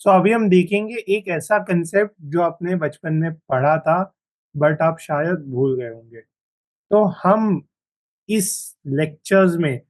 सो अभी हम देखेंगे एक ऐसा कंसेप्ट जो आपने बचपन में पढ़ा था बट आप शायद भूल गए होंगे। तो हम इस लेक्चर्स में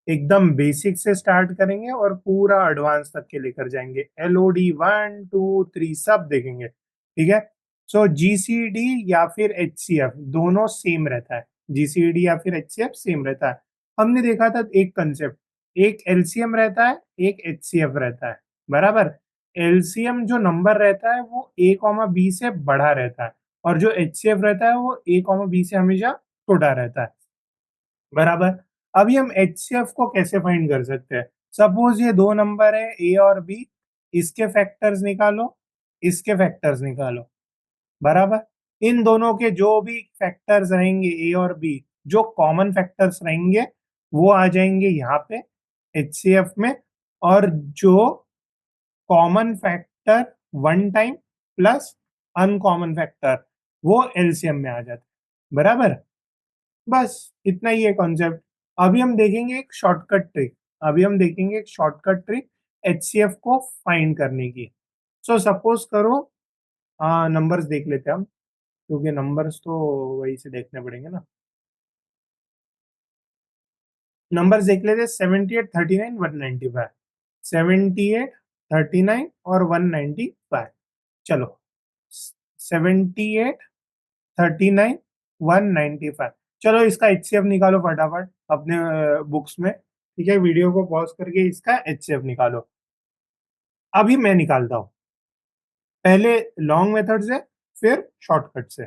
एकदम बेसिक से स्टार्ट करेंगे और पूरा एडवांस तक के लेकर जाएंगे। एलओडी 1 2 3 सब देखेंगे, ठीक है। सो जीसीडी या फिर एचसीएफ दोनों सेम रहता है। जीसीडी या फिर एचसीएफ सेम रहता है। हमने देखा था एक कंसेप्ट, एक एलसीएम रहता है, एक एचसीएफ रहता है, बराबर। एलसीएम जो नंबर रहता है वो ए कॉमा बी से बड़ा रहता है और जो एचसीएफ रहता है वो ए कॉमा बी से हमेशा छोटा रहता है, बराबर। अभी हम एचसीएफ को कैसे फाइंड कर सकते हैं? सपोज ये दो नंबर है ए और बी, इसके फैक्टर्स निकालो, इसके फैक्टर्स निकालो, बराबर। इन दोनों के जो भी फैक्टर्स रहेंगे ए और बी, जो कॉमन फैक्टर्स रहेंगे वो आ जाएंगे यहाँ पे एचसीएफ में। और जो common factor one time plus uncommon factor वो एलसीएम में आ जाते हैं, बराबर। बस इतना ही है कॉन्सेप्ट। अभी हम देखेंगे एक शॉर्टकट ट्रिक। अभी हम देखेंगे एक शॉर्टकट ट्रिक एचसीएफ को फाइंड करने की। सो सपोज करो, नंबर्स देख लेते हैं हम, क्योंकि नंबर्स तो वही से देखने पड़ेंगे ना। नंबर्स देख लेते हैं 78 39 195। 78 39 और 195। चलो, 78 39 195। चलो इसका एचसीएफ निकालो फटाफट अपने बुक्स में, ठीक है। वीडियो को पॉज करके इसका एचसीएफ निकालो। अभी मैं निकालता हूँ, पहले लॉन्ग मेथड से फिर शॉर्टकट से।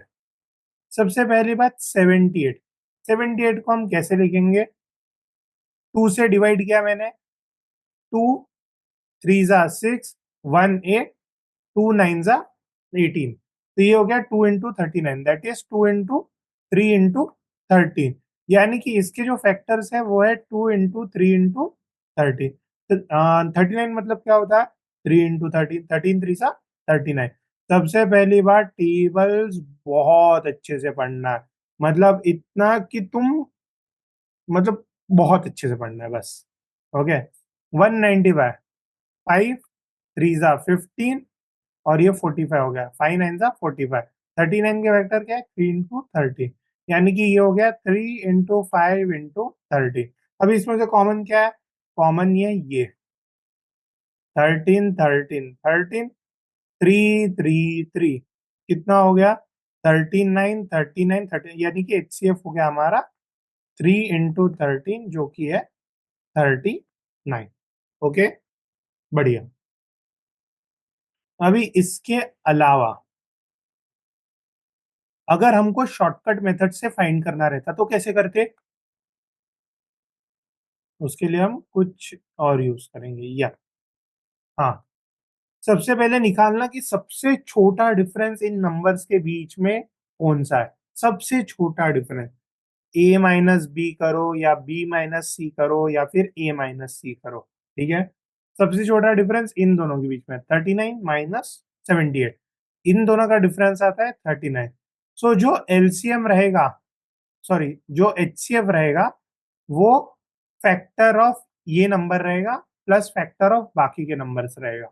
सबसे पहली बात 78। 78 को हम कैसे लिखेंगे? टू से डिवाइड किया मैंने, टू थ्री जा six, one eight, two nine जा 18। तो ये हो गया 2 × 39, दैट इज 2 × 3 × 13। यानी कि इसके जो फैक्टर्स है वो है 2 × 3 × 13। तो 39 मतलब क्या होता है? 3 × 13, 13 3 सा 39। सबसे पहली बात, टेबल्स बहुत अच्छे से पढ़ना है। मतलब इतना कि तुम, मतलब बहुत अच्छे से पढ़ना है बस। ओके। 195, 5 3 सा 15 और ये 45 हो गया, 5 9 सा 45। 39 के वेक्टर क्या है? 3 × 30, यानी कि ये हो गया 3 × 5 × 30। अब इसमें से कॉमन क्या है? कॉमन ये 13 13 13, 3 3 3। कितना हो गया? 39 39 39, यानी कि एचसीएफ हो गया हमारा 3 × 13 जो कि है 39। ओके, बढ़िया। अभी इसके अलावा अगर हमको शॉर्टकट मेथड से फाइंड करना रहता तो कैसे करते? उसके लिए हम कुछ और यूज करेंगे, या हाँ, सबसे पहले निकालना कि सबसे छोटा डिफरेंस इन नंबर्स के बीच में कौन सा है। सबसे छोटा डिफरेंस ए माइनस बी करो या बी माइनस सी करो या फिर ए माइनस सी करो, ठीक है। सबसे छोटा डिफरेंस इन दोनों के बीच में 39 माइनस 78, इन दोनों का डिफरेंस आता है 39। सो जो एलसीएम रहेगा, सॉरी जो एचसीएफ रहेगा, वो फैक्टर ऑफ ये नंबर रहेगा प्लस फैक्टर ऑफ बाकी के नंबर्स रहेगा,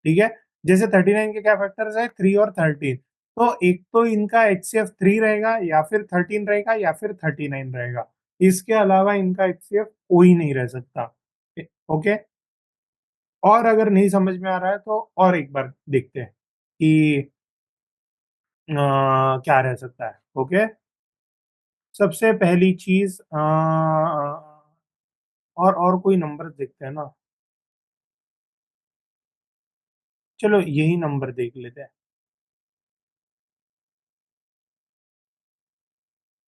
ठीक है। जैसे 39 के क्या फैक्टर्स है? 3 और 13। तो एक तो इनका एचसीएफ 3 रहेगा या फिर 13 रहेगा या फिर 39 रहेगा। इसके अलावा इनका एचसीएफ कोई नहीं रह सकता। ओके। और अगर नहीं समझ में आ रहा है तो और एक बार देखते हैं कि क्या रह सकता है। ओके, सबसे पहली चीज, और कोई नंबर देखते हैं ना। चलो यही नंबर देख लेते हैं।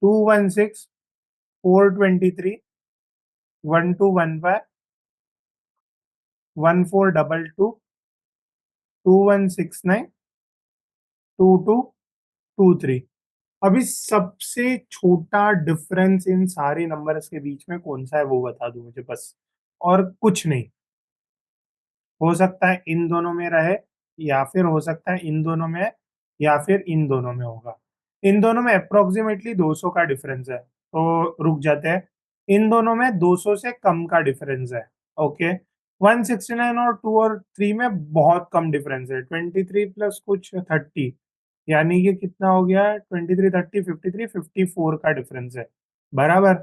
216, 423, 1215, 1422, 2169, 2223। अभी सबसे छोटा डिफरेंस इन सारे नंबर्स के बीच में कौन सा है वो बता दो मुझे बस, और कुछ नहीं। हो सकता है इन दोनों में रहे, या फिर हो सकता है इन दोनों में, या फिर इन दोनों में होगा। इन दोनों में अप्रोक्सीमेटली 200 का डिफरेंस है, तो रुक जाते हैं। इन दोनों में 200 से कम का डिफरेंस है। ओके, 169 और 2 और 3 में बहुत कम डिफरेंस है, 23 प्लस कुछ 30, यानी कि कितना हो गया, 23 30 53 54 का डिफरेंस है, बराबर।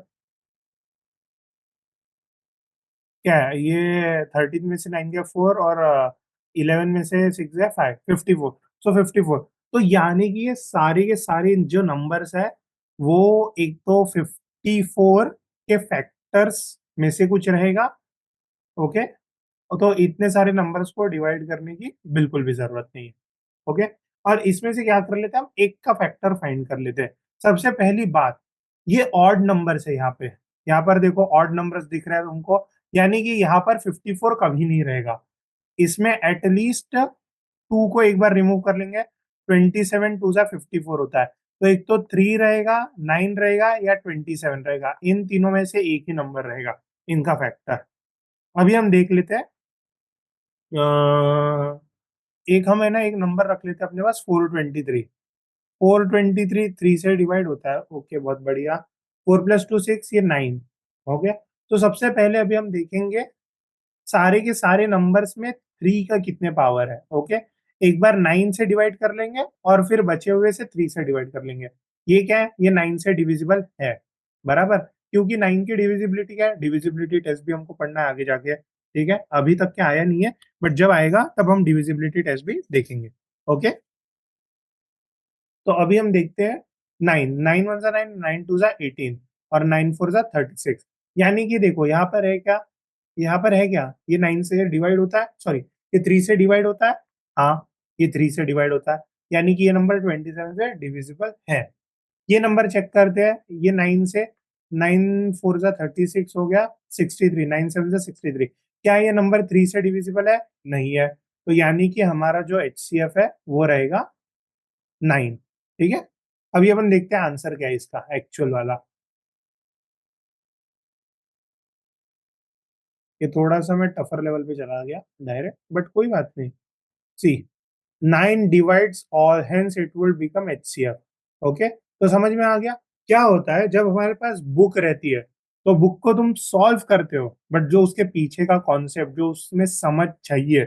क्या है ये, 13 में से 9 गया 4 और 11 में से 6 गया 5, 54, सो 54। तो यानी कि ये सारे के सारे जो नंबर्स है वो एक तो 54 के फैक्टर्स में से कुछ रहेगा, ओके। तो इतने सारे नंबर्स को डिवाइड करने की बिल्कुल भी जरूरत नहीं है, ओके। और इसमें से क्या कर लेते हैं, हम एक का फैक्टर फाइंड कर लेते हैं। सबसे पहली बात, ये ऑड नंबर्स है यहाँ पे, यहाँ पर देखो ऑड नंबर्स दिख रहा है तुमको, यानी कि यहाँ पर 54 कभी नहीं रहेगा। इसमें एटलीस्ट 2 को एक बार रिमूव कर लेंगे, 27 टू जा 54 होता है। तो एक तो 3 रहेगा, 9 रहेगा या 27 रहेगा, इन तीनों में से एक ही नंबर रहेगा इनका फैक्टर। अभी हम देख लेते हैं, एक हम है ना एक नंबर रख लेते हैं अपने पास, 423। 423 3 से डिवाइड होता है, ओके बहुत बढ़िया। 4 + 2 6, ये 9, ओके। तो सबसे पहले अभी हम देखेंगे सारे के सारे नंबर्स में 3 का कितने पावर है, ओके। एक बार 9 से डिवाइड कर लेंगे और फिर बचे हुए से 3 से डिवाइड कर लेंगे। ये क्या है, ये 9 से डिविजिबल है, बराबर। क्योंकि 9 की डिविजिबिलिटी क्या है, डिविजिबिलिटी टेस्ट भी हमको पढ़ना है आगे जाके, ठीक है, अभी तक क्या आया नहीं है, बट जब आएगा तब हम डिविजिबिलिटी टेस्ट भी देखेंगे, ओके। तो अभी हम देखते हैं, 9 9 × 1 = 9, 9 × 2 = 18 और 9 × 4 = 36। यानी कि देखो यहाँ पर है क्या, यहाँ पर है क्या, ये 9 से डिवाइड होता है, सॉरी ये 3 से डिवाइड होता है, हाँ ये 3 से डिवाइड होता है, यानी कि ये नंबर 27 से डिविजिबल है। ये नंबर चेक करते हैं, ये 9 से, 9 × 4 = 36 हो गया, 63, 9 7 = 63। क्या ये नंबर 3 से डिविजिबल है, नहीं है, तो यानी कि हमारा जो HCF है वो रहेगा 9, ठीक है। अभी अपन देखते हैं आंसर क्या है इसका एक्चुअल वाला। ये थोड़ा सा मैं टफर लेवल पे चला गया डायरेक्ट, बट कोई बात नहीं। सी, 9 divides all, hence it will become HCF, okay. तो समझ में आ गया क्या होता है जब हमारे पास बुक रहती है, तो बुक को तुम सॉल्व करते हो, बट जो उसके पीछे का कॉन्सेप्ट, जो उसमें समझ चाहिए,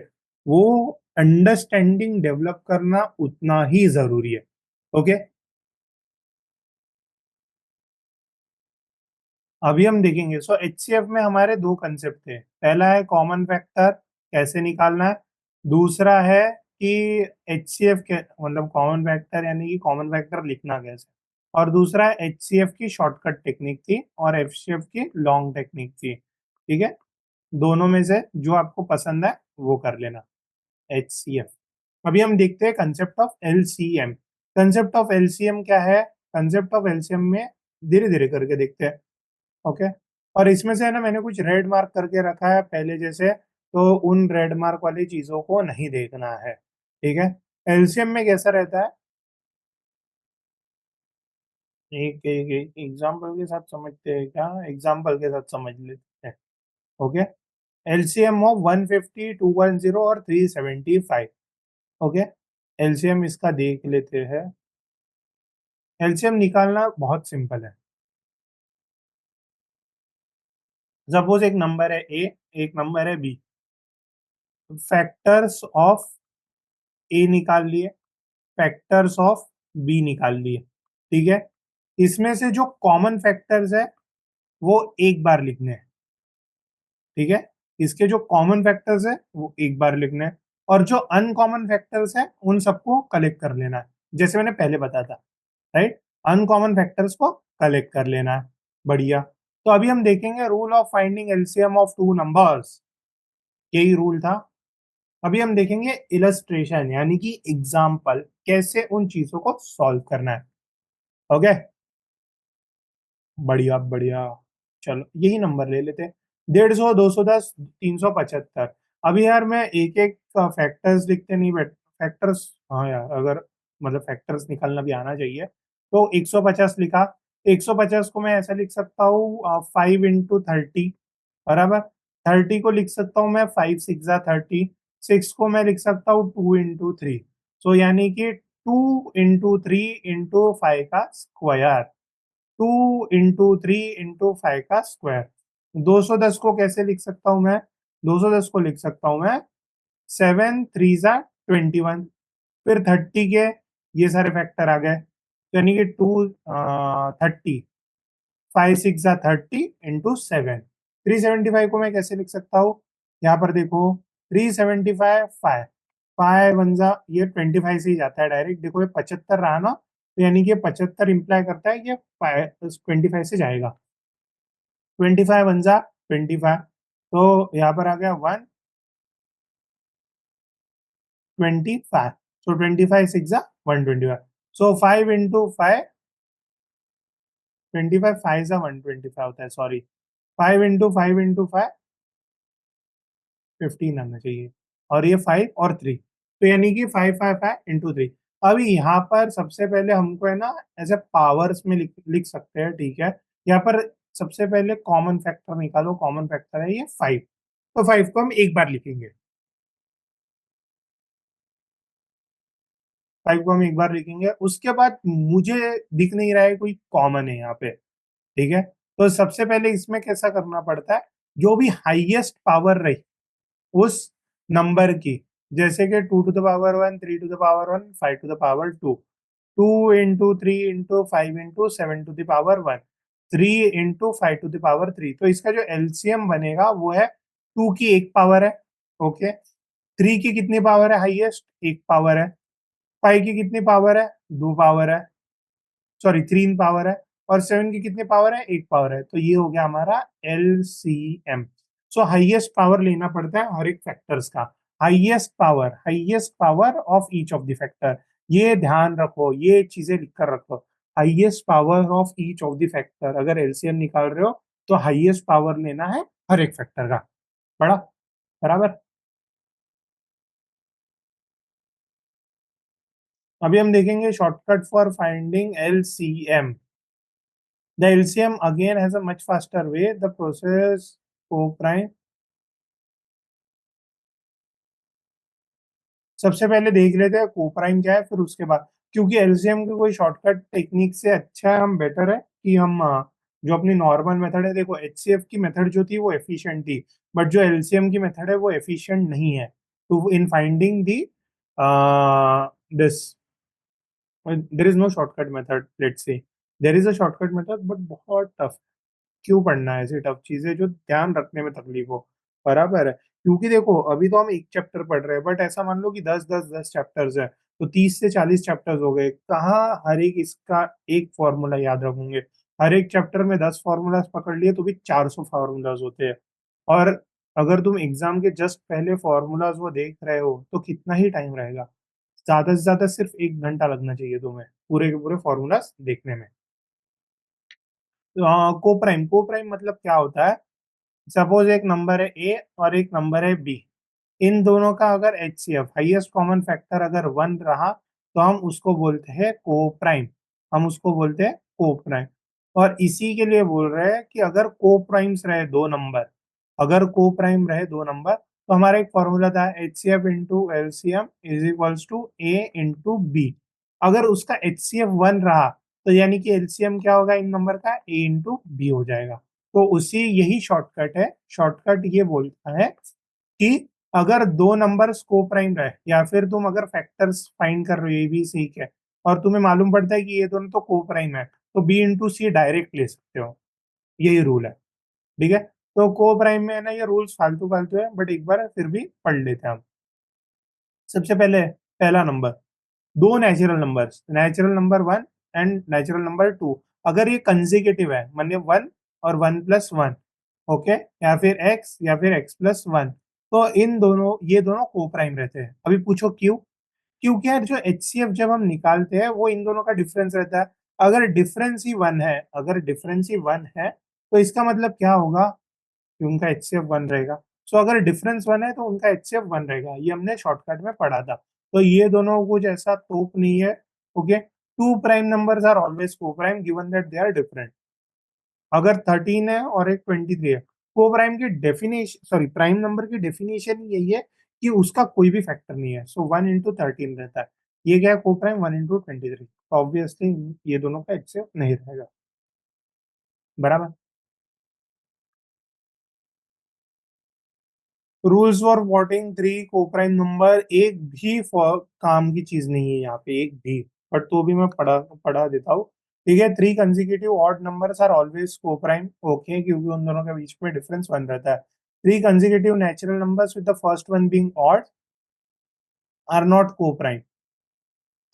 वो अंडरस्टैंडिंग डेवलप करना उतना ही जरूरी है, ओके। अभी हम देखेंगे, सो HCF में हमारे दो कंसेप्ट थे, पहला है कॉमन फैक्टर कैसे निकालना है, दूसरा है कि HCF के मतलब कॉमन फैक्टर यानी कि कॉमन फैक्टर लिखना कैसे, और दूसरा HCF की शॉर्टकट टेक्निक थी और FCF की लॉन्ग टेक्निक थी, ठीक है। दोनों में से जो आपको पसंद है वो कर लेना। HCF, अभी हम देखते हैं concept of LCM। Concept of LCM क्या है, कंसेप्ट ऑफ LCM में धीरे धीरे करके देखते हैं, ओके। और इसमें से है ना मैंने कुछ रेड मार्क करके रखा है पहले जैसे, तो उन रेड मार्क वाली चीजों को नहीं देखना है, ठीक है। एलसीएम में कैसा रहता है, एक एक एक एग्जाम्पल के साथ समझते हैं क्या, एग्जाम्पल के साथ समझ लेते हैं, ओके। एलसीएम ऑफ 150 210 और 375, ओके। एलसीएम इसका देख लेते हैं। एलसीएम निकालना बहुत सिंपल है। सपोज एक नंबर है ए, एक नंबर है बी, फैक्टर्स ऑफ ए निकाल लिए, फैक्टर्स ऑफ बी निकाल लिए, ठीक है। इसमें से जो कॉमन फैक्टर्स है वो एक बार लिखने हैं, ठीक है। इसके जो कॉमन फैक्टर्स है वो एक बार लिखने हैं, और जो अनकॉमन फैक्टर्स है उन सबको कलेक्ट कर लेना है, जैसे मैंने पहले बताया था, राइट। अनकॉमन फैक्टर्स को कलेक्ट कर लेना है, बढ़िया। तो अभी हम देखेंगे rule of finding LCM of two numbers, यही रूल था। अभी हम देखेंगे इलस्ट्रेशन यानी कि एग्जाम्पल, कैसे उन चीजों को सॉल्व करना है, ओके। बढ़िया बढ़िया, चलो यही नंबर ले लेते हैं, 150 210 375। अभी यार मैं एक एक फैक्टर्स लिखते नहीं बैठ, फैक्टर्स, हाँ यार अगर मतलब फैक्टर्स निकालना भी आना चाहिए, तो 150 लिखा। 150 को मैं ऐसा लिख सकता हूँ 5 × 30, बराबर। 30 को लिख सकता हूँ मैं 5 × 6 = 30, 6 को मैं लिख सकता हूँ 2 × 3, सो यानी कि 2 × 3 × 5 का स्क्वायर, 2 × 3 × 5 का स्क्वायर। 210 को कैसे लिख सकता हूं मैं, 210 को लिख सकता हूं मैं 7 3 जा 21। फिर 30 के ये सारे फैक्टर आ गए, यानी कि 230, 5 6 जा 30 इंटू 7। 375 को मैं कैसे लिख सकता हूँ, यहाँ पर देखो 375 5, 5 1 जा ये 25 से ही जाता है डायरेक्ट, देखो ये 75 रहा ना, तो यानी कि 75 इंप्लाई करता है कि 25 से जाएगा। 25 1 जा 25, तो यहाँ पर आ गया 125, सो 25 6 जा 125, सो 5 इंटू 5, 25 5 जा 125 होता है, सॉरी 5 इंटू 5 15 आना चाहिए, और ये 5 और 3, तो यानी कि 5 5 5 इंटू 3। अभी यहाँ पर सबसे पहले हमको है ना एज ए पावर्स में लिख सकते हैं, ठीक है। यहाँ पर सबसे पहले कॉमन फैक्टर निकालो, कॉमन फैक्टर है ये 5, तो 5 को हम एक बार लिखेंगे, 5 को हम एक बार लिखेंगे, उसके बाद मुझे दिख नहीं रहा है कोई कॉमन है यहाँ पे, ठीक है। तो सबसे पहले इसमें कैसा करना पड़ता है, जो भी हाईएस्ट पावर रही उस नंबर की, जैसे कि 2 to the power 1, 3 to the power 1, 5 to the power 2, 2 into 3 into 5 into 7 to the power 1, 3 into 5 to the power 3, तो इसका जो एलसीएम बनेगा वो है 2 की एक पावर है, ओके। 3 की कितनी पावर है हाईएस्ट, एक पावर है। 5 की कितनी पावर है, दो पावर है, सॉरी 3 पावर है। और 7 की कितनी पावर है, एक पावर है, तो ये हो गया हमारा एलसीएम। सो हाईएस्ट पावर लेना पड़ता है हर एक फैक्टर्स का, highest power of each of the factor, ये ध्यान रखो, ये चीजें लिख कर रखो। Highest power of each of the factor, अगर एलसीएम निकाल रहे हो तो हाईएस्ट पावर लेना है हर एक फैक्टर का, बड़ा बराबर। अभी हम देखेंगे shortcut for finding LCM. The LCM again has a much faster way. The process co-prime, सबसे पहले देख लेते हैं कोप्राइम क्या है, फिर उसके बाद, क्योंकि एलसीएम की कोई शॉर्टकट टेक्निक से अच्छा है, हम बेटर है कि हम जो अपनी नॉर्मल मेथड है, देखो एचसीएफ की मेथड जो थी वो एफिशिएंट थी, बट जो एलसीएम की मेथड है वो एफिशिएंट नहीं है। तो in finding the this there is no shortcut method, let's say there is a shortcut method but बहुत टफ। क्यों पढ़ना है ऐसी टफ चीजें जो ध्यान रखने में तकलीफ हो, बराबर है। क्योंकि देखो अभी तो हम एक चैप्टर पढ़ रहे हैं, बट ऐसा मान लो कि 10 10 10 चैप्टर्स है, तो 30 से 40 चैप्टर्स हो गए, कहाँ हर एक इसका एक फॉर्मूला याद रखोगे। हर एक चैप्टर में 10 फॉर्मूलाज पकड़ लिए तो भी 400 फॉर्मूलाज होते हैं, और अगर तुम एग्जाम के जस्ट पहले फॉर्मूलाज वो देख रहे हो तो कितना ही टाइम रहेगा, ज्यादा से ज्यादा सिर्फ 1 घंटा लगना चाहिए तुम्हें पूरे के पूरे फॉर्मूलाज देखने में। कोप्राइम, कोप्राइम मतलब क्या होता है, सपोज एक नंबर है ए और एक नंबर है बी, इन दोनों का अगर एचसीएफ हाईएस्ट कॉमन फैक्टर अगर 1 रहा तो हम उसको बोलते हैं को प्राइम, हम उसको बोलते हैं को प्राइम। और इसी के लिए बोल रहे हैं कि अगर को प्राइम्स रहे दो नंबर, अगर को प्राइम रहे दो नंबर, तो हमारा एक फॉर्मूला था HCF into LCM is equals to A into B. अगर उसका एचसीएफ 1 रहा तो यानी कि एलसीएम क्या होगा इन नंबर का, ए इंटू बी हो जाएगा। तो उसी यही शॉर्टकट है, शॉर्टकट ये बोलता है कि अगर दो नंबर्स को प्राइम रहे, या फिर तुम अगर फैक्टर्स फाइंड कर रहे हो ए बी सी के, और तुम्हें मालूम पड़ता है कि ये दोनों तो को प्राइम है, तो बी इंटू सी डायरेक्ट ले सकते हो, यही रूल है, ठीक है। तो को प्राइम में है ना ये रूल्स फालतू फालतू है, बट एक बार फिर भी पढ़ लेते हैं हम। सबसे पहले पहला नंबर, दो natural numbers, natural number 1 and natural number 2, अगर ये कंसेक्यूटिव है मानिए 1 और 1 प्लस 1, ओके, या फिर एक्स या फिर x+1, तो इन दोनों ये दोनों को प्राइम रहते हैं। अभी पूछो क्यों, क्योंकि यार जो एचसीएफ जब हम निकालते हैं वो इन दोनों का डिफरेंस रहता है। अगर डिफरेंस ही 1 है, अगर डिफरेंस ही 1 है तो इसका मतलब क्या होगा कि उनका एचसीएफ 1 रहेगा। सो अगर डिफरेंस 1 है तो उनका एचसीएफ 1 रहेगा, ये हमने शॉर्टकट में पढ़ा था। तो ये दोनों कुछ ऐसा तोप नहीं है, okay. Two prime numbers are always coprime given that they are different. अगर 13 है और एक 23 है, को प्राइम की डेफिनेशन, सॉरी प्राइम नंबर की डेफिनेशन यही है कि उसका कोई भी फैक्टर नहीं है, सो 1 इंटू 13 रहता है। ये क्या है, को प्राइम 1 इंटू 23, ऑब्वियसली ये दोनों का एचसीएफ नहीं रहेगा, बराबर। Rules for plotting three coprime number, एक भी काम की चीज नहीं है यहाँ पे, एक भी। बट तो भी मैं पढ़ा पढ़ा देता हूँ। ठीक है, three consecutive odd numbers are always coprime. Okay, क्योंकि उन दोनों के बीच में डिफरेंस बन रहता है। Three consecutive natural numbers with the first one being odd are not coprime.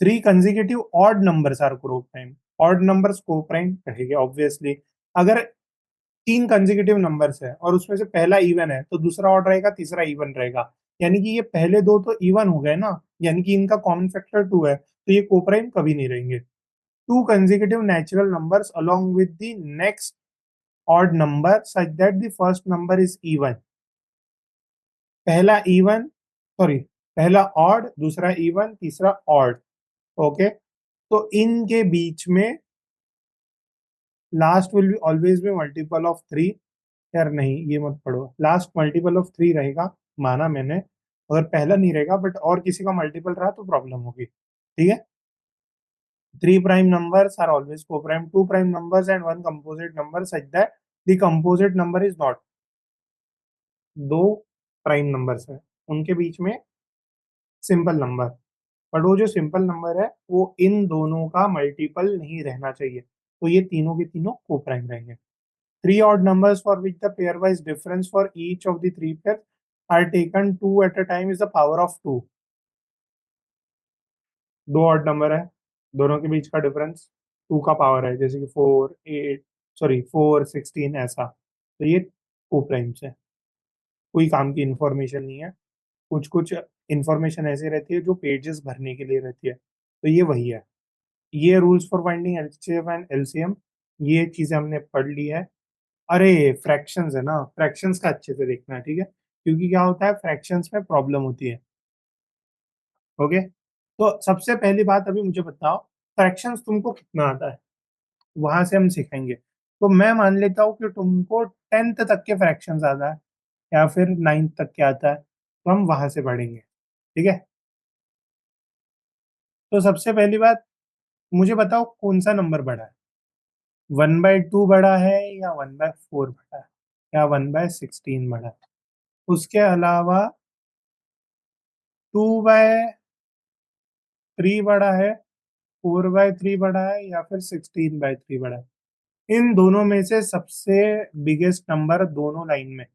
Three consecutive odd numbers are coprime. Odd numbers coprime रहेंगे obviously. अगर तीन कंसेक्यूटिव नंबर्स है और उसमें से पहला इवन है तो दूसरा ऑड रहेगा, तीसरा इवन रहेगा। यानी कि ये पहले दो तो इवन हो गए ना, यानी कि इनका कॉमन फैक्टर टू है, तो ये कोप्राइम कभी नहीं रहेंगे। To consecutive natural numbers along with the next odd number such that the first number is even. पहला इवन, सॉरी, पहला ऑड, दूसरा इवन, तीसरा ऑड। ओके, तो इनके बीच में last will be always be multiple of three. यार नहीं, ये मत पढ़ो, लास्ट मल्टीपल ऑफ थ्री रहेगा, माना मैंने। अगर पहला नहीं रहेगा बट और किसी का मल्टीपल रहा तो प्रॉब्लम होगी। ठीक है, three prime numbers are always coprime, two prime numbers and one composite number such that the composite number is not. दो प्राइम नंबर्स है, उनके बीच में सिंपल नंबर, बट वो जो सिंपल नंबर है वो इन दोनों का मल्टीपल नहीं रहना चाहिए, तो ये तीनों के तीनों को प्राइम रहेंगे। Three odd numbers for which the pairwise difference for each of the three pairs are taken two at a time is the power of two। दो ऑड नंबर है, दोनों के बीच का डिफरेंस टू का पावर है, जैसे कि 4 8, सॉरी 4 16 ऐसा, तो ये टू प्राइम्स है। कोई काम की इंफॉर्मेशन नहीं है। कुछ कुछ इंफॉर्मेशन ऐसी रहती है जो पेजेस भरने के लिए रहती है, तो ये वही है। ये rules for finding LCM and LCM, ये चीजें हमने पढ़ ली है। अरे फ्रैक्शंस है ना, फ्रैक्शंस का अच्छे से देखना है, ठीक है, क्योंकि क्या होता है फ्रैक्शंस में प्रॉब्लम होती है। ओके, तो सबसे पहली बात अभी मुझे बताओ, फ्रैक्शंस तुमको कितना आता है, वहां से हम सीखेंगे। तो मैं मान लेता हूँ कि तुमको टेंथ तक के फ्रैक्शंस आता है या फिर नाइन्थ तक के आता है, तो हम वहां से पढ़ेंगे। ठीक है, तो सबसे पहली बात, मुझे बताओ कौन सा नंबर बड़ा है, 1/2 बड़ा है या 1/4 बड़ा है या 1/16 बड़ा है। उसके अलावा 2/3 बड़ा है, 4/3 बड़ा है या फिर 16/3 बड़ा है। इन दोनों में से सबसे बिगेस्ट नंबर दोनों लाइन में,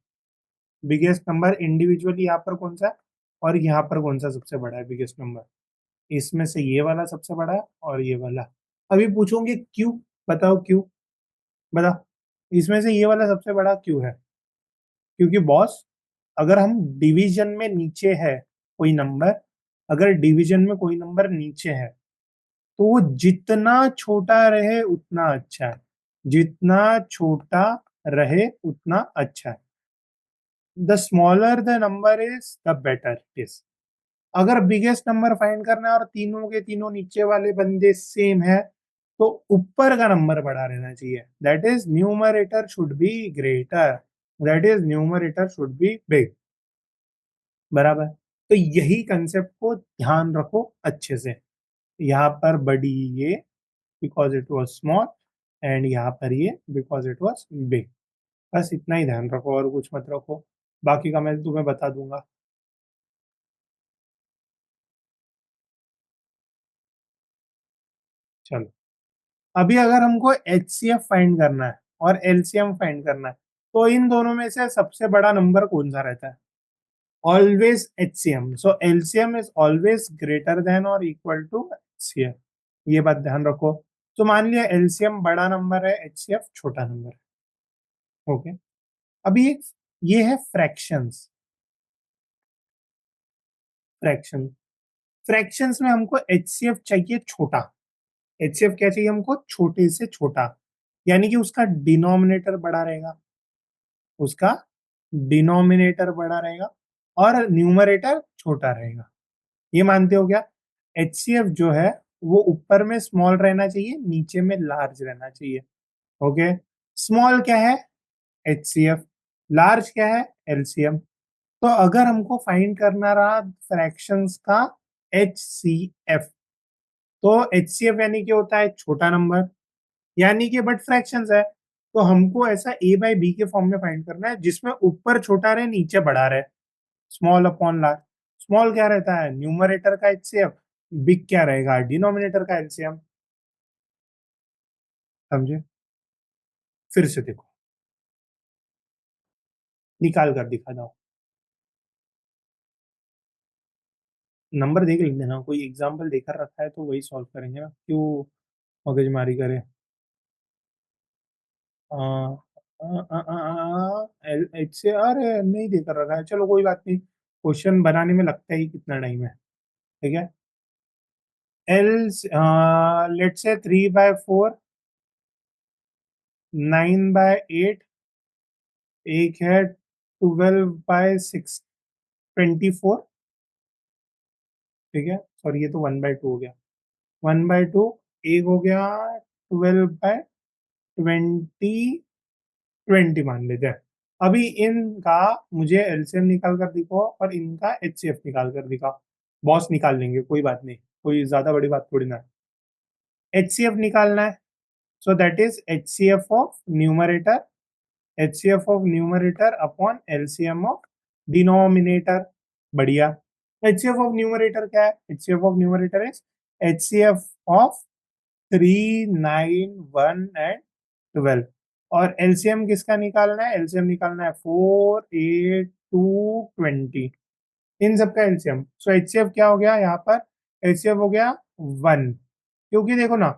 बिगेस्ट नंबर इंडिविजुअली यहाँ पर कौन सा है और यहाँ पर कौन सा सबसे बड़ा है बिगेस्ट नंबर। इसमें से ये वाला सबसे बड़ा है और ये वाला। अभी पूछोगे क्यों, बताओ क्यों, बताओ। इसमें से ये वाला सबसे बड़ा क्यों है, क्योंकि बॉस, अगर हम डिवीजन में नीचे है कोई नंबर, अगर डिवीजन में कोई नंबर नीचे है तो वो जितना छोटा रहे उतना अच्छा है, जितना छोटा रहे उतना अच्छा है। The smaller the number is the better it is. अगर बिगेस्ट नंबर फाइंड करना है और तीनों के तीनों नीचे वाले बंदे सेम है, तो ऊपर का नंबर बड़ा रहना चाहिए, that is numerator should be greater, that is numerator should be big. बराबर, तो यही कंसेप्ट को ध्यान रखो अच्छे से। यहाँ पर बड़ी ये because it was small, and यहाँ पर ये बिकॉज इट वॉज बिग। बस इतना ही ध्यान रखो और कुछ मत रखो, बाकी का मैं तुम्हें बता दूंगा। चलो, अभी अगर हमको एचसीएफ फाइंड करना है और एलसीएम फाइंड करना है, तो इन दोनों में से सबसे बड़ा नंबर कौन सा रहता है, always HCM. So LCM is always greater than or equal to HCF, ये बात ध्यान रखो। तो मान लिया एलसीएम बड़ा नंबर है, एचसीएफ छोटा नंबर है। ओके, अभी ये है फ्रैक्शंस। फ्रैक्शन, फ्रैक्शंस में हमको एचसीएफ चाहिए छोटा। एचसीएफ क्या चाहिए हमको, छोटे से छोटा, यानी कि उसका डिनोमिनेटर बड़ा रहेगा, उसका डिनोमिनेटर बड़ा रहेगा और न्यूमरेटर छोटा रहेगा। ये मानते हो क्या, एचसीएफ जो है वो ऊपर में स्मॉल रहना चाहिए, नीचे में लार्ज रहना चाहिए। ओके, स्मॉल क्या है, एचसीएफ, लार्ज क्या है, एलसीएम। तो अगर हमको फाइंड करना रहा फ्रैक्शंस का एचसीएफ, तो एचसीएफ यानी कि होता है छोटा नंबर, यानी कि बट फ्रैक्शंस है, तो हमको ऐसा ए बाई बी के फॉर्म में फाइंड करना है जिसमें ऊपर छोटा रहे नीचे बड़ा रहे। Small upon large. स्मॉल क्या रहता है, न्यूमरेटर का एचसीएफ, बिग क्या रहेगा, डिनोमिनेटर का एलसीएम। समझे? फिर से देखो, निकाल कर दिखा दो। नंबर देख लेते हैं ना, कोई एग्जाम्पल देकर रखा है तो वही सॉल्व करेंगे ना, क्यों मगजमारी करें। एच से, अरे नहीं देकर रखा है, चलो कोई बात नहीं। क्वेश्चन बनाने में लगता ही कितना टाइम है। ठीक है। एल, लेट से 3/4, 9/8, एक है 12/6, 24। ठीक है, सॉरी ये तो 1/2 हो गया। 1/2, एक हो गया 12/20, 20 मान लेते हैं। अभी इनका मुझे एलसीएम निकाल कर दिखाओ और इनका एचसीएफ निकाल कर दिखाओ। बॉस निकाल लेंगे, कोई बात नहीं, कोई ज्यादा बड़ी बात थोड़ी ना है। एचसीएफ निकालना है, सो that is HCF of numerator, HCF of numerator upon LCM of denominator. बढ़िया। एचसीएफ ऑफ न्यूमरेटर क्या है, HCF of numerator is HCF of 3, 9, 1 and 12। और एलसीएम किसका निकालना है, एलसीएम निकालना है 4, 8, 2, 20, इन सब का एलसीएम। सो एचसीएफ क्या हो गया यहाँ पर, एचसीएफ हो गया 1, क्योंकि देखो ना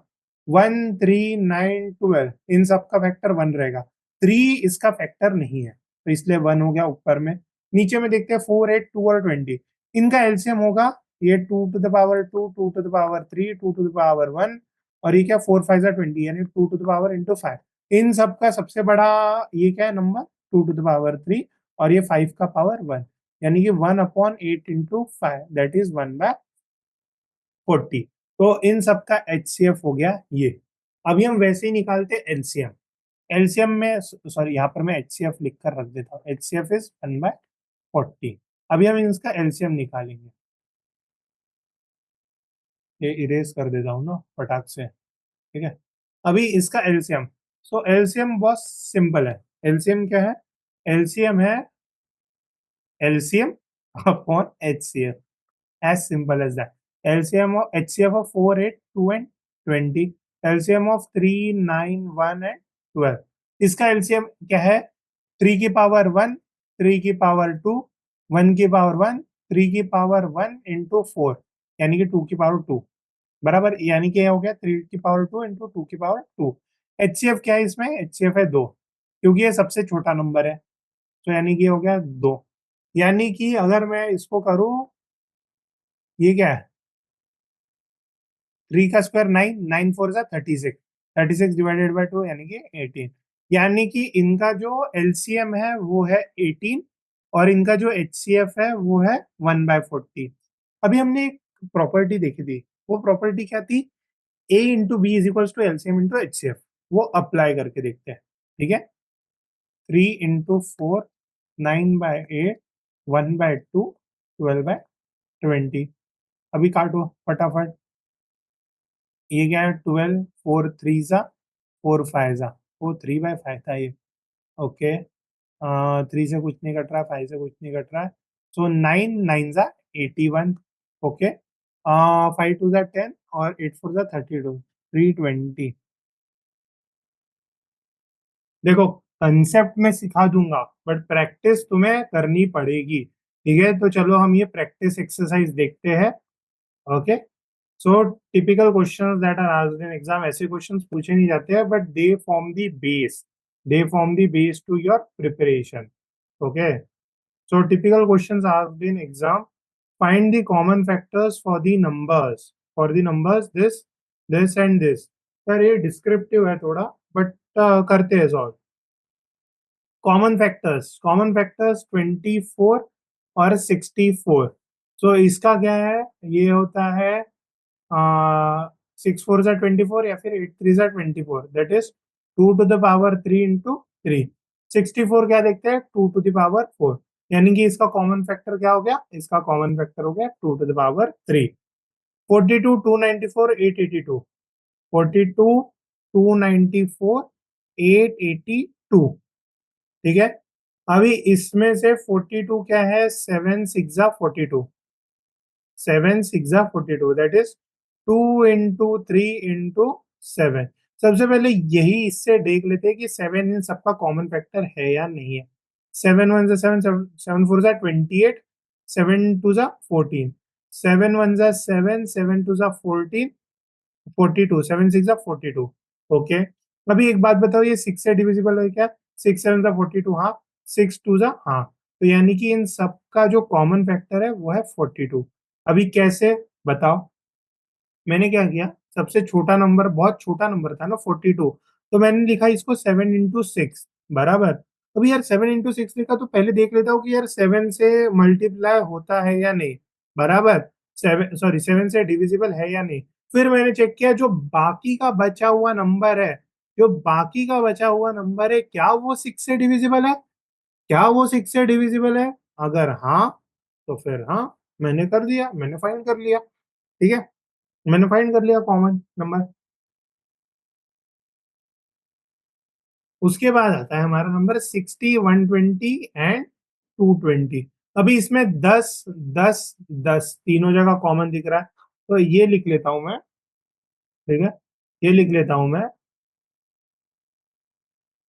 1, 3, 9, 12 इन सब का फैक्टर 1 रहेगा, 3 इसका फैक्टर नहीं है, तो इसलिए 1 हो गया ऊपर में। नीचे में देखते हैं 4, 8, 2 और 20, इनका एलसीएम होगा ये 2 to the power 2, 2 to the power 3, 2 to the power 1, और ये क्या 4, 5 जा 20, यानी 2 to the power into 5। इन सब का सबसे बड़ा ये क्या है नंबर, 2 to the power 3, और ये 5 का पावर 1, यानी कि 1/8 into 5, दैट इज 1/40। तो इन सब का एचसीएफ हो गया ये। अभी हम वैसे ही निकालते हैं एलसीएम। एलसीएम में, सॉरी यहाँ पर मैं एचसीएफ लिख कर रख देता हूँ, एचसीएफ इज 1/40। अभी हम इसका एलसीएम निकालेंगे, ये इरेज कर देता हूँ ना फटाक से। ठीक है, अभी इसका एलसीएम, सो एलसीएम बहुत सिंपल है। एलसीएम क्या है, एलसीएम है LCM upon HCF, as simple as that. LCM of HCF of 4, 8, 2 and 20, LCM of 3, 9, 1 and 12। इसका LCM क्या है, 3 की पावर 1, 3 की पावर 2, 1 की पावर 1, 3 की पावर 1 इंटू 4, यानी कि 2 की पावर 2, बराबर, यानी कि हो गया 3 की पावर 2 इंटू 2 की पावर 2। HCF क्या है इसमें, HCF है 2, क्योंकि ये सबसे छोटा नंबर है, तो यानी कि हो गया 2। यानी कि अगर मैं इसको करूं, ये क्या है, 3 का स्क्वायर 9, 9 4 जा 36, 36 डिवाइडेड बाय 2 यानी कि 18। यानी कि इनका जो एलसीएम है वो है 18, और इनका जो एचसीएफ है वो है 1/40। अभी हमने एक प्रॉपर्टी देखी थी, वो प्रॉपर्टी क्या थी, A into B = LCM into HCF, वो अप्लाई करके देखते हैं। ठीक है, 3 into 4, 9/8, 1/2, 12/20। अभी काटो फटाफट, ये क्या है 12, 4 3 जा 4 5 जा, वो 3/5 था ये। ओके, 3 से कुछ नहीं कट रहा, 5 से कुछ नहीं कट रहा है, सो 9 9 जा 81। ओके, 5 2 जा 10 और 8 4 जा 32, 320। देखो, कंसेप्ट में सिखा दूंगा बट प्रैक्टिस तुम्हें करनी पड़ेगी। ठीक है, तो चलो हम ये प्रैक्टिस एक्सरसाइज देखते हैं। Okay, so typical questions that are asked in exam, ऐसे क्वेश्चंस पूछे नहीं जाते हैं but they form the base to your preparation. Okay, so typical questions asked in exam, find the common factors for the numbers this and this. Sir ये descriptive है थोड़ा, but करते हैं सॉल्व। कॉमन फैक्टर्स 24 और 64। सो इसका क्या है, ये होता है 6 4 जा 24, या फिर 8 3 जा 24, that is 2 to the power 3 into 3। 64 क्या देखते हैं, 2 to the power 4, यानी कि इसका कॉमन फैक्टर क्या हो गया, इसका कॉमन फैक्टर हो गया 2 to the power 3। 42 294 882, 42 294 882। ठीक है, अभी इसमें से 42 क्या है, 7 6 42, 7 6 42, दैट इज 2 into 3 into 7। सबसे पहले यही इससे देख लेते हैं कि 7 इन सबका कॉमन फैक्टर है या नहीं है। 7 1 7, 7 4 28, 7 2 14, 7 1 7, 7 2 14, 42, 7 6 42। ओके, अभी एक बात बताओ, ये 6 से डिविजिबल है क्या? 6 7 42, हाँ। 6 2, हाँ। तो यानी कि इन सबका जो कॉमन फैक्टर है वो है 42। अभी कैसे, बताओ। मैंने क्या किया, सबसे छोटा नंबर, बहुत छोटा नंबर था ना 42, तो मैंने लिखा इसको 7 into 6, बराबर। अभी यार 7 into 6 लिखा तो पहले देख लेता हूँ कि यार 7 से मल्टीप्लाई होता है या नहीं, बराबर। 7 से डिविजिबल है या नहीं। फिर मैंने चेक किया जो बाकी का बचा हुआ नंबर है, जो बाकी का बचा हुआ नंबर है, क्या वो 6 से डिविजिबल है? क्या वो 6 से डिविजिबल है? अगर हाँ, तो फिर हाँ, मैंने कर दिया, मैंने फाइंड कर लिया। ठीक है, मैंने फाइंड कर लिया कॉमन नंबर। उसके बाद आता है हमारा नंबर 60 120 एंड 220। अभी इसमें 10 10 10 तीनों जगह कॉमन दिख रहा है, तो ये लिख लेता हूं मैं। ठीक है, ये लिख लेता हूं मैं।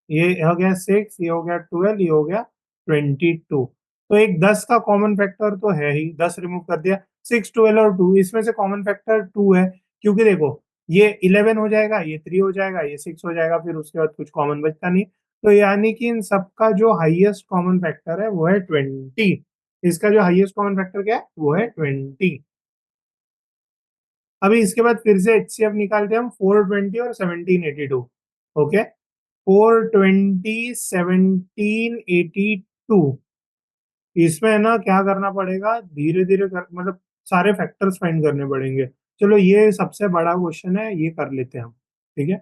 ये हो गया 6, ये हो गया 12, ये हो गया 22। तो एक 10 का कॉमन फैक्टर तो है ही, 10 रिमूव कर दिया। 6 12 और 2, इसमें से कॉमन फैक्टर 2 है, क्योंकि देखो ये 11 हो जाएगा, ये 3 हो जाएगा, ये 6 हो जाएगा, फिर उसके बाद कुछ कॉमन बचता नहीं। तो यानी कि इन सबका जो हाईएस्ट कॉमन फैक्टर है वो है 20। इसका जो हाईएस्ट कॉमन फैक्टर क्या है, वो है 20। अभी इसके बाद फिर से एचसीएफ निकालते हैं हम, 420 और 1782। ओके, 420 1782। इसमें है ना क्या करना पड़ेगा, धीरे धीरे कर, मतलब सारे फैक्टर्स फाइंड करने पड़ेंगे। चलो ये सबसे बड़ा क्वेश्चन है, ये कर लेते हैं हम। ठीक है,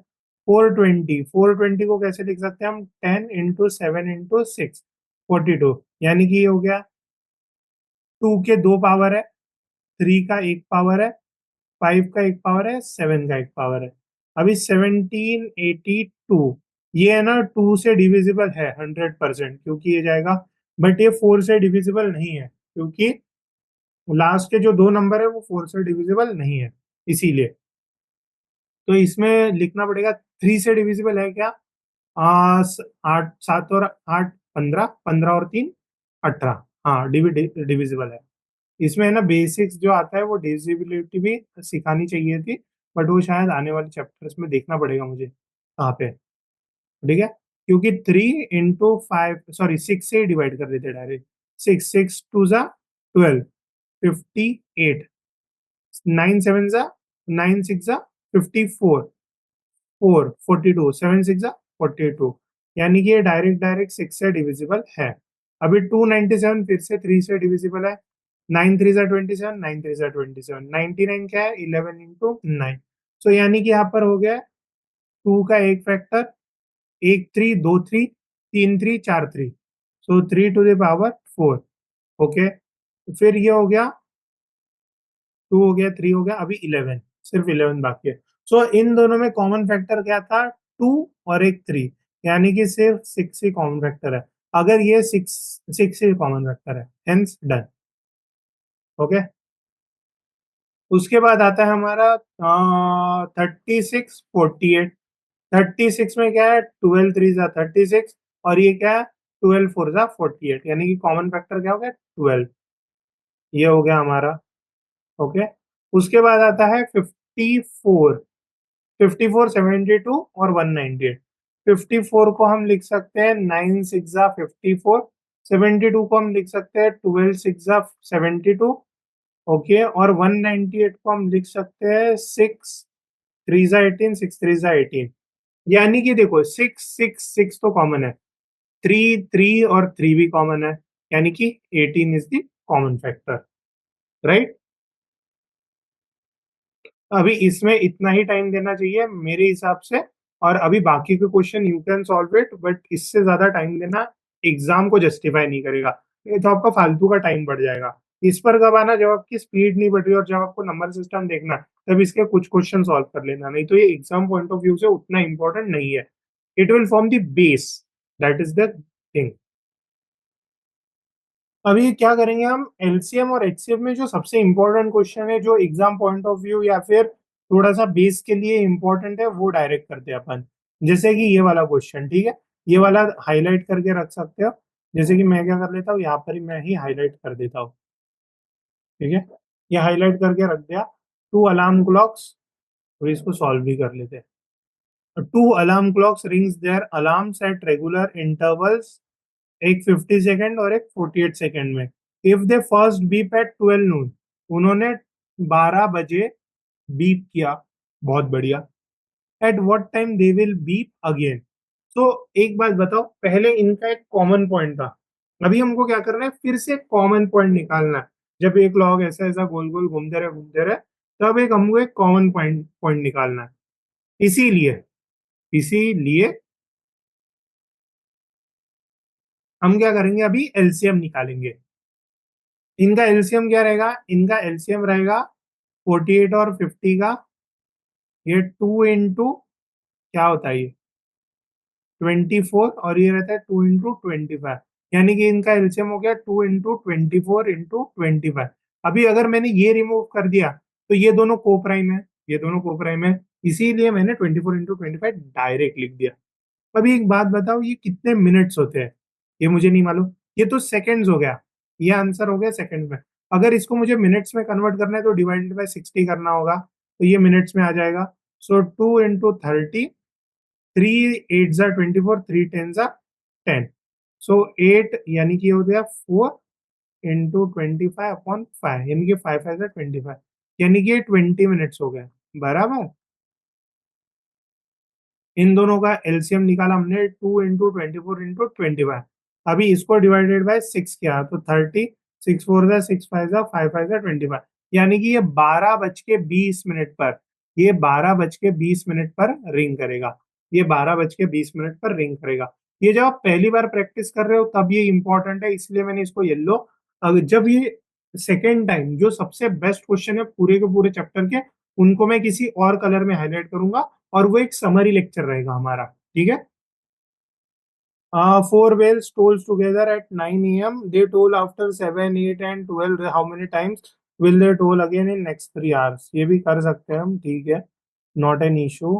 420 को कैसे लिख सकते हैं हम, 10 into 7 into 6, 42। यानी कि ये हो गया, 2 के 2 पावर है, 3 का 1 पावर है, 5 का 1 पावर है, 7 का 1 पावर है। अभी 1782, ये है ना 2 से डिविजिबल है 100%, क्योंकि ये जाएगा। बट ये 4 से डिविजिबल नहीं है, क्योंकि लास्ट के जो दो नंबर है वो 4 से डिविजिबल नहीं है, इसीलिए। तो इसमें लिखना पड़ेगा, 3 से डिविजिबल है क्या? 8 7 और 8 15, 15 और 3 18। हाँ, डिविजिबल है। इसमें है ना बेसिक्स जो आता है वो डिविजिबिलिटी भी सिखानी चाहिए थी, बट वो शायद आने वाले चैप्टर्स में देखना पड़ेगा मुझे कहाँ पे। ठीक है, क्योंकि 3 into 5, सॉरी 6 से डिवाइड कर देते डायरेक्ट। 6 6 2 12, 58, 9 7 9 6 54, 4 42, 7 6 42। यानी कि ये डायरेक्ट डायरेक्ट 6 से डिविजिबल है। अभी 297 फिर से 3 से डिविजिबल है। 9 3 27, 9 3 27, 99 क्या है, 11 into 9। सो यानी कि यहाँ पर हो गया 2 का एक फैक्टर, एक 3 दो 3, 3 3 4 3, सो 3 to the power 4। ओके, फिर ये हो गया, 2 हो गया, 3 हो गया, अभी 11, सिर्फ 11 बाकी है। सो इन दोनों में कॉमन फैक्टर क्या था, 2 और एक 3, यानी कि सिर्फ 6 ही कॉमन फैक्टर है। अगर ये 6 6 ही कॉमन फैक्टर है, हेंस डन। ओके, उसके बाद आता है हमारा 36 48। 36 में क्या है, 12 3 जा 36, और ये क्या है, 12 4 जा 48, यानी कि कॉमन फैक्टर क्या हो गया, 12। ये हो गया हमारा। ओके, उसके बाद आता है 54। 54 72 और 198। 54 को हम लिख सकते हैं 9 6 जा 54। 72 को हम लिख सकते हैं 12 6 जा 72। ओके, और 198 को हम लिख सकते हैं 6 3 जा 18, 6 3 जा 18। यानी कि देखो 6 6 6 तो कॉमन है, 3 3 और 3 भी कॉमन है, यानी कि 18 is the common factor, right. अभी इसमें इतना ही टाइम देना चाहिए मेरे हिसाब से, और अभी बाकी के question you can solve it, but इससे ज्यादा टाइम देना एग्जाम को जस्टिफाई नहीं करेगा। ये तो आपका फालतू का टाइम बढ़ जाएगा। इस पर कब आना, जब आपकी स्पीड नहीं बढ़ रही और जब आपको नंबर सिस्टम देखना, तब इसके कुछ क्वेश्चन सॉल्व कर लेना, नहीं तो ये एग्जाम पॉइंट ऑफ व्यू से उतना इंपॉर्टेंट नहीं है। It will form the base, that is the thing. अभी क्या करेंगे हम, एलसीएम और एचसीएफ में जो सबसे इंपॉर्टेंट क्वेश्चन है, जो एग्जाम पॉइंट ऑफ व्यू या फिर थोड़ा सा बेस के लिए इंपॉर्टेंट है, वो डायरेक्ट करते हैं अपन। जैसे कि ये वाला क्वेश्चन, ठीक है, ये वाला हाईलाइट करके रख सकते हो। जैसे कि मैं क्या कर लेता हूँ, यहाँ पर ही मैं ही हाईलाइट कर देता हूँ। ठीक है, ये हाईलाइट करके रख दिया। टू अलार्म क्लॉक्स, तो इसको सॉल्व भी कर लेते हैं। Two alarm clocks rings their alarms at regular intervals, एक 50 सेकेंड और एक 48 सेकेंड में। If they first beep at 12 noon, उन्होंने 12 बजे बीप किया, बहुत बढ़िया। At what time they will beep again. तो एक बात बताओ, पहले इनका एक कॉमन पॉइंट था, अभी हमको क्या करना है, फिर से कॉमन पॉइंट निकालना है। जब एक लॉग ऐसा ऐसा गोल गोल घूमते रहे, तब एक हमको एक कॉमन पॉइंट पॉइंट निकालना है। इसीलिए इसीलिए हम क्या करेंगे, अभी एलसीएम निकालेंगे। इनका एलसीएम क्या रहेगा, इनका एलसीएम रहेगा 48 और 50 का। ये 2 इंटू क्या होता है, ये 24, और ये रहता है 2 इंटू 25। यानी कि इनका एलसीएम हो गया 2 इंटू 24 इंटू 25। अभी अगर मैंने ये रिमूव कर दिया, तो ये दोनों को प्राइम है, ये दोनों को प्राइम है। इसीलिए मैंने 24 इंटू 25 डायरेक्ट लिख दिया। अभी एक बात बताओ, ये कितने मिनट्स होते हैं, ये मुझे नहीं मालूम। ये तो सेकंड्स हो गया, ये आंसर हो गया सेकंड में। अगर इसको मुझे मिनट्स में कन्वर्ट करना है, तो डिवाइडेड बाय 60 करना होगा, तो ये मिनट्स में आ जाएगा। सो 2 इंटू 30, 3 8 जा 24, 3 10 जा 10। सो 8, यानी कि ये हो गया 4 इंटू 25 अपॉन 5, यानी कि 5 5 जा 25, यानी कि ये 20 मिनट्स हो गए, बराबर। इन दोनों का एलसीएम निकाला हमने, 2 इंटू 24 इंटू 25। अभी इसको डिवाइडेड बाय 6 किया, तो 30, 6 4 जा 6 5 जा 5 5 जा 25, यानी कि ये 12 बज के 20 मिनट पर, ये 12 बज के 20 मिनट पर रिंग करेगा। ये 12 बज के 20 मिनट पर रिंग करेगा। ये जब आप पहली बार प्रैक्टिस कर रहे हो, तब ये इंपॉर्टेंट है, इसलिए मैंने इसको येलो। अगर जब ये सेकेंड टाइम, जो सबसे बेस्ट क्वेश्चन है पूरे के पूरे चैप्टर के, उनको मैं किसी और कलर में हाईलाइट करूंगा, और वो एक समरी लेक्चर रहेगा हमारा, ठीक है। Four whales told together at 9 a.m. They told after 7, 8 and 12. How many times will they told again in next 3 hours? ये भी कर सकते हैं हम, ठीक है, नॉट एन इशू।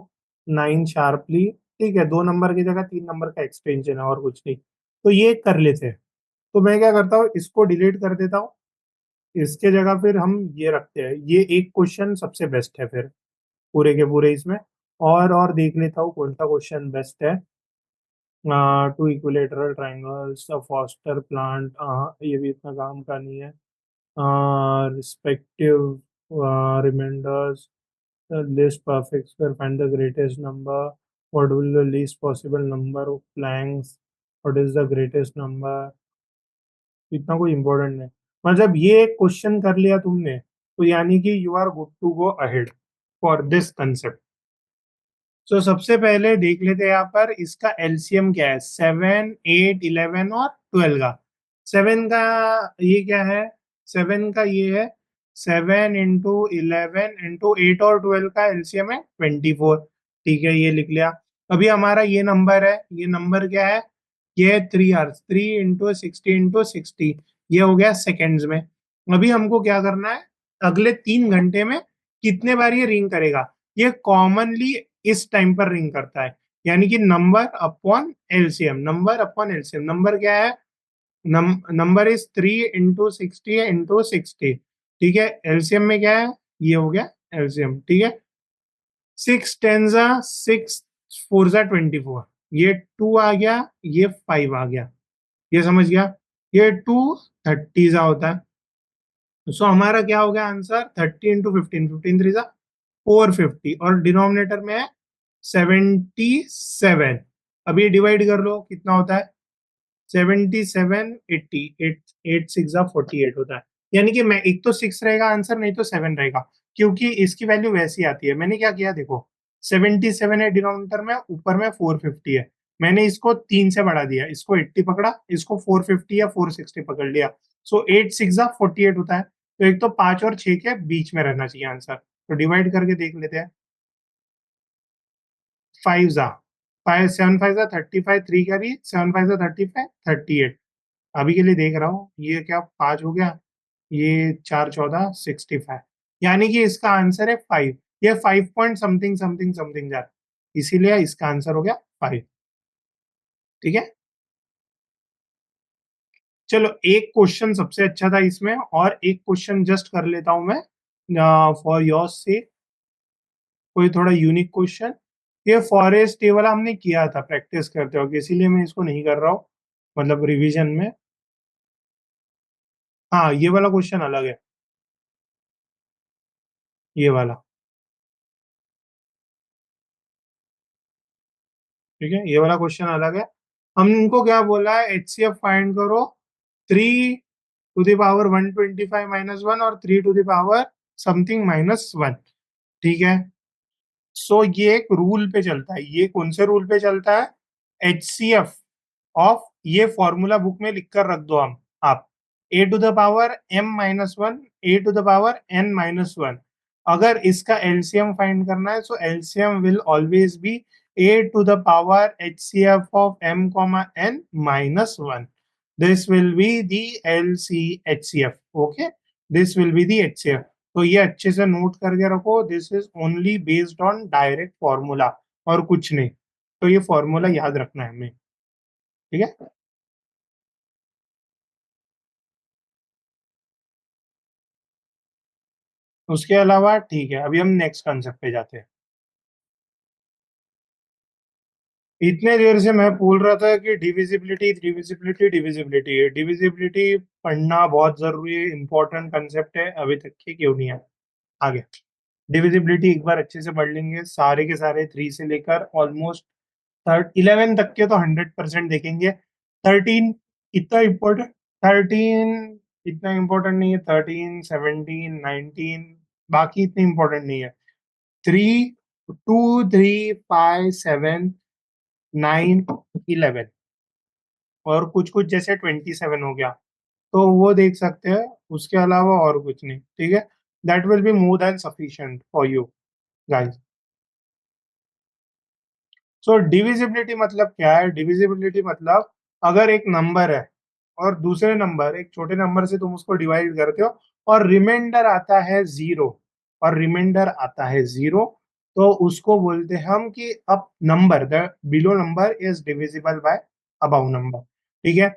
9 शार्पली, ठीक है, 2 नंबर की जगह 3 नंबर का एक्सटेंशन है, और कुछ नहीं। तो ये कर लेते हैं। तो मैं क्या करता हूँ, इसको डिलीट कर देता हूँ। इसके जगह फिर हम ये रखते हैं, ये एक क्वेश्चन सबसे बेस्ट है फिर पूरे के पूरे इसमें। और देख लेता हूँ कौन सा क्वेश्चन बेस्ट है। Two equilateral triangles, a foster plant, ये भी इतना काम का नहीं है। Respective remainders, least perfect square, find the greatest number, what will the least possible number of planks, what is the greatest number. इतना कोई इंपॉर्टेंट नहीं, मतलब ये क्वेश्चन कर लिया तुमने, तो यानी कि you are good to go ahead for this concept. तो सबसे पहले देख लेते हैं यहाँ पर, इसका एलसीएम क्या है, 7 8 11 और 12 का। 7 का ये क्या है, 7 का ये है 7 इंटू 11 इंटू 8, और 12 का एलसीएम है 24। ठीक है, ये लिख लिया। अभी हमारा ये नंबर है, ये नंबर क्या है, ये है 3 आवर्स, 3 इंटू 60 इंटू 60, ये हो गया सेकेंड्स में। अभी हमको क्या करना है, अगले 3 घंटे में कितने बार ये रिंग करेगा। ये कॉमनली इस टाइम पर रिंग करता है, यानी कि number upon LCM, number upon LCM. Number क्या है, नंबर इज 3 इंटू 60 इंटू 60, ठीक है। एलसीएम में क्या है, ये हो गया एलसीएम, ठीक है। 6 10 जा 6 4 जा 24, ये 2 आ गया, ये 5 आ गया, ये समझ गया। ये 2 30 जा होता है। सो हमारा क्या हो गया आंसर, 30 इंटू 15, 15 3 जा 450, और डिनोमिनेटर में है 77। अभी डिवाइड कर लो, कितना होता है, 77 80, 8 8 6 जा 48 होता है। यानी कि मैं, एक तो 6 रहेगा आंसर, नहीं तो 7 रहेगा, क्योंकि इसकी वैल्यू वैसी आती है। मैंने क्या किया देखो, 77 है डिनोमिनेटर में, ऊपर में 450 है, मैंने इसको 3 से बढ़ा दिया, इसको 80 पकड़ा, इसको 450 या 460 पकड़ लिया। सो 8 6 जा 48 होता है। तो एक तो 5 और 6 के बीच में रहना चाहिए आंसर, तो डिवाइड करके देख लेते हैं। 5 जा 5, 7 5 जा 35, 3 कैरी, 7 5 जा 35, 38। अभी के लिए देख रहा हूँ, ये क्या 5 हो गया, ये 4 14 65, यानी कि इसका आंसर है 5। ये 5 पॉइंट समथिंग समथिंग समथिंग जा रहा है, इसीलिए इसका आंसर हो गया 5। ठीक है, चलो एक क्वेश्चन सबसे अच्छा था इसमें, और एक क्वेश्चन जस्ट कर लेता हूं मैं फॉर योर से, कोई थोड़ा यूनिक क्वेश्चन। ये फॉरेस्ट ये वाला हमने किया था प्रैक्टिस करते वक्त, इसीलिए मैं इसको नहीं कर रहा हूँ, मतलब रिवीजन में। हाँ, ये वाला क्वेश्चन अलग है, ये वाला। ठीक है, ये वाला क्वेश्चन अलग है। हमको क्या बोला है, एचसीएफ फाइंड करो 3 टू द पावर 125 - 1 और 3 टू द पावर समथिंग -1। ठीक है, सो ये एक रूल पे चलता है, ये कौन से रूल पे चलता है, एचसीएफ ऑफ, ये फॉर्मूला बुक में लिख कर रख दो हम, आप a to the power m - 1, a to the power n - 1। अगर इसका एलसीएम फाइंड करना है, so LCM will always be a to the power HCF of m, n - 1। This will be the LC HCF। Okay, this will be the HCF। तो ये अच्छे से note करके रखो, this is only based on direct formula और कुछ नहीं। तो ये फॉर्मूला याद रखना है हमें। ठीक है, उसके अलावा ठीक है, अभी हम नेक्स्ट कंसेप्ट पे जाते हैं। इतने देर से मैं बोल रहा था कि डिविजिबिलिटी डिविजिबिलिटी डिविजिबिलिटी है, डिविजिबिलिटी पढ़ना बहुत जरूरी है, इंपॉर्टेंट कंसेप्ट है, अभी तक के क्यों नहीं है। आगे डिविजिबिलिटी एक बार अच्छे से पढ़ लेंगे, सारे के सारे 3 से लेकर ऑलमोस्ट 11 तक के तो 100% देखेंगे। 13 इतना इम्पोर्टेंट, 13 इतना इम्पोर्टेंट नहीं है, 13 17 19 बाकी इतनी इम्पोर्टेंट नहीं है। 3 2 3 5 7 9 11 और कुछ कुछ जैसे 27 हो गया, तो वो देख सकते हैं, उसके अलावा और कुछ नहीं। ठीक है, that will be more than sufficient for you guys. So divisibility मतलब क्या है, डिविजिबिलिटी मतलब अगर एक नंबर है और दूसरे नंबर, एक छोटे नंबर से तुम उसको डिवाइड करते हो और रिमाइंडर आता है 0, और रिमाइंडर आता है 0, तो उसको बोलते हैं हम कि अब number, the below number is divisible bye above number. ठीक है,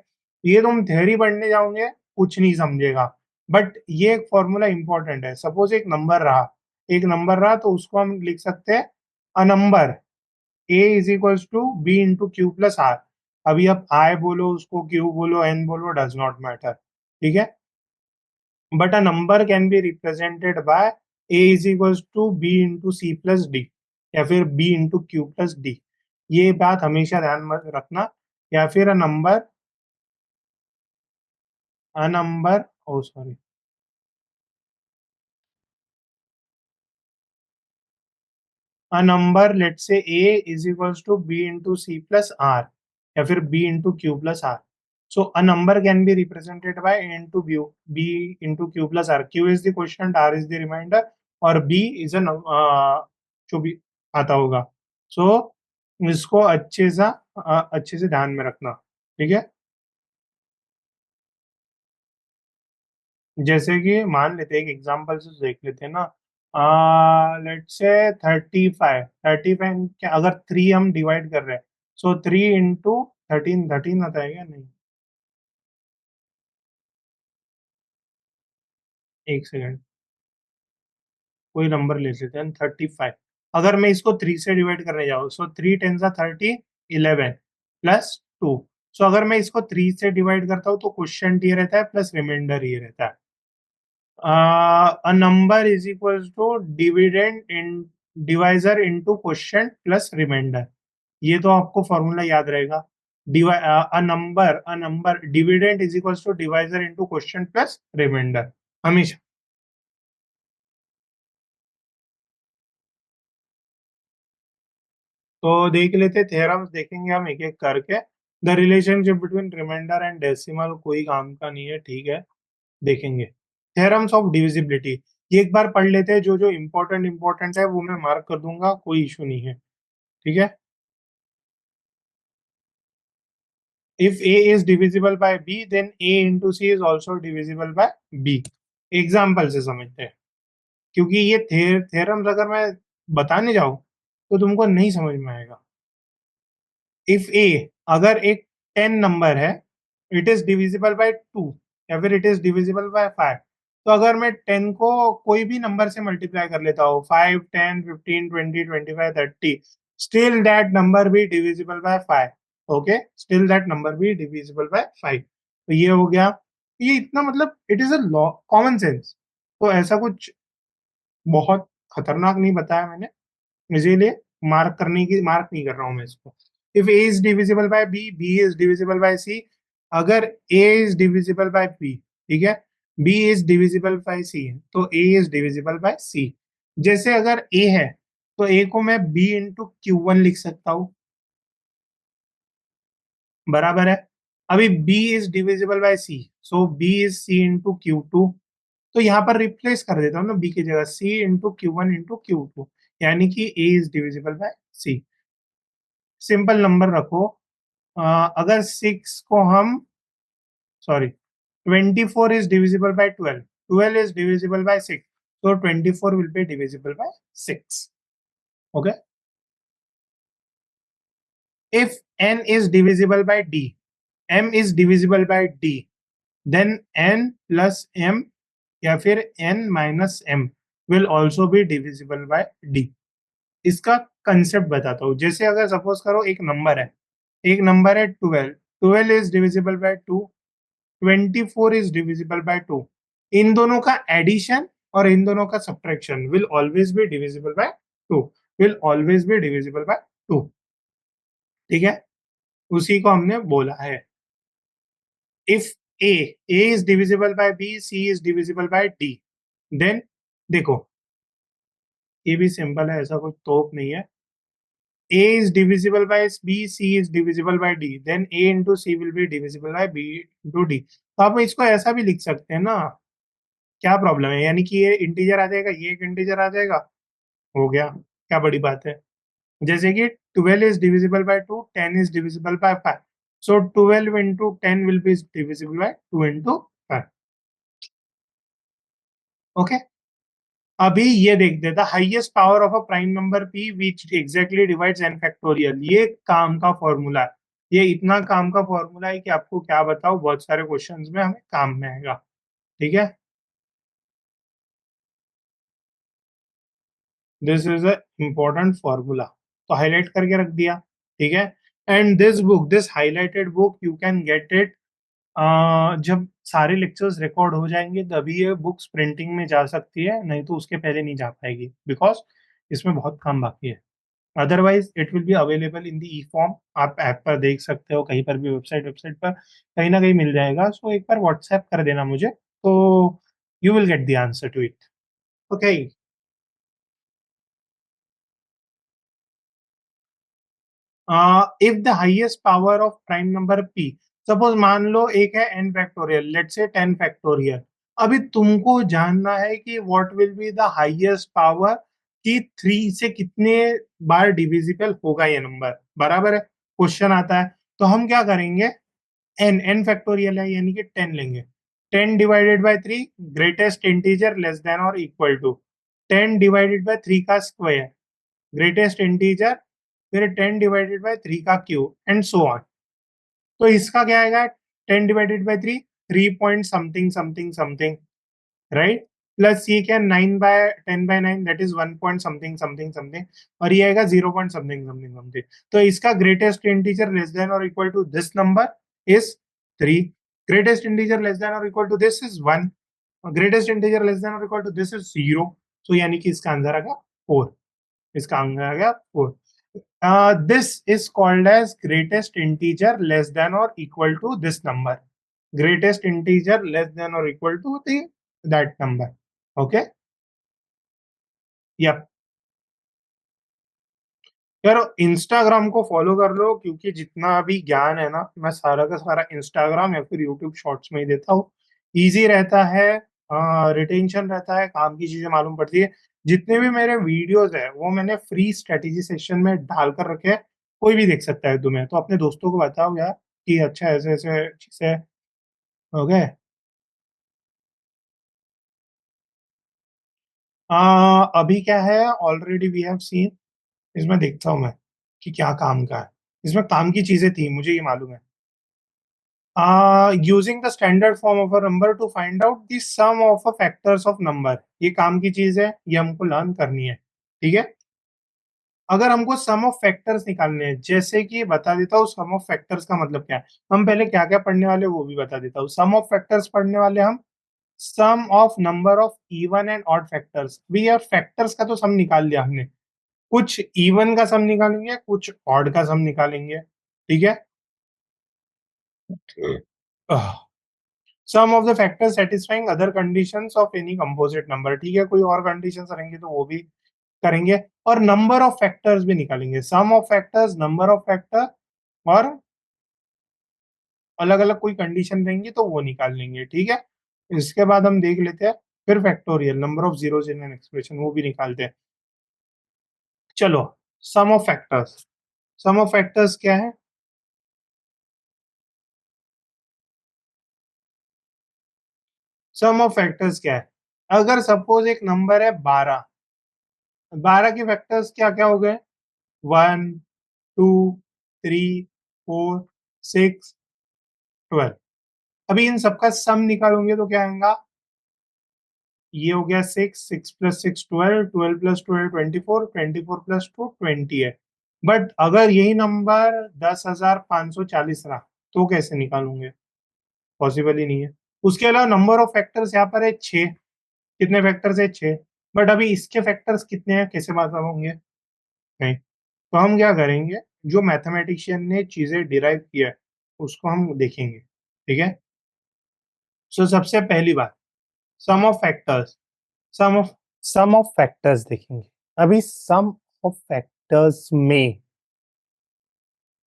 ये तुम थ्योरी पढ़ने जाओगे कुछ नहीं समझेगा, बट ये एक फॉर्मूला इंपॉर्टेंट है। सपोज एक नंबर रहा, एक नंबर रहा, तो उसको हम लिख सकते हैं a number A is equals to B into Q plus R. अभी आप आई बोलो, उसको क्यू बोलो, एन बोलो, डज नॉट मैटर। ठीक है, but a number can be represented by A is equals to B into C plus D, या फिर B into Q plus D. ये बात हमेशा ध्यान में रखना। या फिर a number oh sorry, a number let's say a is equals to b into c plus r, या फिर b into q plus r. So a number can be represented by a into b into q plus r. q is the quotient, r is the remainder, और b is a जो भी आता होगा। so इसको अच्छे से ध्यान में रखना। ठीक है, जैसे कि मान लेते हैं, एक एग्जांपल से देख लेते हैं ना, लेट्स से 35 क्या, अगर 3 हम डिवाइड कर रहे हैं, सो 3 इंटू 13, 13 आता है क्या, नहीं, एक सेकेंड, कोई नंबर ले लेते हैं 35। अगर मैं इसको 3 से डिवाइड करने जाऊँ, सो 3 10 30, 11 प्लस 2। सो अगर मैं इसको 3 से डिवाइड करता हूँ, तो क्वेश्चन ये रहता है प्लस रिमाइंडर ये रहता है। a number is equals to dividend in divisor into quotient plus remainder. ये तो आपको फॉर्मूला याद रहेगा। A number dividend is equals to divisor into quotient plus remainder, हमेशा। तो देख लेते, थ्योरम्स देखेंगे हम एक एक करके। The relationship between remainder and decimal कोई काम का नहीं है, ठीक है, देखेंगे। थ्योरम्स ऑफ डिविजिबिलिटी ये एक बार पढ़ लेते हैं, जो जो इंपॉर्टेंट इंपॉर्टेंट है वो मैं मार्क कर दूंगा, कोई इशू नहीं है। ठीक है, If A is divisible by B, then A into C is also divisible by B. Example से समझते हैं, क्योंकि ये थेरम्स अगर मैं बताने जाऊं तो तुमको नहीं समझ में आएगा। इफ ए, अगर एक 10 नंबर है, इट इज डिविजिबल बाय 2 या फिर इट इज डिविजिबल बाय 5, तो अगर मैं 10 को कोई भी नंबर से मल्टीप्लाई कर लेता हूँ, 5, 10, 15, 20, 25, 30, स्टिल दैट नंबर भी divisible by 5। Okay, still that number भी डिविजिबल बाय 5। तो ये हो गया। ये इतना मतलब it is a law, common sense. तो ऐसा कुछ बहुत खतरनाक नहीं बताया मैंने, इसीलिए मार्क नहीं कर रहा हूं मैं इसको। If A is divisible by B, B is divisible by C. अगर A is divisible by B, ठीक है, B is divisible by C, तो A is divisible by C. जैसे अगर ए है तो ए को मैं बी इंटू क्यू वन लिख सकता हूं, बराबर है। अभी B is divisible by C, so B is C into Q two. तो यहाँ पर रिप्लेस कर देता हूँ ना बी की जगह, C into Q one into Q two, यानी कि A is divisible by C. Simple number रखो। अगर सिक्स को हम, sorry, 24 is divisible by 12, 12 is divisible by 6, so 24 will be divisible by 6. Okay, if n is divisible by d, m is divisible by d, then n plus m या फिर n minus m will also be divisible by d। इसका concept बताता हूँ। जैसे अगर suppose करो एक number है 12, 12 is divisible by 2, 24 is divisible by 2। इन दोनों का एडिशन और इन दोनों का subtraction will always be divisible by 2, will always be divisible by 2। ठीक है, उसी को हमने बोला है। If A A is divisible by B, C is divisible by D, then देखो ये भी सिंपल है, ऐसा कोई तोप नहीं है। A is divisible by B, C is divisible by D, then A into C will be divisible by B into D। तो आप इसको ऐसा भी लिख सकते हैं ना, क्या प्रॉब्लम है, यानी कि ये इंटीजर आ जाएगा, ये एक इंटीजर आ जाएगा, हो गया, क्या बड़ी बात है। जैसे कि 12 is divisible by 2, 10 is divisible by 5, so 12 into 10 will be divisible by 2 into 5। Okay, अभी ये देख देता, highest power of a prime number p which exactly divides n factorial. ये काम का फॉर्मूला है, ये इतना काम का फॉर्मूला है कि आपको क्या बताओ, बहुत सारे क्वेश्चंस में हमें काम में आएगा। ठीक है, this is a important formula, तो हाईलाइट करके रख दिया। ठीक है, and this book, this highlighted book you can get it जब सारे लेक्चर्स रिकॉर्ड हो जाएंगे तभी ये बुक्स प्रिंटिंग में जा सकती है, नहीं तो उसके पहले नहीं जा पाएगी, बिकॉज इसमें बहुत काम बाकी है। Otherwise it will be available in the E form, आप ऐप पर देख सकते हो, कहीं पर भी वेबसाइट वेबसाइट पर कहीं ना कहीं मिल जाएगा। सो एक बार व्हाट्सएप कर देना मुझे, तो you will get the answer to it. Okay, if the highest power of prime number p, suppose मान लो एक है n factorial, let's say 10 factorial. अभी तुमको जानना है कि what will be the highest power, कि 3 से कितने बार डिविजिबल होगा ये नंबर, बराबर है। क्वेश्चन आता है तो हम क्या करेंगे, n फैक्टोरियल है यानी कि 10 लेंगे, 10 divided by 3, greatest integer less than or equal to 10 divided by 3 का स्क्वायर, ग्रेटेस्ट इंटीजर, फिर 10 डिवाइडेड बाय 3 का क्यूब एंड सो ऑन। तो इसका क्या आएगा, 10 divided by 3, 3 point something something something, right. Plus ये क्या, 9 by 10 by 9, that is 1 point something something something, और ये आएगा 0 पॉइंट समथिंग समथिंग समथिंग। तो इसका greatest integer less than or equal to this number is 3, greatest integer less than or equal to this is 1, greatest integer less than or equal to this is 0। So यानी कि इसका answer आ गया 4, इसका answer आ गया 4। This is called as greatest integer less than or equal to this number. Greatest integer less than or equal to that number. Okay? Yep. यार Instagram को follow कर लो, क्योंकि जितना अभी ज्ञान है ना, मैं सारा का सारा इंस्टाग्राम या फिर यूट्यूब शॉर्ट्स में ही देता हूँ। इजी रहता है, रिटेंशन रहता है, काम की चीजें मालूम पड़ती है। जितने भी मेरे वीडियोस है वो मैंने फ्री स्ट्रेटेजी सेक्शन में डाल कर रखे हैं, कोई भी देख सकता है। तुम्हें तो अपने दोस्तों को बताओ यार। कि अच्छा ऐसे ऐसे चीजें हो गए। अभी क्या है, ऑलरेडी वी हैव सीन। इसमें देखता हूँ मैं कि क्या काम का है। इसमें काम की चीजें थी, मुझे ये मालूम है। Using the standard form of a number to find out the sum of a factors of number, ये काम की चीज है, ये हमको लर्न करनी है। ठीक है। अगर हमको सम ऑफ फैक्टर्स निकालने हैं, जैसे कि बता देता हूँ सम ऑफ फैक्टर्स का मतलब क्या है। हम पहले क्या क्या पढ़ने वाले हैं, वो भी बता देता हूँ। सम ऑफ फैक्टर्स पढ़ने वाले हम sum of number of even and odd factors. भी यार फैक्टर्स का तो सम निकाल लिया हमने, कुछ इवन का सम निकालेंगे, कुछ ऑड का सम निकालेंगे। ठीक है। Sum of the factors satisfying other conditions of any composite number. ठीक है, कोई और कंडीशंस रहेंगी तो वो भी करेंगे। और नंबर ऑफ फैक्टर्स भी निकालेंगे, sum of factors, number of factor, और अलग अलग कोई कंडीशन रहेंगी तो वो निकाल लेंगे। ठीक है। इसके बाद हम देख लेते हैं फिर factorial, number of zeros in an expression, वो भी निकालते हैं। चलो, sum of factors. Sum of factors क्या है? सम ऑफ फैक्टर्स क्या है? अगर सपोज एक नंबर है 12, 12 के फैक्टर्स क्या क्या हो गए? 1, 2, 3, 4, 6, 12। अभी इन सबका सम निकालोगे तो क्या आएगा? ये हो गया 6, 6 + 6 12, 12 + 12 24, 24 + 2 20 है। बट अगर यही नंबर 10,540 रहा तो कैसे निकालूंगे? पॉसिबल ही नहीं है। उसके अलावा नंबर ऑफ फैक्टर्स यहाँ पर है 6। कितने फैक्टर्स है? 6। बट अभी इसके फैक्टर्स कितने हैं, कैसे मालूम होंगे? नहीं। तो हम क्या करेंगे, जो मैथमेटिशियन ने चीजें डिराइव किया है उसको हम देखेंगे। ठीक है। सो सबसे पहली बात, sum of factors. Sum of sum of factors देखेंगे। अभी सम ऑफ फैक्टर्स में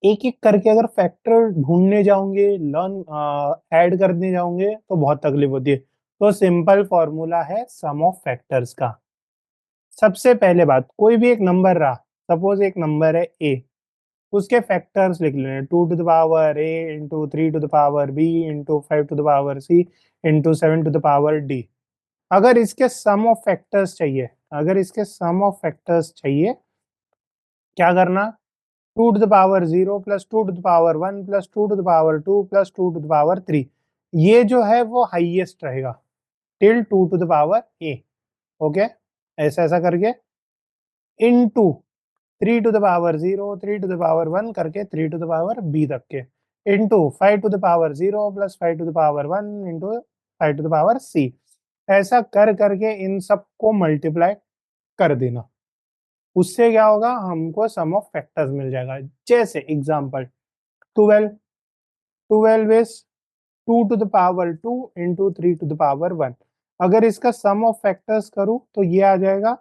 एक एक करके अगर फैक्टर ढूंढने जाओगे, लर्न ऐड करने जाओगे तो बहुत तकलीफ होती है। तो सिंपल फॉर्मूला है सम ऑफ फैक्टर्स का। सबसे पहले बात, कोई भी एक नंबर रहा, सपोज एक नंबर है ए, उसके फैक्टर्स लिख लेने, 2 to the power A into 3 to the power B into 5 to the power C into 7 to the power D. अगर इसके सम ऑफ फैक्टर्स चाहिए, अगर इसके सम ऑफ फैक्टर्स चाहिए, क्या करना? 2 to the power 0 plus 2 to the power 1 plus 2 to the power 2 plus 2 to the power 3, ये जो है वो हाईएस्ट रहेगा till 2 to the power A. Okay. ऐसा ऐसा करके into 3 to the power 0, 3 to the power 1 करके 3 टू द पावर बी तक के, into 5 to the power 0 plus 5 to the power 1 into 5 to the power C. ऐसा कर करके इन सबको मल्टीप्लाई कर देना। उससे क्या होगा, हमको सम ऑफ फैक्टर्स मिल जाएगा। जैसे example, 12, 12 is 2 to the power 2 into 3 to the power 1। अगर इसका सम ऑफ फैक्टर्स करूं तो ये आ जाएगा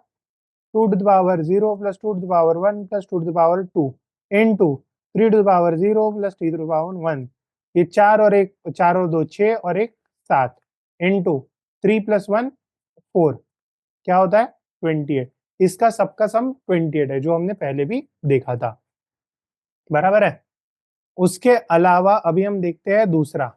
2 to the power 0 plus 2 to the power 1 plus 2 to the power 2 into 3 to the power 0 plus 3 to the power 1। ये चार और एक, चार और दो 6 और एक 7 इंटू 3 + 1 4, क्या होता है? 28। इसका सबका सम 28 है, जो हमने पहले भी देखा था। बराबर है। उसके अलावा अभी हम देखते हैं दूसरा।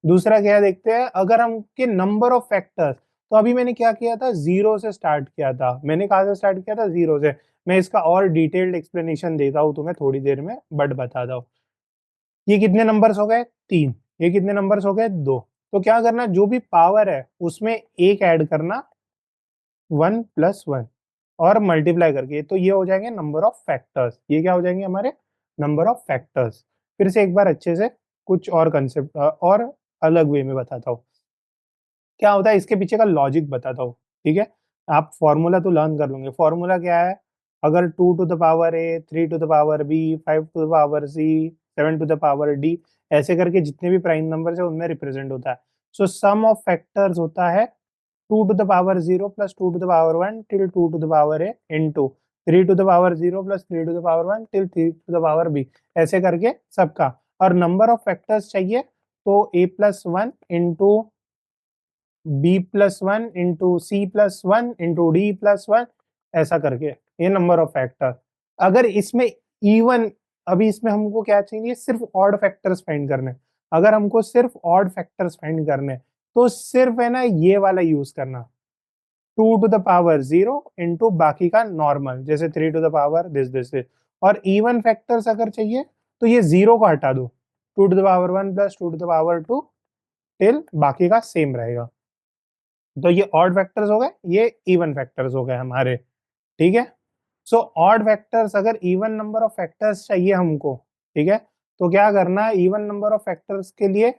दूसरा क्या देखते हैं, अगर हम के नंबर ऑफ फैक्टर्स। तो अभी मैंने क्या किया था, जीरो से स्टार्ट किया था। मैंने कहा से स्टार्ट किया था? जीरो से। मैं इसका और डिटेल्ड एक्सप्लेनेशन देता हूँ तुम्हें थोड़ी देर में, बट बता दो। ये कितने नंबर्स हो गए? 3। ये कितने नंबर्स हो गए? 2। तो क्या करना, जो भी पावर है उसमें एक ऐड करना, 1 + 1, और मल्टीप्लाई करके, तो ये हो जाएंगे नंबर ऑफ फैक्टर्स। ये क्या हो जाएंगे हमारे? Number of factors. फिर से एक बार अच्छे से कुछ और कंसेप्ट और अलग वे में बताता हूँ। क्या होता है इसके पीछे का लॉजिक बताता हूँ। ठीक है। आप फॉर्मूला तो लर्न कर लोगे। फॉर्मूला क्या है? अगर 2 to the power A, 3 to the power B, 5 to the power C, 7 to the power D, ऐसे करके जितने भी प्राइम नंबर है उनमें रिप्रेजेंट होता है। सो सम ऑफ फैक्टर्स होता है 2 to the power 0 plus 2 to the power 1 till 2 to the power A into 3 to the power 0 plus 3 to the power 1 till 3 to the power B. ऐसे करके सबका। और नंबर ऑफ फैक्टर्स चाहिए तो a+1 into b+1 into c+1 into d+1, ऐसा करके ये number of factor. अगर इसमें इवन अभी इसमें हमको क्या चाहिए, सिर्फ ऑड फैक्टर्स फाइंड करने। अगर हमको सिर्फ ऑड फैक्टर्स फाइंड करने तो सिर्फ है ना ये वाला यूज करना, 2 to the power 0 इंटू बाकी का नॉर्मल, जैसे 3 to the power दिस। और इवन फैक्टर्स अगर चाहिए तो ये जीरो को हटा दो, 2 to the power 1 plus 2 to the power 2 till बाकी का सेम रहेगा। तो ये ऑड फैक्टर्स हो गए, ये इवन फैक्टर्स हो गए हमारे। ठीक है। सो ऑड फैक्टर्स, अगर इवन नंबर ऑफ फैक्टर्स चाहिए हमको, ठीक है, तो क्या करना है, इवन नंबर ऑफ फैक्टर्स के लिए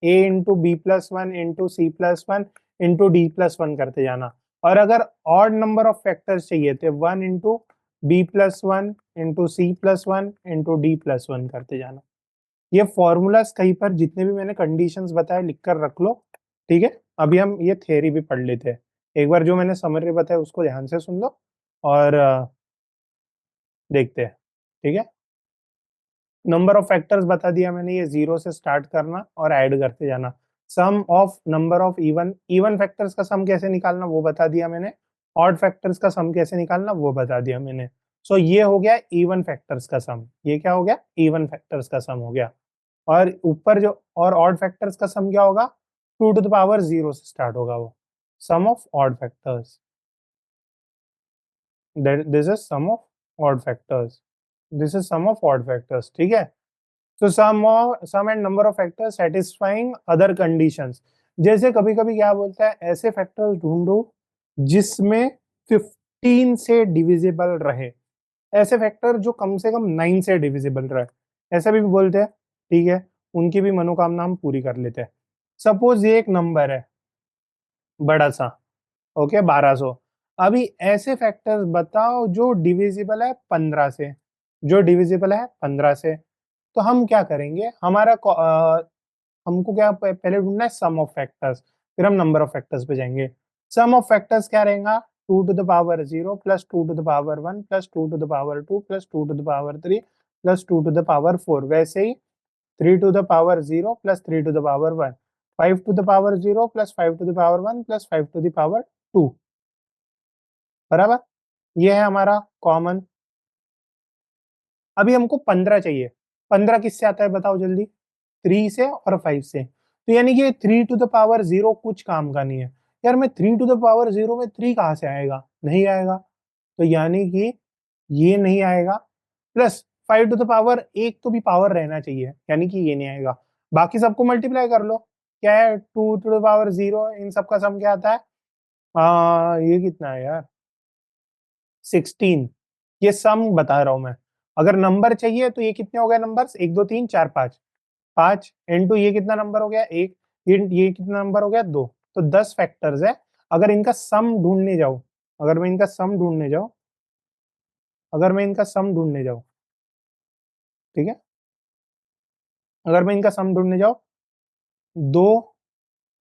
a into B plus one into C plus one into D plus one करते जाना। और अगर ऑड नंबर ऑफ फैक्टर्स चाहिए थे, 1 into B plus one into C plus one into D plus one करते जाना। ये फॉर्मूलाज कहीं पर जितने भी मैंने कंडीशंस बताए लिख कर रख लो। ठीक है। अभी हम ये थ्योरी भी पढ़ लेते हैं, एक बार जो मैंने समरी बताया उसको ध्यान से सुन लो और देखते हैं। ठीक है। नंबर ऑफ फैक्टर्स बता दिया मैंने, ये जीरो से स्टार्ट करना और ऐड करते जाना। Sum of number of even, even factors का सम कैसे निकालना वो बता दिया मैंने। ऑड फैक्टर्स का सम कैसे निकालना वो बता दिया मैंने। सो ये हो गया इवन फैक्टर्स का सम, ये क्या हो गया, इवन फैक्टर्स का सम हो गया। और ऊपर जो और ऑड फैक्टर्स का सम क्या होगा, 2 to the power 0 से स्टार्ट होगा वो, sum of odd factors, this is sum of odd factors, this is sum of odd factors. ठीक है। तो sum and number of factors satisfying other conditions. जैसे कभी कभी क्या बोलता है, ऐसे फैक्टर्स ढूंढो जिसमें 15 से डिविजिबल रहे, ऐसे फैक्टर जो कम से कम 9 से डिविजिबल रहे, ऐसा भी बोलते हैं। ठीक है। उनकी भी मनोकामना हम पूरी कर लेते हैं। सपोज ये एक नंबर है बड़ा सा, ओके, 1200। अभी ऐसे फैक्टर्स बताओ जो डिविजिबल है 15 से, जो डिविजिबल है 15 से। तो हम क्या करेंगे, हमको क्या पहले ढूंढना है, सम ऑफ फैक्टर्स, फिर हम नंबर ऑफ फैक्टर्स पे जाएंगे। सम ऑफ फैक्टर्स क्या रहेगा, 2 to the power 0 plus 2 to the power 1 plus 2 to the power 2 plus 2 to the power 3 plus 2 to the power 4। वैसे ही 3 to the power 0 plus 3 to the power 1, 5 to the power 0 plus 5 to the power 1 plus 5 to the power 2, बराबर। ये है हमारा common. अभी हमको 15 चाहिए, 15 किससे आता है बताओ जल्दी, 3 से और 5 से। तो यानी कि 3 to the power 0 कुछ काम का नहीं है। यार मैं 3 to the power 0 में 3 कहाँ से आएगा, नहीं आएगा। तो यानी कि ये नहीं आएगा, प्लस 5 to the power 1 तो भी पावर रहना चाहिए, यानी कि ये नहीं आएगा। बाकी सबको मल्टीप्लाई कर लो, क्या है, 2 to the power 0, इन सबका सम क्या आता है, ये कितना है यार, 16। ये सम बता रहा हूं मैं। अगर नंबर चाहिए तो ये कितने हो गए नंबर्स, 1 2 3 4 5, 5 इंटू ये कितना नंबर हो गया, 1, ये कितना नंबर हो गया, 2। तो 10 फैक्टर्स है। अगर इनका सम ढूंढने जाऊं, अगर मैं इनका सम ढूंढने जाऊं, अगर मैं इनका सम ढूंढने जाऊं, ठीक है, अगर मैं इनका सम ढूंढने जाऊं, 2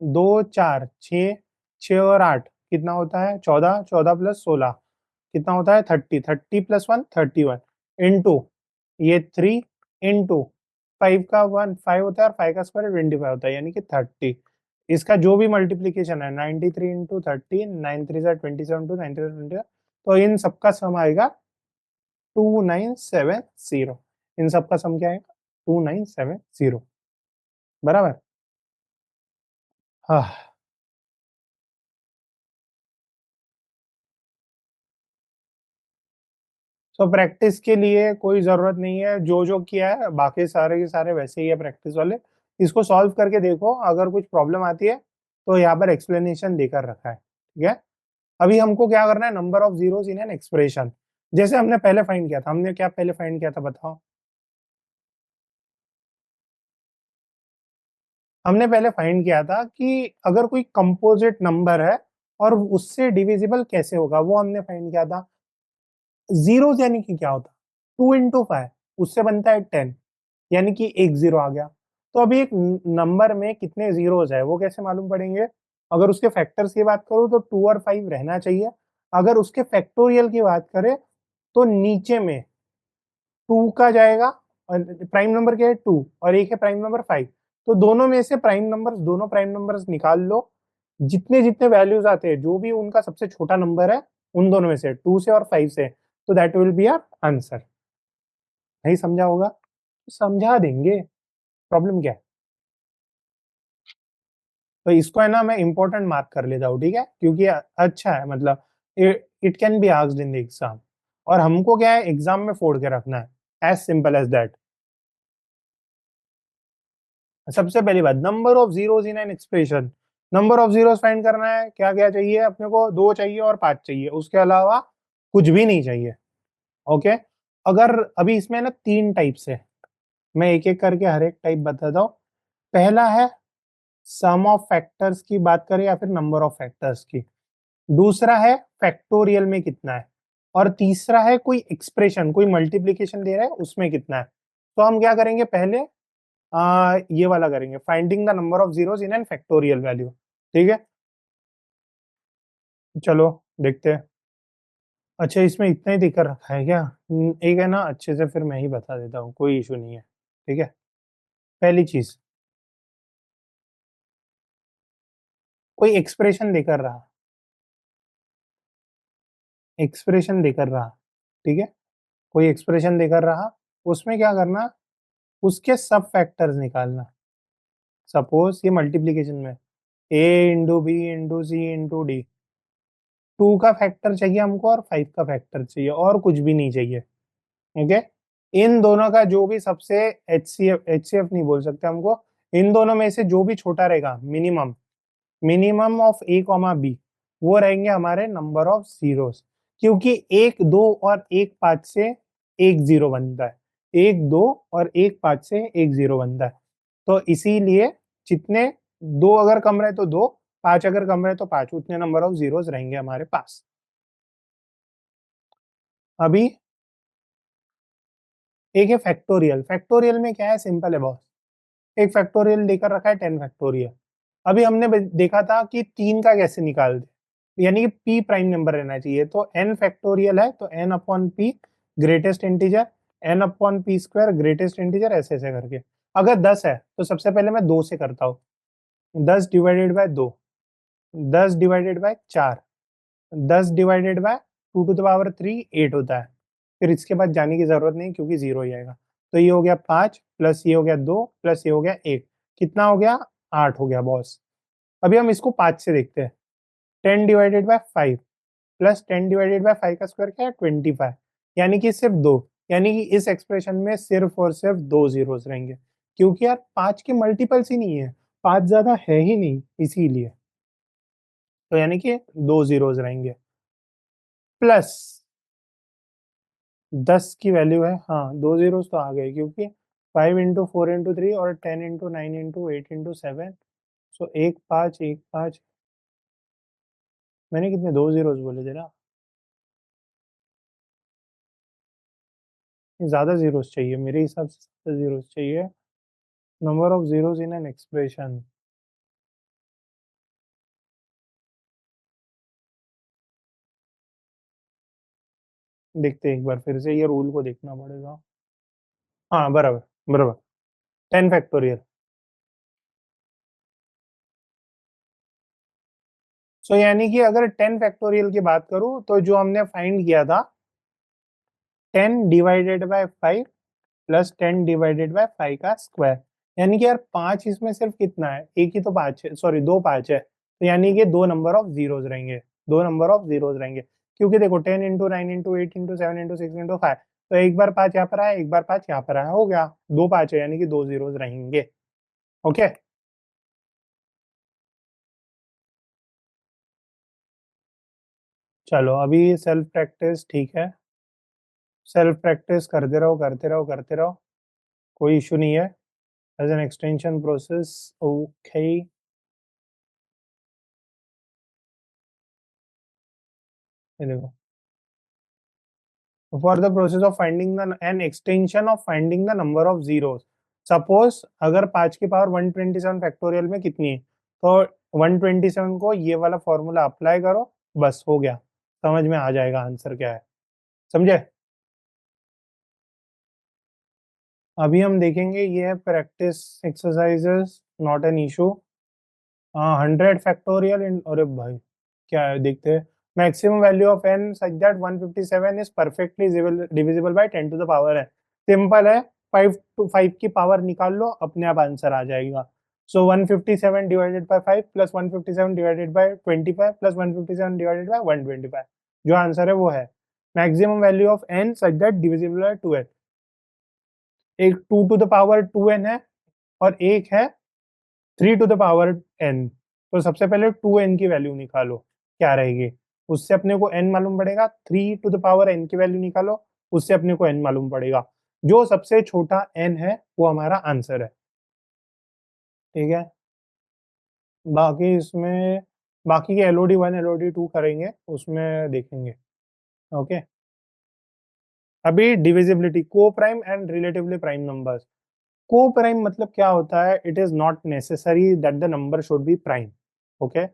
2 4 6, 6 और 8 कितना होता है, 14, 14 प्लस 16 कितना होता है, 30, 30 प्लस 1 31 इंटू ये 3 इंटू 5 का 1 5 होता है और 5 का स्क्वायर 25 होता है, यानी कि 30। इसका जो भी मल्टीप्लीकेशन है 93 इंटू 30, 9 3 27 टू 93 तो इन सबका सम आएगा 2970। इन सबका सम क्या आएगा, 2970, बराबर। हाँ। तो प्रैक्टिस के लिए कोई जरूरत नहीं है, जो जो किया है बाकी सारे के सारे वैसे ही है प्रैक्टिस वाले। इसको सॉल्व करके देखो, अगर कुछ प्रॉब्लम आती है तो यहाँ पर एक्सप्लेनेशन देकर रखा है। ठीक है। अभी हमको क्या करना है, number of zeros in an expression, जैसे हमने पहले फाइंड किया था। हमने क्या पहले फाइंड किया था बताओ, हमने पहले फाइंड किया था कि अगर कोई कंपोजिट नंबर है और उससे डिविजिबल कैसे होगा, वो हमने फाइंड किया था। जीरो यानी कि क्या होता, 2 इंटू 5 उससे बनता है 10, यानी कि एक जीरो आ गया। तो अभी एक नंबर में कितने जीरोज है वो कैसे मालूम पड़ेंगे, अगर उसके फैक्टर्स की बात करूं तो 2 और 5 रहना चाहिए। अगर उसके फैक्टोरियल की बात करें तो नीचे में 2 का जाएगा, और प्राइम नंबर क्या है 2 और एक है प्राइम नंबर 5। तो दोनों में से प्राइम नंबर्स, दोनों प्राइम नंबर्स निकाल लो, जितने जितने वैल्यूज आते हैं जो भी उनका सबसे छोटा नंबर है उन दोनों में से, 2 से और 5 से, तो that will be our answer. नहीं समझा होगा तो समझा देंगे, प्रॉब्लम क्या है। तो इसको है ना मैं इंपॉर्टेंट मार्क कर लेता हूँ, ठीक है, क्योंकि अच्छा है, मतलब it can be asked in the exam, और हमको क्या है एग्जाम में फोड़ के रखना है, एज सिंपल एज दैट। सबसे पहली बात, number of zeros in an expression, number of zeros find करना है, क्या क्या चाहिए अपने को, 2 चाहिए और 5 चाहिए, उसके अलावा कुछ भी नहीं चाहिए। ओके, अगर अभी इसमें ना 3 टाइप्स है, मैं एक एक करके हर एक टाइप बताता हूँ। पहला है सम ऑफ फैक्टर्स की बात करें या फिर नंबर ऑफ फैक्टर्स की। दूसरा है फैक्टोरियल में कितना है। और तीसरा है कोई एक्सप्रेशन, कोई मल्टीप्लीकेशन दे रहा है उसमें कितना है। तो हम क्या करेंगे पहले, ये वाला करेंगे, finding the number of zeros in N factorial value. ठीक है, चलो देखते हैं। अच्छा, इसमें इतना ही दिक्कत रखा है क्या? एक है ना, अच्छे से फिर मैं ही बता देता हूँ, कोई इशू नहीं है। ठीक है, पहली चीज, कोई एक्सप्रेशन देकर रहा, एक्सप्रेशन देकर रहा, ठीक है, कोई एक्सप्रेशन देकर रहा, उसमें क्या करना, उसके सब फैक्टर्स निकालना। सपोज ये मल्टीप्लीकेशन में ए इंटू बी इंटू सी इंटू डी, 2 का फैक्टर चाहिए हमको और 5 का फैक्टर चाहिए, और कुछ भी नहीं चाहिए। ओके, इन दोनों का जो भी सबसे, एच सी एफ नहीं बोल सकते हमको, इन दोनों में से जो भी छोटा रहेगा, minimum, minimum of A comma B, वो रहेंगे हमारे नंबर ऑफ जीरोस। क्योंकि 1 2 और 1 5 से एक जीरो बनता है, 1 2 और 1 5 से एक जीरो बनता है। तो इसीलिए जितने, 2 अगर कम रहे तो 2, 5 अगर कम रहे तो 5, उतने नंबर ऑफ जीरोस रहेंगे हमारे पास। अभी एक है फैक्टोरियल, फैक्टोरियल में क्या है, सिंपल है बहुत। एक फैक्टोरियल देकर रखा है 10 फैक्टोरियल। अभी हमने देखा था कि 3 का कैसे निकाल दे, यानी कि पी प्राइम नंबर रहना चाहिए, तो एन फैक्टोरियल है तो N upon P greatest integer, N upon P square greatest integer, ऐसे ऐसे करके। अगर 10 है तो सबसे पहले मैं 2 से करता हूँ, 10 divided by 2, 10 divided by 4, 10 divided by 2 to the power 3 8 होता है। फिर इसके बाद जाने की जरूरत नहीं क्योंकि जीरो ही आएगा। तो ये हो गया 5 प्लस ये हो गया 2 प्लस ये हो गया 1, कितना हो गया, 8 हो गया बॉस। अभी हम इसको 5 से देखते हैं, 10 divided bye 5 plus 10 divided bye 5 का स्क्वायर क्या है, 25, यानी कि सिर्फ 2, यानी कि इस एक्सप्रेशन में सिर्फ और सिर्फ 2 जीरोस रहेंगे, क्योंकि यार 5 के मल्टीपल्स ही नहीं है, 5 ज्यादा है ही नहीं इसीलिए। तो यानी कि 2 जीरोस रहेंगे, प्लस 10 की वैल्यू है, हाँ 2 जीरोस तो आ गए, क्योंकि 5 इंटू 4 इंटू 3 और 10 इंटू 9 इंटू 8 इंटू 7, सो 1 5 1 5, मैंने कितने 2 जीरोस बोले थे ना, ये ज्यादा जीरोस चाहिए मेरे हिसाब से, ज्यादा जीरोस चाहिए। Number of zeros in an expression, देखते हैं एक बार फिर से, ये रूल को देखना पड़ेगा। हाँ बराबर, बराबर, 10 फैक्टोरियल। सो यानी कि अगर 10 फैक्टोरियल की बात करूं तो जो हमने फाइंड किया था, 10 divided bye 5 plus 10 divided bye 5 का स्क्वायर, यानी कि यार 5 इसमें सिर्फ कितना है, एक ही तो 5 है, सॉरी 2 5 है, तो यानी कि 2 नंबर ऑफ जीरोस रहेंगे, 2 नंबर ऑफ जीरोस रहेंगे। क्योंकि देखो 10 into 9 into 8 into 7 into 6 into 5, तो एक बार 5 यहाँ पर आया, एक बार 5 यहाँ पर आया, हो गया 2 5 है, यानी कि 2 जीरोस रहेंगे। ओके, चलो अभी सेल्फ प्रैक्टिस, ठीक है, सेल्फ प्रैक्टिस करते रहो करते रहो करते रहो, कोई इशू नहीं है, as an extension process. Okay, ये देखो, for the process of finding the an extension of finding the number of zeros, suppose अगर 5 की पावर 127 फैक्टोरियल में कितनी है, तो 127 को ये वाला फॉर्मूला अप्लाई करो, बस हो गया, समझ में आ जाएगा आंसर क्या है, समझे। अभी हम देखेंगे, ये है practice exercises, not an issue. 100 factorial in, अरे भाई क्या है देखते हैं, maximum value of N such that 157 is perfectly divisible by 10 to the power है। सिंपल है, 5 की पावर निकाल लो, अपने आप आंसर आ जाएगा। सो 157 divided by 5 plus 157 divided by 25 plus 157 divided by 125, जो आंसर है वो है maximum value of n such that divisible by 2n। एक 2 टू द पावर 2n है और एक है 3 टू द पावर n। तो सबसे पहले 2n की वैल्यू निकालो, क्या रहेगी, उससे अपने को n मालूम पड़ेगा। 3 टू द पावर n की वैल्यू निकालो, उससे अपने को n मालूम पड़ेगा। जो सबसे छोटा n है वो हमारा आंसर है। ठीक है, बाकी इसमें बाकी के LOD 1 LOD 2 करेंगे, उसमें देखेंगे। ओके, अभी divisibility, coprime and relatively prime numbers. Coprime मतलब क्या होता है, it is not necessary that the number should be prime. Okay,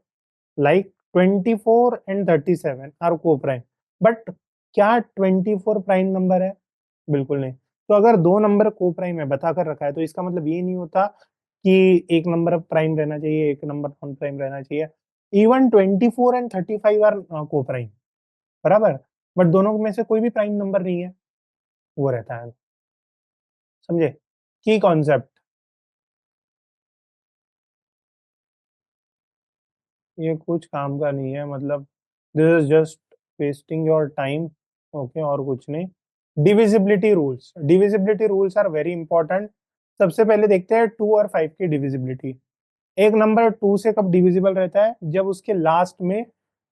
like 24 and 37 are coprime, but क्या 24 प्राइम नंबर है? बिल्कुल नहीं। तो अगर दो नंबर को प्राइम है बता कर रखा है, तो इसका मतलब ये नहीं होता कि एक नंबर प्राइम रहना चाहिए, एक नंबर नॉन प्राइम रहना चाहिए। इवन 24 एंड 35 आर को प्राइम, बराबर, बट दोनों में से कोई भी प्राइम नंबर नहीं है, वो रहता है। समझे की कॉन्सेप्ट? ये कुछ काम का नहीं है, मतलब this is just wasting your time. Okay, और कुछ नहीं। Divisibility rules are very important. सबसे पहले देखते हैं 2 और 5 की डिविजिबिलिटी। एक नंबर 2 से कब डिविजिबल रहता है? जब उसके लास्ट में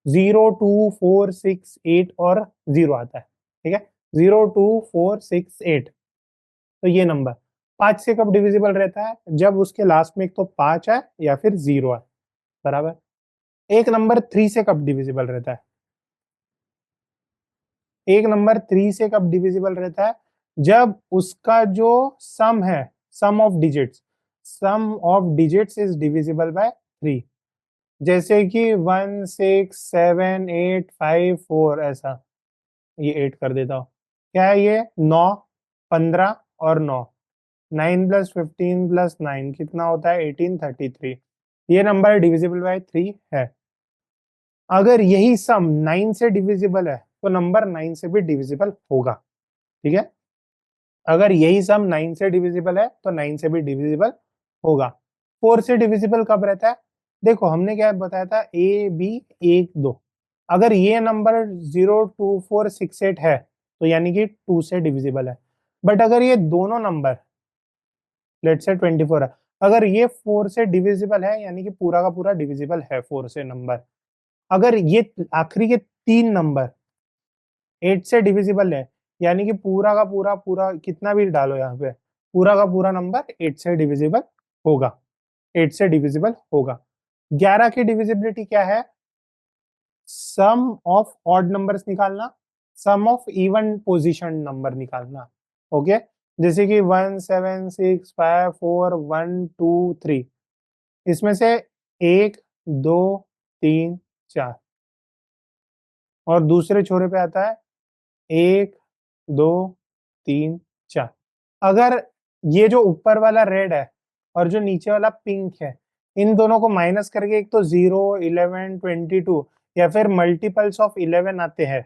0, 2, 4, 6, 8 और 0 आता है। ठीक है, 0, 2, 4, 6, 8। तो ये नंबर 5 से कब डिविजिबल रहता है? जब उसके लास्ट में एक तो 5 है या फिर 0 है, बराबर। एक नंबर 3 से कब डिविजिबल रहता है? एक नंबर 3 से कब डिविजिबल रहता है? जब उसका जो सम है, sum of digits, sum of digits is divisible by 3। जैसे कि 1, 6, 7, 8, 5, 4 ऐसा। ये 8 कर देता हूँ। क्या है ये? 9, 15 और 9। 9 + 15 + 9 कितना होता है? 18, 33। ये नंबर डिविजिबल बाय 3 है। अगर यही सम 9 से डिविजिबल है तो नंबर 9 से भी डिविजिबल होगा। ठीक है, अगर यही सम 9 से डिविजिबल है तो 9 से भी डिविजिबल होगा। 4 से डिविजिबल कब रहता है? देखो हमने क्या बताया था, ए बी 1, 2। अगर ये नंबर 0, 2, 4, 6, 8 है तो यानी कि 2 से डिविजिबल है। बट अगर ये दोनों नंबर, लेट्स से 24 है, अगर ये 4 से डिविजिबल है यानी कि पूरा का पूरा डिविजिबल है 4 से नंबर। अगर ये आखिरी के 3 नंबर 8 से डिविजिबल है, यानी कि पूरा का पूरा, पूरा कितना भी डालो यहाँ पे, पूरा का पूरा नंबर 8 से डिविजिबल होगा। 8 से डिविजिबल होगा। 11 की डिविजिबिलिटी क्या है? सम ऑफ ऑड नंबर्स निकालना, सम ऑफ इवन पोजीशन नंबर निकालना। ओके, जैसे कि 1, 7, 6, 5, 4, 1, 2, 3। इसमें से 1, 2, 3, 4, और दूसरे छोरे पे आता है 1, 2, 3, 4। अगर ये जो ऊपर वाला रेड है और जो नीचे वाला पिंक है, इन दोनों को माइनस करके एक तो 0, 11, 22 या फिर मल्टीपल्स ऑफ 11 आते हैं,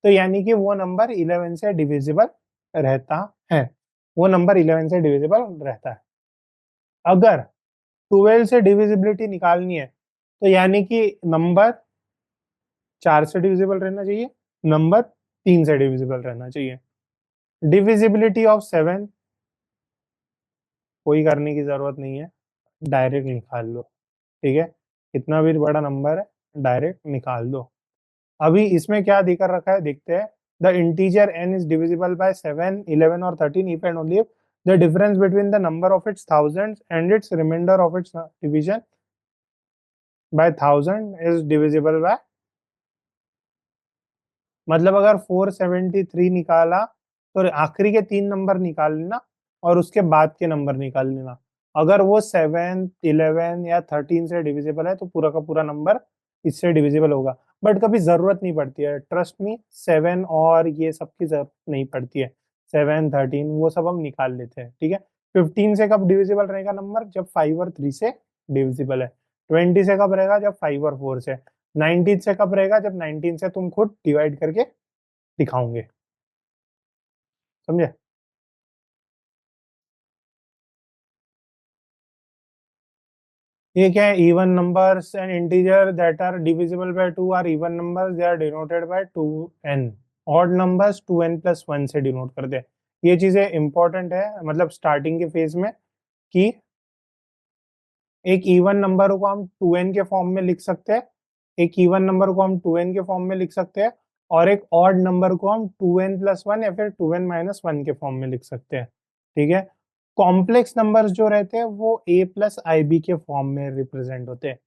तो यानी कि वो नंबर 11 से डिविजिबल रहता है। वो नंबर 11 से डिविजिबल रहता है। अगर 12 से डिविजिबिलिटी निकालनी है तो यानी कि नंबर 4 से डिविजिबल रहना चाहिए, नंबर 3 से डिविजिबल रहना चाहिए। डिविजिबिलिटी ऑफ 7 कोई करने की जरूरत नहीं है, डायरेक्ट निकाल लो। ठीक है, कितना भी बड़ा नंबर है डायरेक्ट निकाल दो। अभी इसमें क्या देकर रखा है देखते हैं। The integer n is divisible by 7, 11 और 13 if and only if the difference between the number of its thousands and its remainder of its division by 1000 is divisible by. मतलब अगर 473 निकाला तो आखिरी के 3 नंबर निकाल लेना और उसके बाद के नंबर निकाल लेना। अगर वो 7, 11 या 13 से डिविजिबल है तो पूरा का पूरा नंबर इससे डिविजिबल होगा। बट कभी जरूरत नहीं पड़ती है, ट्रस्ट मी। 7 और ये सब की जरूरत नहीं पड़ती है। 7, 13 वो सब हम निकाल लेते हैं। ठीक है, 15 से कब डिविजिबल रहेगा नंबर? जब 5 और 3 से डिविजिबल है। 20 से कब रहेगा? जब 5 और 4 से। 19 से कब रहेगा? जब 19 से तुम खुद डिवाइड करके दिखाओगे। समझे? ये क्या है, even numbers and integer that are divisible by 2 are even numbers, they are denoted by 2n। Odd numbers 2n+1 से डिनोट करते हैं। ये चीजें इंपॉर्टेंट है, मतलब स्टार्टिंग के फेज में, कि एक इवन नंबर को हम 2n के फॉर्म में लिख सकते हैं, एक इवन नंबर को हम 2n के फॉर्म में लिख सकते हैं, और एक ऑड नंबर को हम 2n+1 या फिर 2n-1 के फॉर्म में लिख सकते हैं। ठीक है। कॉम्प्लेक्स नंबर्स जो रहते हैं वो a+ib के फॉर्म में रिप्रेजेंट होते हैं,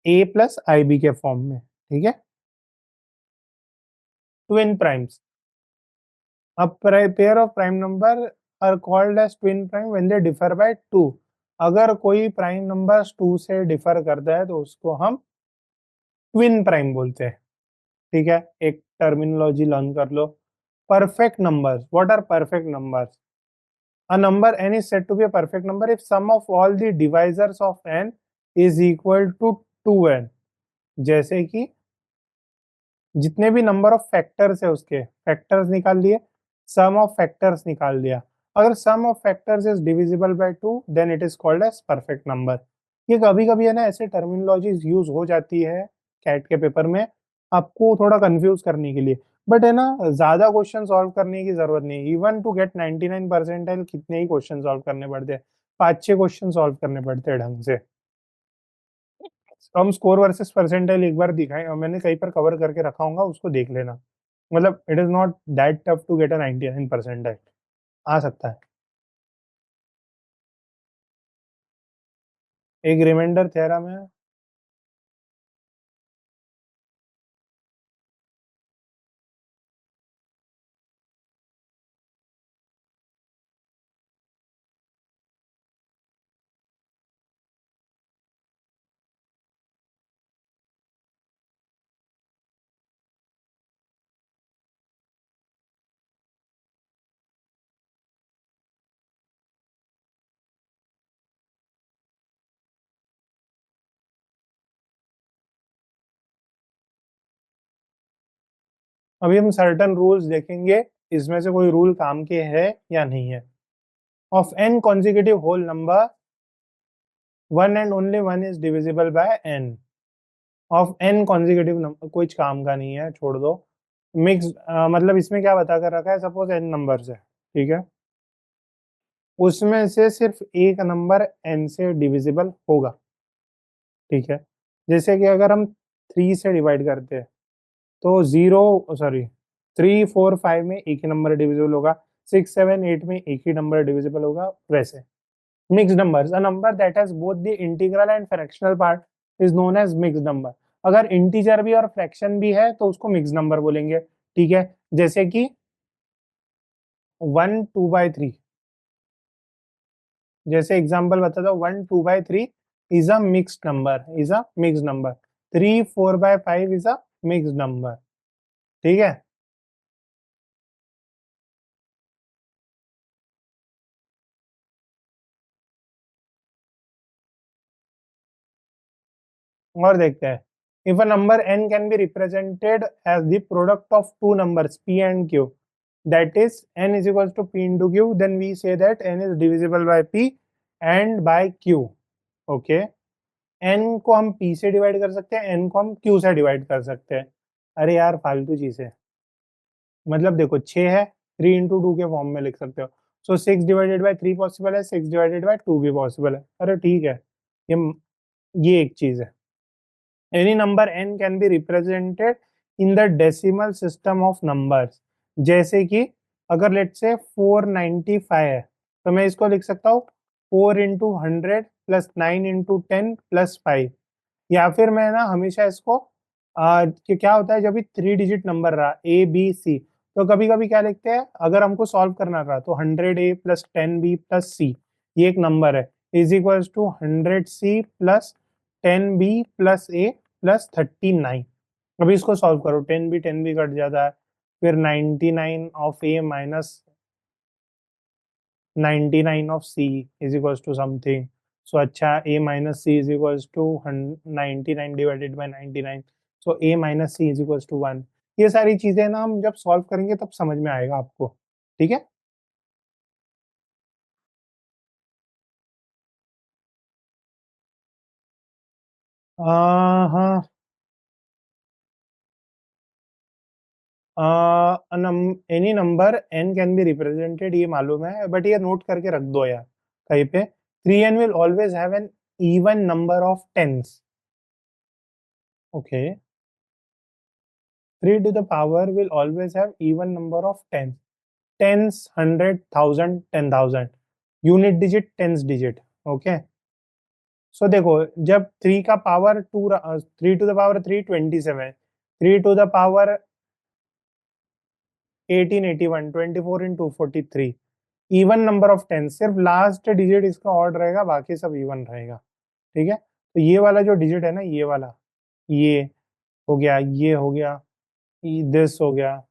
a+ib के फॉर्म में। ठीक है। Twin primes, a pair of prime number are called as twin prime when they differ by 2। अगर कोई प्राइम नंबर 2 से डिफर करता है तो उसको हम ट्विन प्राइम बोलते हैं। ठीक है, एक टर्मिनोलॉजी लर्न कर लो। Perfect numbers, what are perfect numbers? A number n is said to be a perfect number if sum of all the divisors of n is equal to 2n। जैसे कि जितने भी नंबर ऑफ फैक्टर्स है उसके factors निकाल लिए, सम of factors निकाल दिया। अगर sum of factors is divisible by 2 then it is called as perfect number. ये कभी कभी है ना ऐसे टर्मिनोलॉजीज यूज हो जाती है कैट के पेपर में, आपको थोड़ा कंफ्यूज करने के लिए। बट है ना, ज्यादा क्वेश्चन सॉल्व करने की जरूरत नहीं। इवन टू गेट 99 परसेंटाइल कितने ही क्वेश्चन सॉल्व करने पड़ते हैं, 5-6 क्वेश्चन सॉल्व करने पड़ते हैं ढंग से। हम स्कोर वर्सेस परसेंटाइल एक बार दिखाए, मैंने कहीं पर कवर करके रखा होगा, उसको देख लेना। मतलब it is not that tough to get a 99 percentile, आ सकता है। एक रिमाइंडर थ्योरम है। अभी हम सर्टन रूल्स देखेंगे, इसमें से कोई रूल काम के है या नहीं है। Of n consecutive whole number one and only one is divisible by n. Of n consecutive number कुछ काम का नहीं है, छोड़ दो। मिक्स, मतलब इसमें क्या बता कर रखा है, सपोज एन नंबर्स है, ठीक है, उसमें से सिर्फ एक नंबर एन से डिविजिबल होगा। ठीक है। जैसे कि अगर हम 3 से डिवाइड करते हैं तो 3, 4, 5 में एक ही नंबर डिविजिबल होगा, 6, 7, 8 में एक ही नंबर डिविजिबल होगा, वैसे। Mixed numbers, a number that has both the integral and fractional part is known as mixed number. अगर इंटीजर भी और फ्रैक्शन भी है तो उसको मिक्स्ड नंबर बोलेंगे। ठीक है। जैसे कि 1 2/3, जैसे एग्जांपल बता दो, 1 2/3 is a mixed number, is a mixed number. 3 4/5 is a mixed number. ठीक है। और देखते हैं, if a number n can be represented as the product of two numbers p and q, that is n is equals to p into q, then we say that n is divisible by p and by q। Okay. n को हम p से divide कर सकते हैं, n को हम q से divide कर सकते हैं। अरे यार फालतू चीज है, मतलब देखो 6 है, 3 into 2 के फॉर्म में लिख सकते हो। सो 6/3 पॉसिबल है, 6/2 भी पॉसिबल है। अरे ठीक है, ये एक चीज है। Any number n can be represented in the decimal system of numbers। जैसे कि अगर लेट से 495 है तो मैं इसको लिख सकता हूँ 4 into 100 प्लस 9 into 10 प्लस 5। या फिर मैं ना हमेशा इसको कि क्या होता है जब भी 3 डिजिट नंबर रहा ए बी सी, तो कभी कभी क्या लिखते हैं, अगर हमको सॉल्व करना रहा तो 100A+10B+C, ये एक नंबर है, इज इक्वल्स टू 100C+10B+A+39। अभी इसको सॉल्व करो, 10 भी कट जाता है, फिर 99 of C is equals to something. So अच्छा, A-C is equals to 99 divided by 99। So A-C is equals to 1। ये सारी चीजें ना हम जब सॉल्व करेंगे तब समझ में आएगा आपको। ठीक है। हाँ, any number n can be represented, ये मालूम है, बट ये नोट करके रख दो यार कहीं पे। 3n will always have an even number of tens. Okay, 3 to the power will always have even number of tens. Tens, 100, 1000, 10,000, unit digit, tens digit. Okay, so देखो, जब थ्री का power two, 3 to the power 3, 27, 3 to the power 1881, 24 into 43, even number of ten, सिर्फ last digit इसका odd रहेगा, बाकी सब even रहेगा। ठीक है, तो ये वाला जो डिजिट है ना, ये वाला, ये हो गया, ये हो गया, दिस हो गया,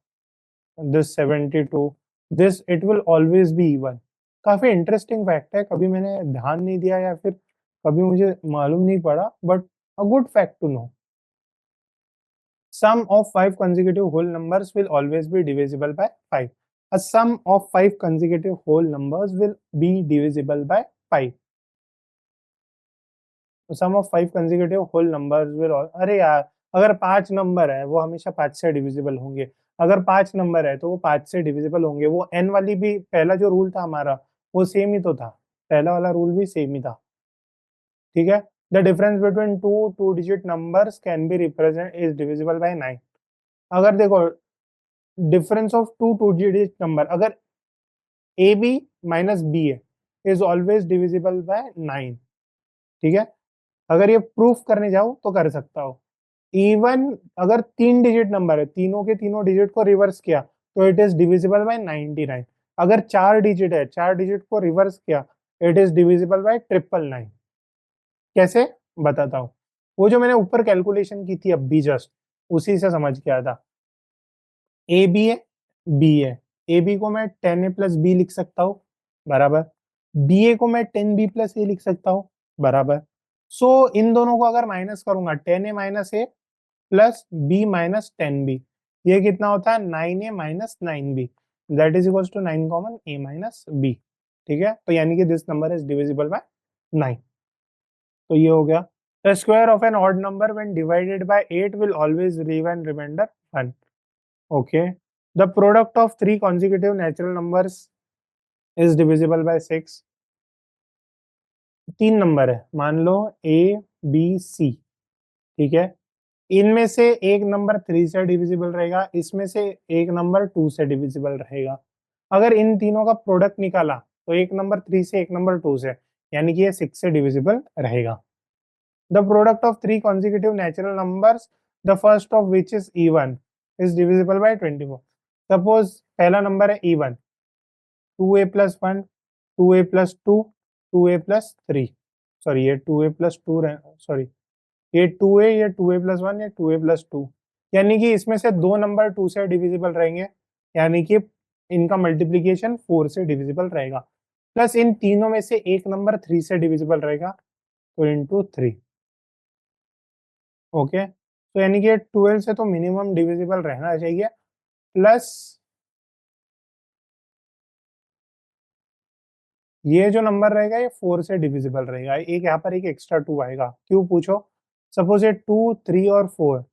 this 72, this it will always be even. काफी इंटरेस्टिंग फैक्ट है, कभी मैंने ध्यान नहीं दिया या फिर कभी मुझे मालूम नहीं पड़ा, but a good fact to know. Sum of five consecutive whole numbers will always be divisible by 5. A sum of five consecutive whole numbers will be divisible by 5. तो sum of five consecutive whole numbers will अरे यार, अगर पांच number है वो हमेशा पांच से डिविजिबल होंगे। अगर पांच नंबर है तो वो पांच से डिविजिबल होंगे। वो n वाली भी, पहला जो रूल था हमारा, वो सेम ही तो था। पहला वाला रूल भी सेम ही था। ठीक है, the difference between two digit numbers can be represent is divisible by 9। अगर देखो, difference of two digit number, अगर ए बी माइनस बी है, इज ऑलवेज डिविजिबल बाय 9। ठीक है, अगर ये प्रूफ करने जाओ तो कर सकता हो। इवन अगर तीन डिजिट नंबर है, तीनों के तीनों डिजिट को रिवर्स किया तो इट इज डिविजिबल बाय 99। अगर चार डिजिट है, चार डिजिट को रिवर्स किया, इट इज डिविजिबल बाय 999। कैसे, बताता हूँ। वो जो मैंने ऊपर कैलकुलेशन की थी अभी जस्ट, उसी से समझ के आया था। ए बी है, बी है, ए बी को मैं 10a+b लिख सकता हूँ, बराबर। बी ए को मैं 10b+a लिख सकता हूँ, बराबर। सो इन दोनों को अगर माइनस करूंगा, 10a-a+b-10b, ये कितना होता है, 9a-9b, that is equal to 9 common a-b। ठीक है, तो यानी कि this number is divisible by 9। तो ये हो गया। The square of an odd number when divided by 8 will always leave an remainder 1। Okay. The product of three consecutive natural numbers is divisible by 6। तीन नंबर है, मान लो A B C. ठीक है, इनमें से एक नंबर थ्री से divisible रहेगा, इसमें से एक नंबर टू से डिविजिबल रहेगा। अगर इन तीनों का प्रोडक्ट निकाला तो एक नंबर थ्री से, एक नंबर टू से, यानी कि ये सिक्स से डिविजिबल रहेगा। The product of three consecutive natural numbers, the first of which is even, is divisible bye 24। Suppose पहला नंबर है even, 2a+1, 2a+2, 2a+3। Sorry, ये 2a+2 सॉरी, ये 2a, ये 2a+1, ये 2a+2, यानी कि इसमें से दो नंबर टू से डिविजिबल रहेंगे, यानी कि इनका मल्टीप्लीकेशन 4 से डिविजिबल रहेगा। प्लस इन तीनों में से एक नंबर थ्री से डिविजिबल रहेगा, तो इंटू थ्री। ओके, तो यानी कि 12 से तो मिनिमम डिविजिबल रहना चाहिए। प्लस ये जो नंबर रहेगा ये 4 से डिविजिबल रहेगा, एक यहाँ पर एक एक्स्ट्रा 2 आएगा। क्यों पूछो, सपोज ये 2, 3 और 4,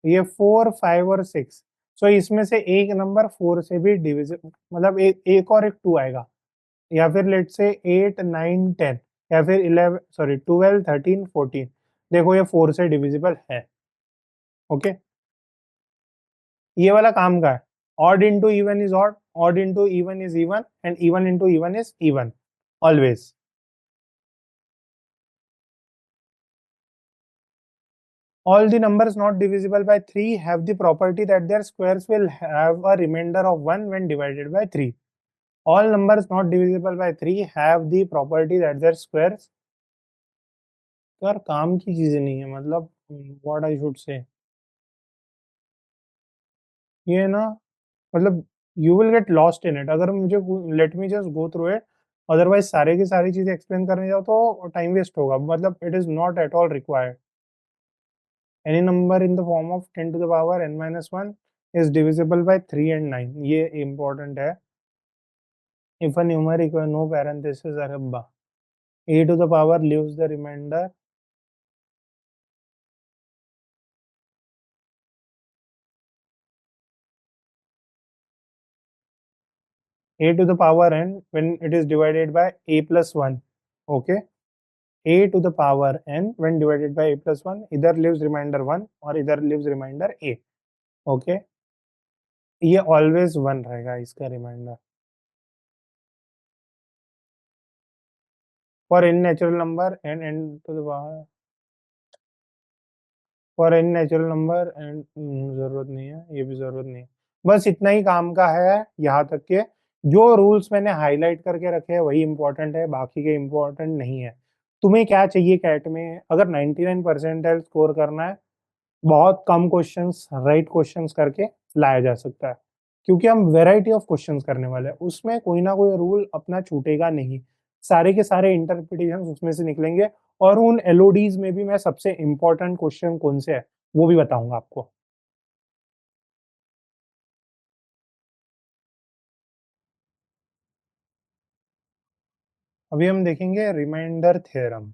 ये 4, 5 और 6, सो इसमें से एक नंबर 4 से भी डिविजिबल, मतलब एक और एक 2 आएगा। या फिर लेट से 8, 9, 10, या फिर 11, सॉरी 12, 13, 14, देखो ये 4 से डिविजिबल है। ओके, ये वाला काम का है। Odd into even is odd, odd into even is even, and even into even is even, always. All the numbers not divisible by 3 have the property that their squares will have a remainder of 1 when divided by 3. All numbers not divisible by 3 have the property that their squares, यार काम की चीजें नहीं है, मतलब what I should say, ये ना, मतलब you will get lost in it अगर मुझे, let me just go through it. Otherwise सारे की सारी चीजें एक्सप्लेन करने जाओ तो टाइम वेस्ट होगा, मतलब it is not at all required. Any number in the form of 10 to the power n-1 is divisible by 3 and 9, ये important है। If a numeric no parenthesis अरे बा, a to the power leaves the remainder a to the power n when it is divided by a plus 1. Okay, a to the power n when divided by a plus 1, इधर lives remainder 1 और इधर lives remainder a. Okay, ये always 1 रहेगा इसका remainder for an natural number and n to the power, for an natural number and जरूरत नहीं है, ये भी जरूरत नहीं है। बस इतना ही काम का है यहाँ तक के। जो रूल्स मैंने हाईलाइट करके रखे हैं वही इंपॉर्टेंट है, बाकी के इंपॉर्टेंट नहीं है। तुम्हें क्या चाहिए कैट में? अगर 99 परसेंटाइल स्कोर करना है, बहुत कम क्वेश्चंस राइट क्वेश्चंस करके लाया जा सकता है, क्योंकि हम वैरायटी ऑफ क्वेश्चंस करने वाले हैं। उसमें कोई ना कोई रूल अपना छूटेगा नहीं, सारे के सारे इंटरप्रिटेशन उसमें से निकलेंगे। और उन एलओडीज में भी मैं सबसे इंपॉर्टेंट क्वेश्चन कौन से है वो भी बताऊंगा आपको। अभी हम देखेंगे रिमाइंडर थ्योरम।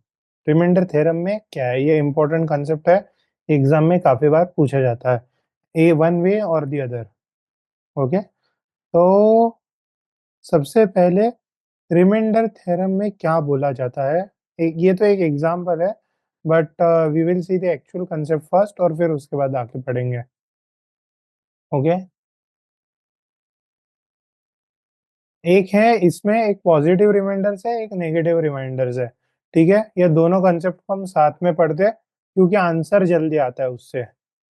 रिमाइंडर थ्योरम में क्या है, ये इंपॉर्टेंट कंसेप्ट है, एग्जाम में काफी बार पूछा जाता है, ए वन वे और द अदर। ओके, तो सबसे पहले रिमाइंडर थ्योरम में क्या बोला जाता है, एक ये तो एक एग्जाम्पल है, but we will see the actual concept first और फिर उसके बाद आगे पढ़ेंगे। ओके, एक है इसमें, एक पॉजिटिव रिमाइंडर्स है, एक नेगेटिव रिमाइंडर्स है। ठीक है, ये दोनों कंसेप्ट को हम साथ में पढ़ते हैं क्योंकि आंसर जल्दी आता है उससे।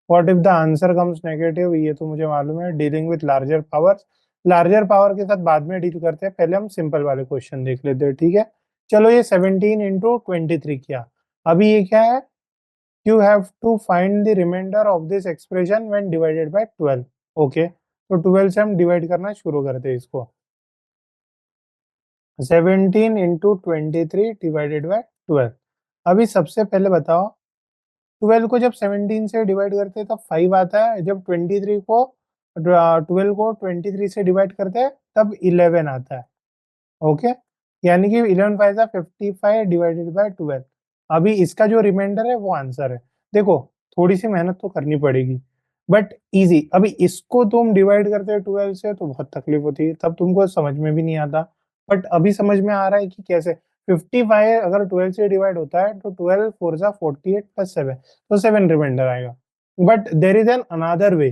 What if the answer comes negative, ये तो मुझे मालूम है, dealing with larger powers. Larger power के साथ बाद में डील करते हैं, पहले हम सिंपल वाले क्वेश्चन देख लेते हैं। ठीक है, चलो ये 17 × 23 किया। अभी ये क्या है, you have to find the remainder of this expression when divided by 12। Okay, तो 12 से हम डिवाइड करना शुरू करते हैं इसको। 17 × 23 डिवाइडेड बाय 12। अभी सबसे पहले बताओ, 12 को जब 17 से डिवाइड करते हैं तब 5 आता है, जब 23 को 12 को 23 से डिवाइड करते हैं तब 11 आता है। ओके, यानी कि 11 5 55 डिवाइडेड बाय 12। अभी इसका जो रिमाइंडर है वो आंसर है। देखो, थोड़ी सी मेहनत तो करनी पड़ेगी बट इजी। अभी इसको तुम डिवाइड करते हो 12 से तो बहुत तकलीफ होती है, तब तुमको समझ में भी नहीं आता। बट अभी समझ में आ रहा है कि कैसे। 55 अगर 12 से डिवाइड होता है तो 12 4 जा 48 प्लस 7, तो 7 रिमाइंडर आएगा। But there is an another way,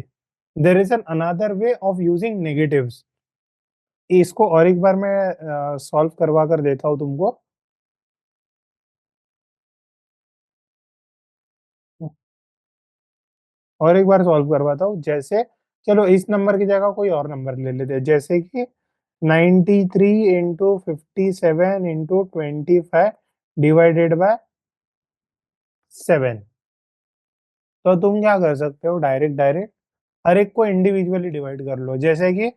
there is an another way of using negatives. इसको और एक बार मैं सॉल्व करवा कर देता हूँ तुमको। और एक बार सॉल्व करवाता हूँ, जैसे चलो इस नंबर की जगह कोई और नंबर ले लेते हैं, जैसे कि 93 × 57 × 25 डिवाइडेड बाय 7। तो तुम क्या कर सकते हो, डायरेक्ट डायरेक्ट हर एक को इंडिविजुअली डिवाइड कर लो। जैसे कि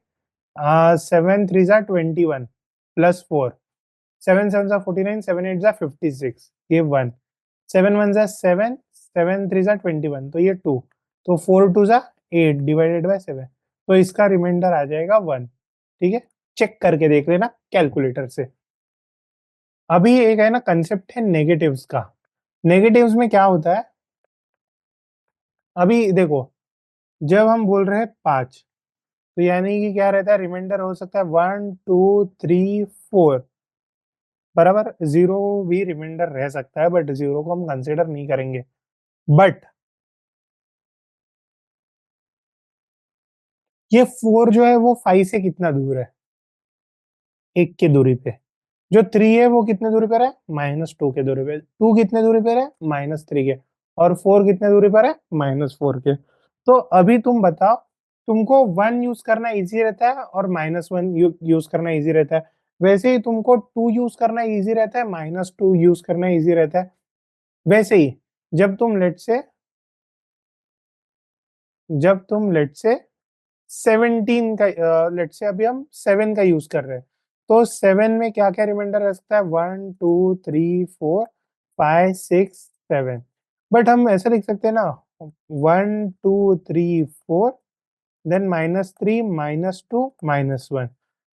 7 3 जा 21 प्लस 4, 7 7 जा 49, 7 8 जा 56, ये 1, 7 1 जा 7, 7 3 जा 21, तो ये 2, तो 4 2 जा 8 डिवाइडेड बाय 7, तो इसका रिमाइंडर आ जाएगा 1। ठीक है, चेक करके देख लेना कैलकुलेटर से। अभी एक है ना कंसेप्ट है नेगेटिव्स का। नेगेटिव्स में क्या होता है, अभी देखो, जब हम बोल रहे हैं 5, तो यानी कि क्या रहता है, रिमाइंडर हो सकता है 1 2 3 4, बराबर। जीरो भी रिमाइंडर रह सकता है बट जीरो को हम कंसिडर नहीं करेंगे। बट ये 4 जो है वो 5 से कितना दूर है, एक की दूरी पे। जो 3 है वो कितने दूरी पर है, -2 के दूरी पे। 2 कितने दूरी पर है, -3 के। और 4 कितने दूरी पर है, -4 के। तो अभी तुम बताओ, तुमको 1 यूज करना इजी रहता है और -1 यूज करना इजी रहता है। वैसे ही तुमको 2 यूज करना इजी रहता है, -2 यूज करना इजी रहता है। वैसे ही जब तुम लेट से 17 का, लेट से अभी हम 7 का यूज कर रहे हैं, तो 7 में क्या क्या रिमाइंडर रह सकता है, 1 2 3 4 5 6 7। बट हम ऐसे लिख सकते हैं ना, 1 2 3 4, देन -3 -2 -1।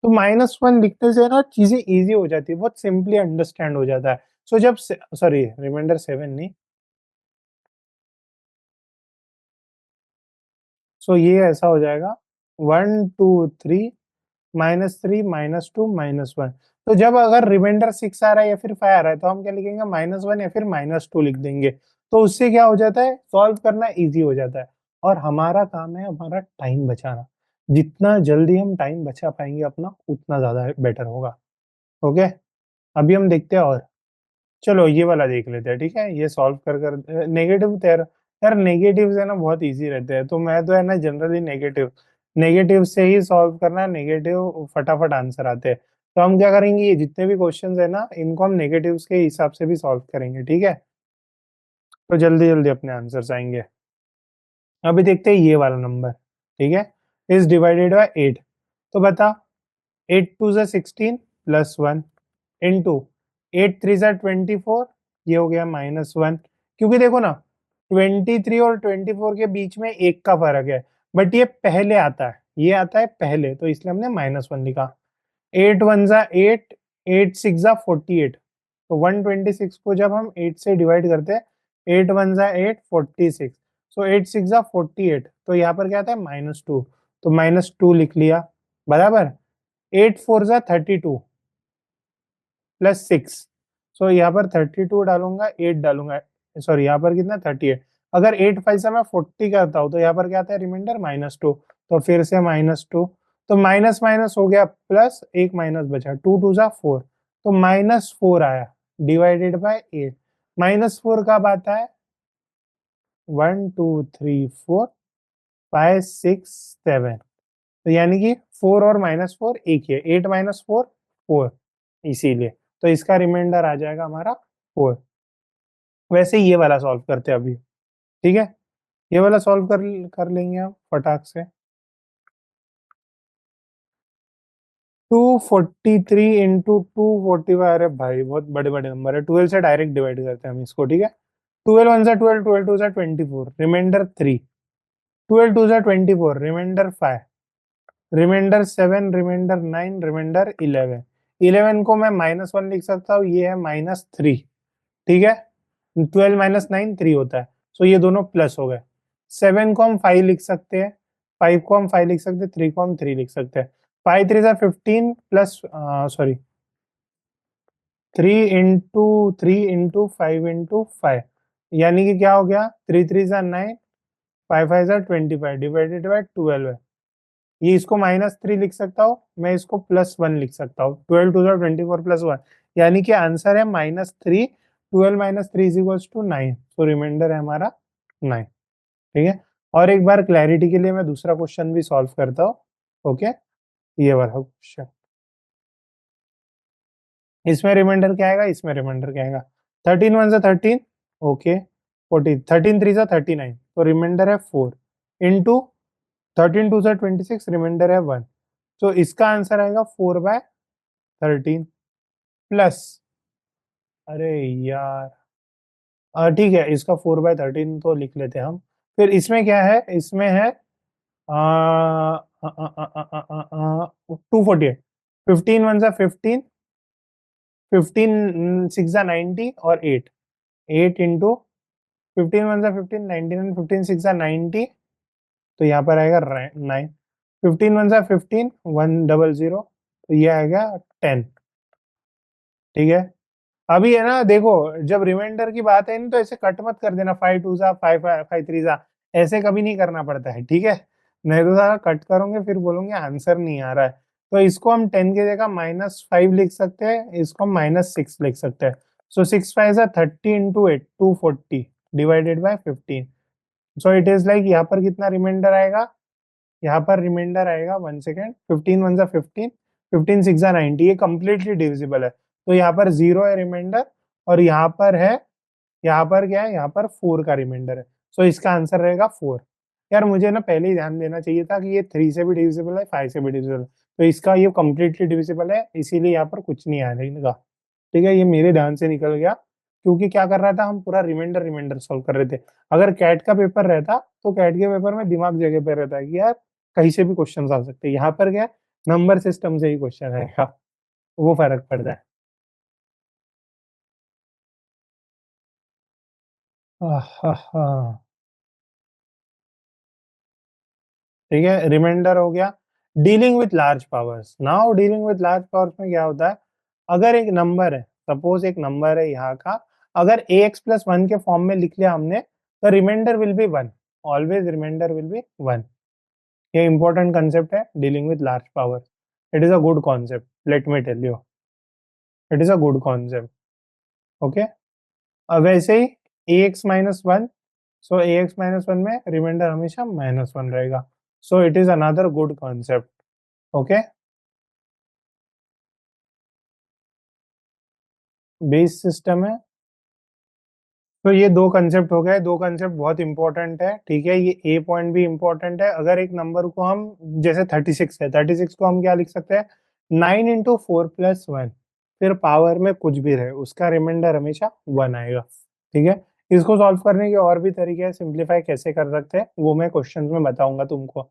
तो -1 लिखने से ना चीजें इजी हो जाती है, बहुत सिंपली अंडरस्टैंड हो जाता है। सो जब, सॉरी, रिमाइंडर 7 नहीं। सो ये ऐसा हो जाएगा, 1 2 3 -3 -2 -1। तो जब अगर रिमाइंडर 6 आ रहा है या फिर 5 आ रहा है तो हम क्या लिखेंगे, -1 या फिर -2 लिख देंगे। तो उससे क्या हो जाता है, सॉल्व करना इजी हो जाता है। और हमारा काम है हमारा टाइम बचाना। जितना जल्दी हम टाइम बचा पाएंगे अपना, उतना ज्यादा बेटर होगा। ओके, अभी हम देखते हैं और। चलो ये वाला देख लेते हैं, ठीक है। ये सॉल्व कर कर नेगेटिव यार, यार नेगेटिव है ना बहुत इजी रहते हैं, तो मैं तो है ना जनरली नेगेटिव नेगेटिव से ही सॉल्व करना, नेगेटिव फटाफट आंसर आते हैं। तो हम क्या करेंगे, ये जितने भी क्वेश्चंस है ना, इनको हम नेगेटिव्स के हिसाब से भी सॉल्व करेंगे, ठीक है। तो जल्दी जल्दी अपने आंसर्स आएंगे। अभी देखते हैं ये वाला नंबर, ठीक है। Is divided by 8। तो बता, 8 2 16 +1 इंटू 8 3 24, ये हो गया -1। क्योंकि देखो ना, 23 और 24 के बीच में एक का फर्क है, बट ये पहले आता है, ये आता है पहले, तो इसलिए हमने -1 लिखा। 8 1 8, 8 6 48। तो 126 को जब हम 8 से डिवाइड करते हैं, 8 1 8, 46। सो 8 6 48, तो यहाँ पर क्या आता है, -2। तो -2 लिख लिया, बराबर। 8 4 32 +6। सो यहाँ पर 32 डालूंगा, 8 डालूंगा, सॉरी यहाँ पर कितना, 38। अगर 8 5 से मैं 40 करता हूँ तो यहाँ पर क्या आता है, रिमाइंडर -2। तो फिर से -2। तो माइनस माइनस हो गया प्लस, एक माइनस बचा, 2 2 4। तो -4 आया, डिवाइडेड बाय 8। -4 कब आता है, 1 2 3 4 5 6 7। तो यानी कि 4 और -4 एक ही है, 8 -4 4, इसीलिए। तो इसका रिमाइंडर आ जाएगा हमारा 4। वैसे ही ये वाला सॉल्व करते हैं अभी, ठीक है। ये वाला सॉल्व कर कर लेंगे हम फटाक से। 243 इंटू 245, अरे भाई बहुत बड़े बड़े नंबर है, 12 से डायरेक्ट डिवाइड करते हैं हम इसको, ठीक है। 12 1 12, 12 2 24, remainder 3। 12 2 24, remainder 5, remainder 7, remainder 9, remainder 11। 11 को मैं -1 लिख सकता हूँ, ये है -3, ठीक है। 12 -9 3 होता है, सो ये दोनों प्लस हो गए। 7 को हम 5 लिख सकते हैं, 5 को हम 5 लिख सकते हैं, 3 को हम 3 लिख सकते हैं। 5 3 15 प्लस, सॉरी, 3 इंटू 5 यानी कि क्या हो गया, 3 3 9, 5 5 25, डिवाइडेड बाई 12 है। ये इसको -3 लिख सकता हूँ, मैं इसको +1 लिख सकता हूँ। 12 2 24 +1, यानी कि आंसर है -3। 12 -3 इज 9, तो रिमाइंडर है हमारा 9, ठीक है। और एक बार क्लैरिटी के लिए मैं दूसरा क्वेश्चन भी सॉल्व करता हूँ। ओके, ये वाला क्वेश्चन, इसमें रिमाइंडर क्या आएगा, इसमें रिमाइंडर क्या आएगा। 13 1 से 13, ओके। 40, 13 3 से 39, तो रिमाइंडर है 4 इंटू 13 2 से 26, रिमाइंडर है 1। तो इसका आंसर आएगा 4/13 प्लस, अरे यार, ठीक है, इसका 4/13 तो लिख लेते हैं हम। फिर इसमें क्या है, इसमें है 248। 15 1 से 15, 15 6 जा 90 और 8, 8 इंटू 15 1 से 15, 99, 15 6 जा 90, तो यहाँ पर आएगा 9। 15 1 से 15, 100, तो ये आएगा 10, ठीक है। अभी है ना देखो, जब रिमाइंडर की बात है ना, तो ऐसे कट मत कर देना, 5 2 जा 5 5 3 जा, ऐसे कभी नहीं करना पड़ता है, ठीक है। नहीं तो सारा कट करोगे फिर बोलोगे आंसर नहीं आ रहा है। तो इसको हम 10 की जगह -5 लिख सकते हैं, इसको हम -6 लिख सकते हैं। सो 6 5 जा 30 into 8, 240, divided by 15। So it is like, यहाँ पर कितना रिमाइंडर आएगा, यहाँ पर रिमाइंडर आएगा, 1 सेकेंड, 15 1 जा 15, 15 6 जा 90, ये कंप्लीटली डिविजिबल है, तो यहाँ पर 0 है रिमाइंडर। और यहाँ पर है, यहाँ पर क्या है, यहाँ पर 4 का रिमाइंडर है। सो इसका आंसर रहेगा 4। यार मुझे ना पहले ही ध्यान देना चाहिए था कि ये 3 से भी डिविजिबल है, 5 से भी डिविजिबल है, तो इसका ये कंप्लीटली डिविजिबल है, इसीलिए यहाँ पर कुछ नहीं आएगा, ठीक है। ये मेरे ध्यान से निकल गया, क्योंकि क्या कर रहा था, हम पूरा रिमाइंडर रिमाइंडर सॉल्व कर रहे थे। अगर कैट का पेपर रहता तो कैट के पेपर में दिमाग जगह पे रहता है कि यार कहीं से भी क्वेश्चन आ सकते हैं, यहाँ पर क्या, नंबर सिस्टम से ही क्वेश्चन आएगा, वो फर्क पड़ता है। हाँ, ठीक है, रिमाइंडर हो गया। Dealing with large powers, now dealing with large powers में क्या होता है, अगर एक नंबर है, सपोज एक नंबर है यहाँ का, अगर ax+1 के फॉर्म में लिख लिया हमने, तो remainder will be 1, always remainder will be 1। ये इंपॉर्टेंट कंसेप्ट है, dealing with large power. It is a good concept, let me tell you, it is a good concept. Okay, अब वैसे ही ax-1, सो ax-1 में रिमाइंडर हमेशा -1 रहेगा, so it is another good concept. Okay, base system है। तो ये दो concept हो गए, दो कंसेप्ट बहुत इंपॉर्टेंट है, ठीक है, ये ए पॉइंट भी इंपॉर्टेंट है। अगर एक नंबर को हम, जैसे 36 है, 36 को हम क्या लिख सकते हैं, 9 × 4 + 1, फिर पावर में कुछ भी रहे उसका रिमाइंडर हमेशा 1 आएगा, ठीक है। इसको सॉल्व करने के और भी तरीके हैं, सिंप्लीफाई कैसे कर सकते हैं वो मैं क्वेश्चन में बताऊंगा तुमको।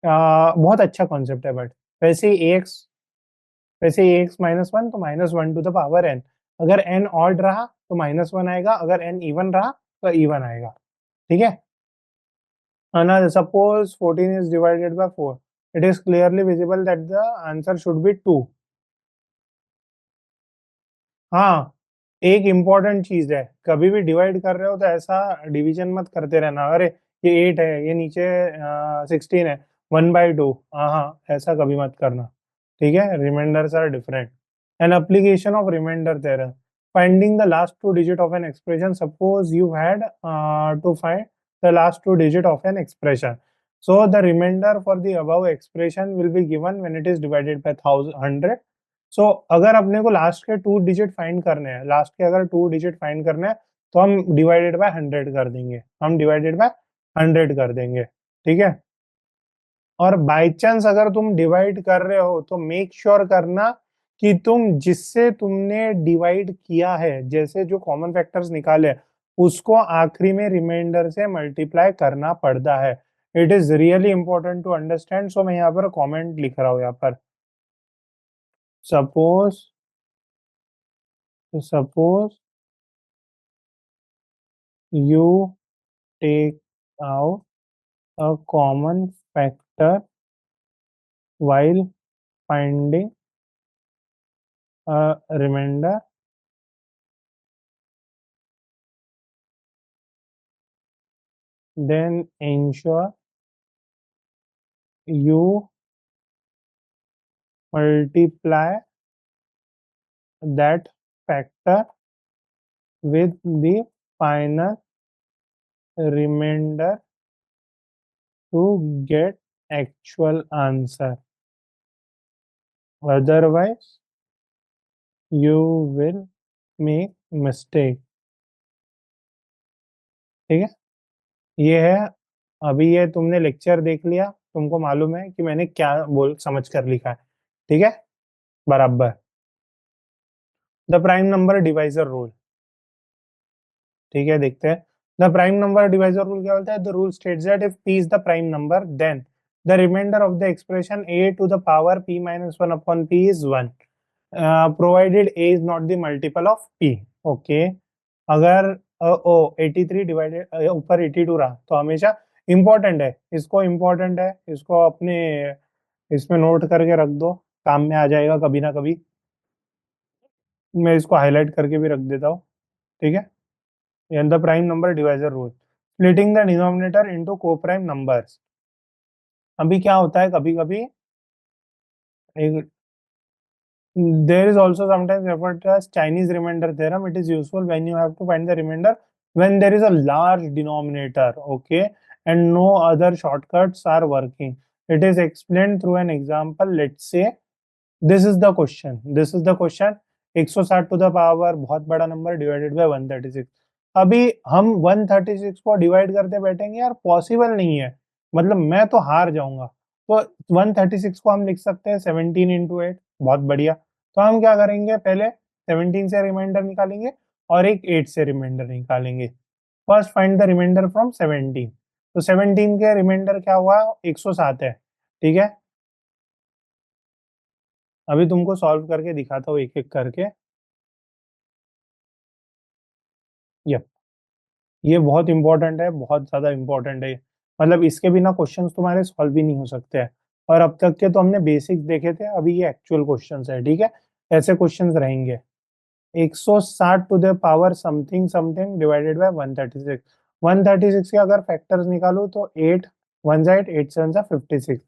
बहुत अच्छा कॉन्सेप्ट है, बट वैसे ही एक्स वैसे ax-1 तो -1 to the power n, अगर n ऑड रहा तो -1 आएगा, अगर n इवन रहा तो इवन आएगा, ठीक है। Another, suppose 14 is divided by 4, it is clearly visible that the answer should be 2। हाँ, एक इम्पॉर्टेंट चीज है, कभी भी डिवाइड कर रहे हो तो ऐसा डिवीजन मत करते रहना, अरे ये 8 है, ये नीचे 16 है, 1/2, हाँ हाँ, ऐसा कभी मत करना, ठीक है। Remainders are different. An application of remainder theorem, finding the last two digit of an expression, suppose you had to find the last two digit of an expression, so the remainder for the above expression will be given when it is divided by 100। सो अगर अपने को last के 2 digit find करने हैं, last के अगर 2 digit find करने हैं, तो हम डिवाइडेड बाय 100 कर देंगे, हम डिवाइडेड बाय 100 कर देंगे, ठीक है। और बाय चांस अगर तुम डिवाइड कर रहे हो तो मेक श्योर करना कि तुम जिससे तुमने डिवाइड किया है, जैसे जो कॉमन फैक्टर्स निकाले उसको आखिरी में रिमाइंडर से मल्टीप्लाई करना पड़ता है। It is really important to understand, so मैं यहाँ पर कमेंट लिख रहा हूँ यहाँ पर, suppose suppose you take out a common factor while finding a remainder, then ensure you multiply that factor with the final remainder to get actual answer. Otherwise, you will make mistake। ठीक है, ये है। अभी ये तुमने lecture देख लिया, तुमको मालूम है कि मैंने क्या बोल समझ कर लिखा है, ठीक है, बराबर। The prime number divisor rule, ठीक है, देखते हैं। The prime number divisor rule क्या बोलता है, the rule states that if p is the prime number then the remainder of the expression a⁻p−1/p is 1, provided a is not the multiple of p। Okay, अगर ओ 83 divided ऊपर 82 रहा तो हमेशा important है, इसको इंपॉर्टेंट है, इसको अपने इसमें नोट करके रख दो, काम में आ जाएगा कभी ना कभी। मैं इसको हाईलाइट करके भी रख देता हूँ, ठीक है। and the prime number divisor rule, splitting the denominator into co-prime numbers। अभी क्या होता है, कभी कभी there is also sometimes referred to as Chinese remainder theorem। It is useful when you have to find the remainder when there is a large denominator, okay, and no other shortcuts are working। It is explained through an example। Let's say this is the question 160 to the power, बहुत बड़ा number, divided by 136। अभी हम 136 को divide करते बैठेंगे यार, possible नहीं है, मतलब मैं तो हार जाऊंगा। तो 136 को हम लिख सकते हैं 17 × 8, बहुत बढ़िया। तो हम क्या करेंगे, पहले 17 से रिमाइंडर निकालेंगे और एक 8 से रिमाइंडर निकालेंगे। First find the remainder from 17। तो 17 के रिमाइंडर क्या हुआ, 107 है, ठीक है। अभी तुमको सॉल्व करके दिखाता हूँ एक एक करके। ये ये बहुत इंपॉर्टेंट है, बहुत ज्यादा इंपॉर्टेंट है, मतलब इसके बिना क्वेश्चंस तुम्हारे सॉल्व भी नहीं हो सकते हैं। और अब तक के तो हमने बेसिक्स देखे थे, अभी ये एक्चुअल क्वेश्चंस है, ठीक है। ऐसे क्वेश्चंस रहेंगे। 160 to the power something something divided by 136। 136 के अगर फैक्टर्स निकालो तो 8 1 जा 8, 8 7 जा 56।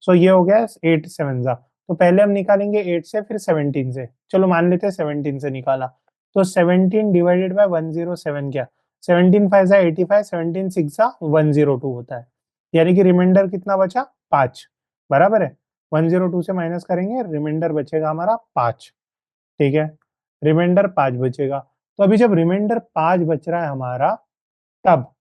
सो ये हो गया 8 7 जा। तो पहले हम निकालेंगे 8 से, फिर 17 से। चलो मान लेते हैं 17 से निकाला। तो 17 डिवाइडेड बाय 107 क्या? 17 5 जा 85, 17 6 जा 102 होता है। यानी कि रिमाइंडर कितना बचा? 5। बराबर है। 102 से माइनस करेंगे, रिमाइंडर बचेगा हमारा 5। ठीक है। रिमाइंडर 5 बचेगा। तो अभी जब रिमाइंडर 5 बच रहा है हमारा, तब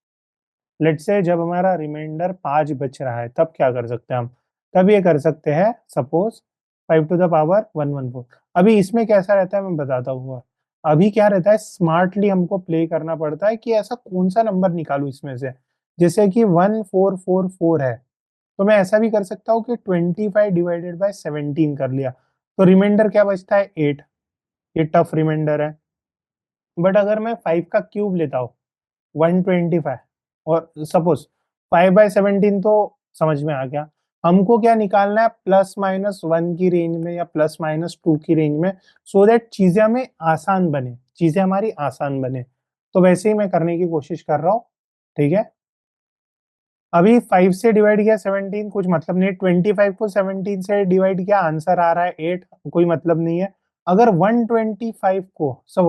लेट से जब हमारा रिमाइंडर 5 बच रहा है, तब क्या कर सकते हैं हम? तब ये कर सकते हैं, सपोज 5 टू द पावर 114। अभी इसमें कैसा रहता है मैं बताता हूँ। अभी क्या रहता है, स्मार्टली हमको प्ले करना पड़ता है कि ऐसा कौन सा नंबर निकालू इसमें से। जैसे कि 1444 है, तो मैं ऐसा भी कर सकता हूँ कि 25 डिवाइडेड बाय 17 कर लिया। तो रिमाइंडर क्या बचता है? 8। ये टफ रिमाइंडर है। बट अगर मैं 5 का क्यूब लेता हूँ, 125, और सपोज 5/17, तो समझ में आ गया। हमको क्या निकालना है? +-1 की रेंज में या +-2 की रेंज में, सो दैट चीजें हमें आसान बने, चीजें हमारी आसान बने। तो वैसे ही मैं करने की कोशिश कर रहा हूँ। ठीक है। अभी 5 से डिवाइड किया 17, कुछ मतलब नहीं। 25 को 17 से डिवाइड किया, आंसर आ रहा है 8, कोई मतलब नहीं है। अगर 125 को सब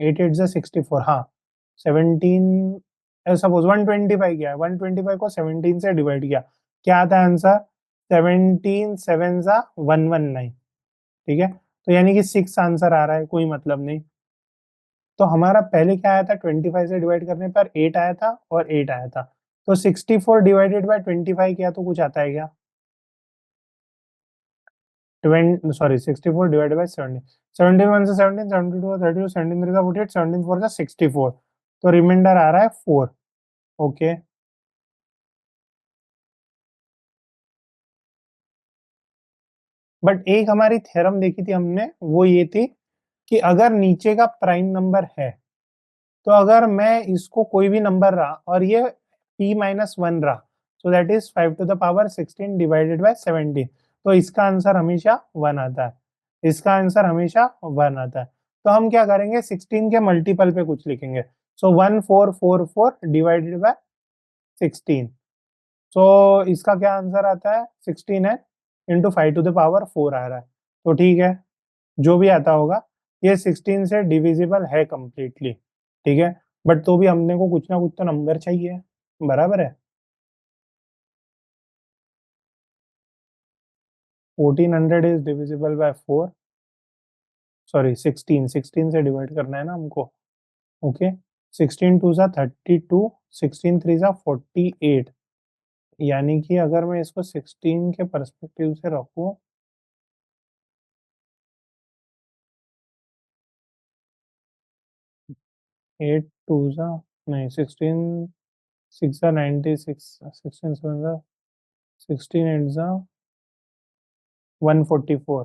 8 8 64, हाँ। 17, सपोज 125 किया है, 125 को 17 से डिवाइड किया, क्या आता है आंसर? 17 7 जा 119। ठीक है। तो यानी कि 6 आंसर आ रहा है, कोई मतलब नहीं। तो हमारा पहले क्या आया था? 25 से डिवाइड करने पर 8 आया था और 8 आया था। तो 64 डिवाइडेड बाय 25 किया तो कुछ आता है क्या? 20, सॉरी, 64 डिवाइडेड बाय 17। 17 1 से 17, 72 32, 17 3 48, 17 4 जा 64। तो रिमाइंडर आ रहा है 4। ओके। बट एक हमारी थ्योरम देखी थी हमने, वो ये थी कि अगर नीचे का प्राइम नंबर है, तो अगर मैं इसको कोई भी नंबर रहा और ये p-1 रहा, so that is 5 to the power 16 divided by 17, तो इसका आंसर हमेशा 1 आता है। इसका आंसर हमेशा 1 आता है। तो हम क्या करेंगे, 16 के मल्टीपल पे कुछ लिखेंगे। सो 1444 डिवाइडेड बाय 16। सो इसका क्या आंसर आता है? 16 है, इंटू 5 टू द पावर 4 आ रहा है। तो ठीक है, जो भी आता होगा, ये 16 से डिविजिबल है कंप्लीटली। ठीक है। बट तो भी हमने को कुछ ना कुछ तो नंबर चाहिए। बराबर है। 1400 इज डिविजिबल बाय 4। सॉरी, 16 से डिवाइड करना है ना हमको। ओके। 16 2 जा 32, 16 3 जा 48। यानी कि अगर मैं इसको 16 के परस्पेक्टिव से रखूं, 8 2 जा, नहीं, 16 6 जा 96, 16 7 जा 16 8 जा 144।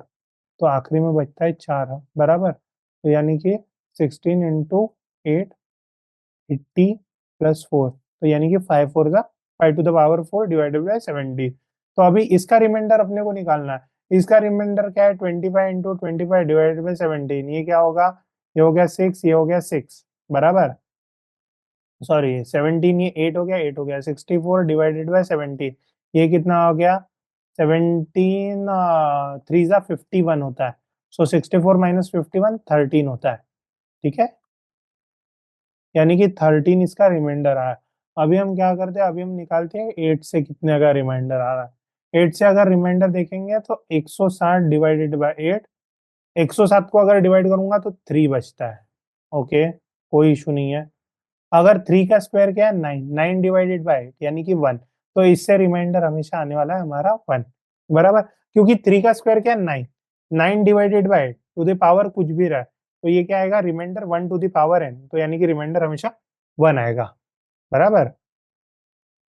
तो आखिरी में बचता है 4। बराबर। तो यानी कि 16 इंटू 8, 80 प्लस 4, तो यानी कि 5 4 का 5 to the power 4 divided by 70। तो अभी इसका रिमाइंडर अपने को निकालना है। इसका रिमाइंडर क्या है? 25 इंटू 25 डिवाइडेड बाई 17। ये क्या होगा? ये हो गया 6, ये हो गया 6। बराबर। सॉरी, 17, ये 8 हो गया, 8 हो गया। 64 डिवाइडेड बाय 17, ये कितना हो गया? 17 3 जा 51 होता है। सो 64 माइनस 51 13 होता है। ठीक है। यानी कि 13 इसका रिमाइंडर आया। अभी हम क्या करते हैं, अभी हम निकालते हैं 8 से कितने का रिमाइंडर आ रहा है। 8 से अगर रिमाइंडर देखेंगे तो 160 डिवाइडेड बाय 8, 107 को अगर डिवाइड करूंगा तो 3 बचता है। ओके, कोई इशू नहीं है। अगर 3 का स्क्वायर क्या है? 9, 9 डिवाइडेड बाय 8 यानी कि 1। तो इससे रिमाइंडर हमेशा आने वाला है हमारा 1। बराबर। क्योंकि 3 का स्क्वायर क्या है? 9। 9 divided by 8 to the power कुछ भी रहा है, तो ये क्या आएगा? Remainder 1 to the power n, तो यानी कि रिमाइंडर हमेशा 1 आएगा। बराबर।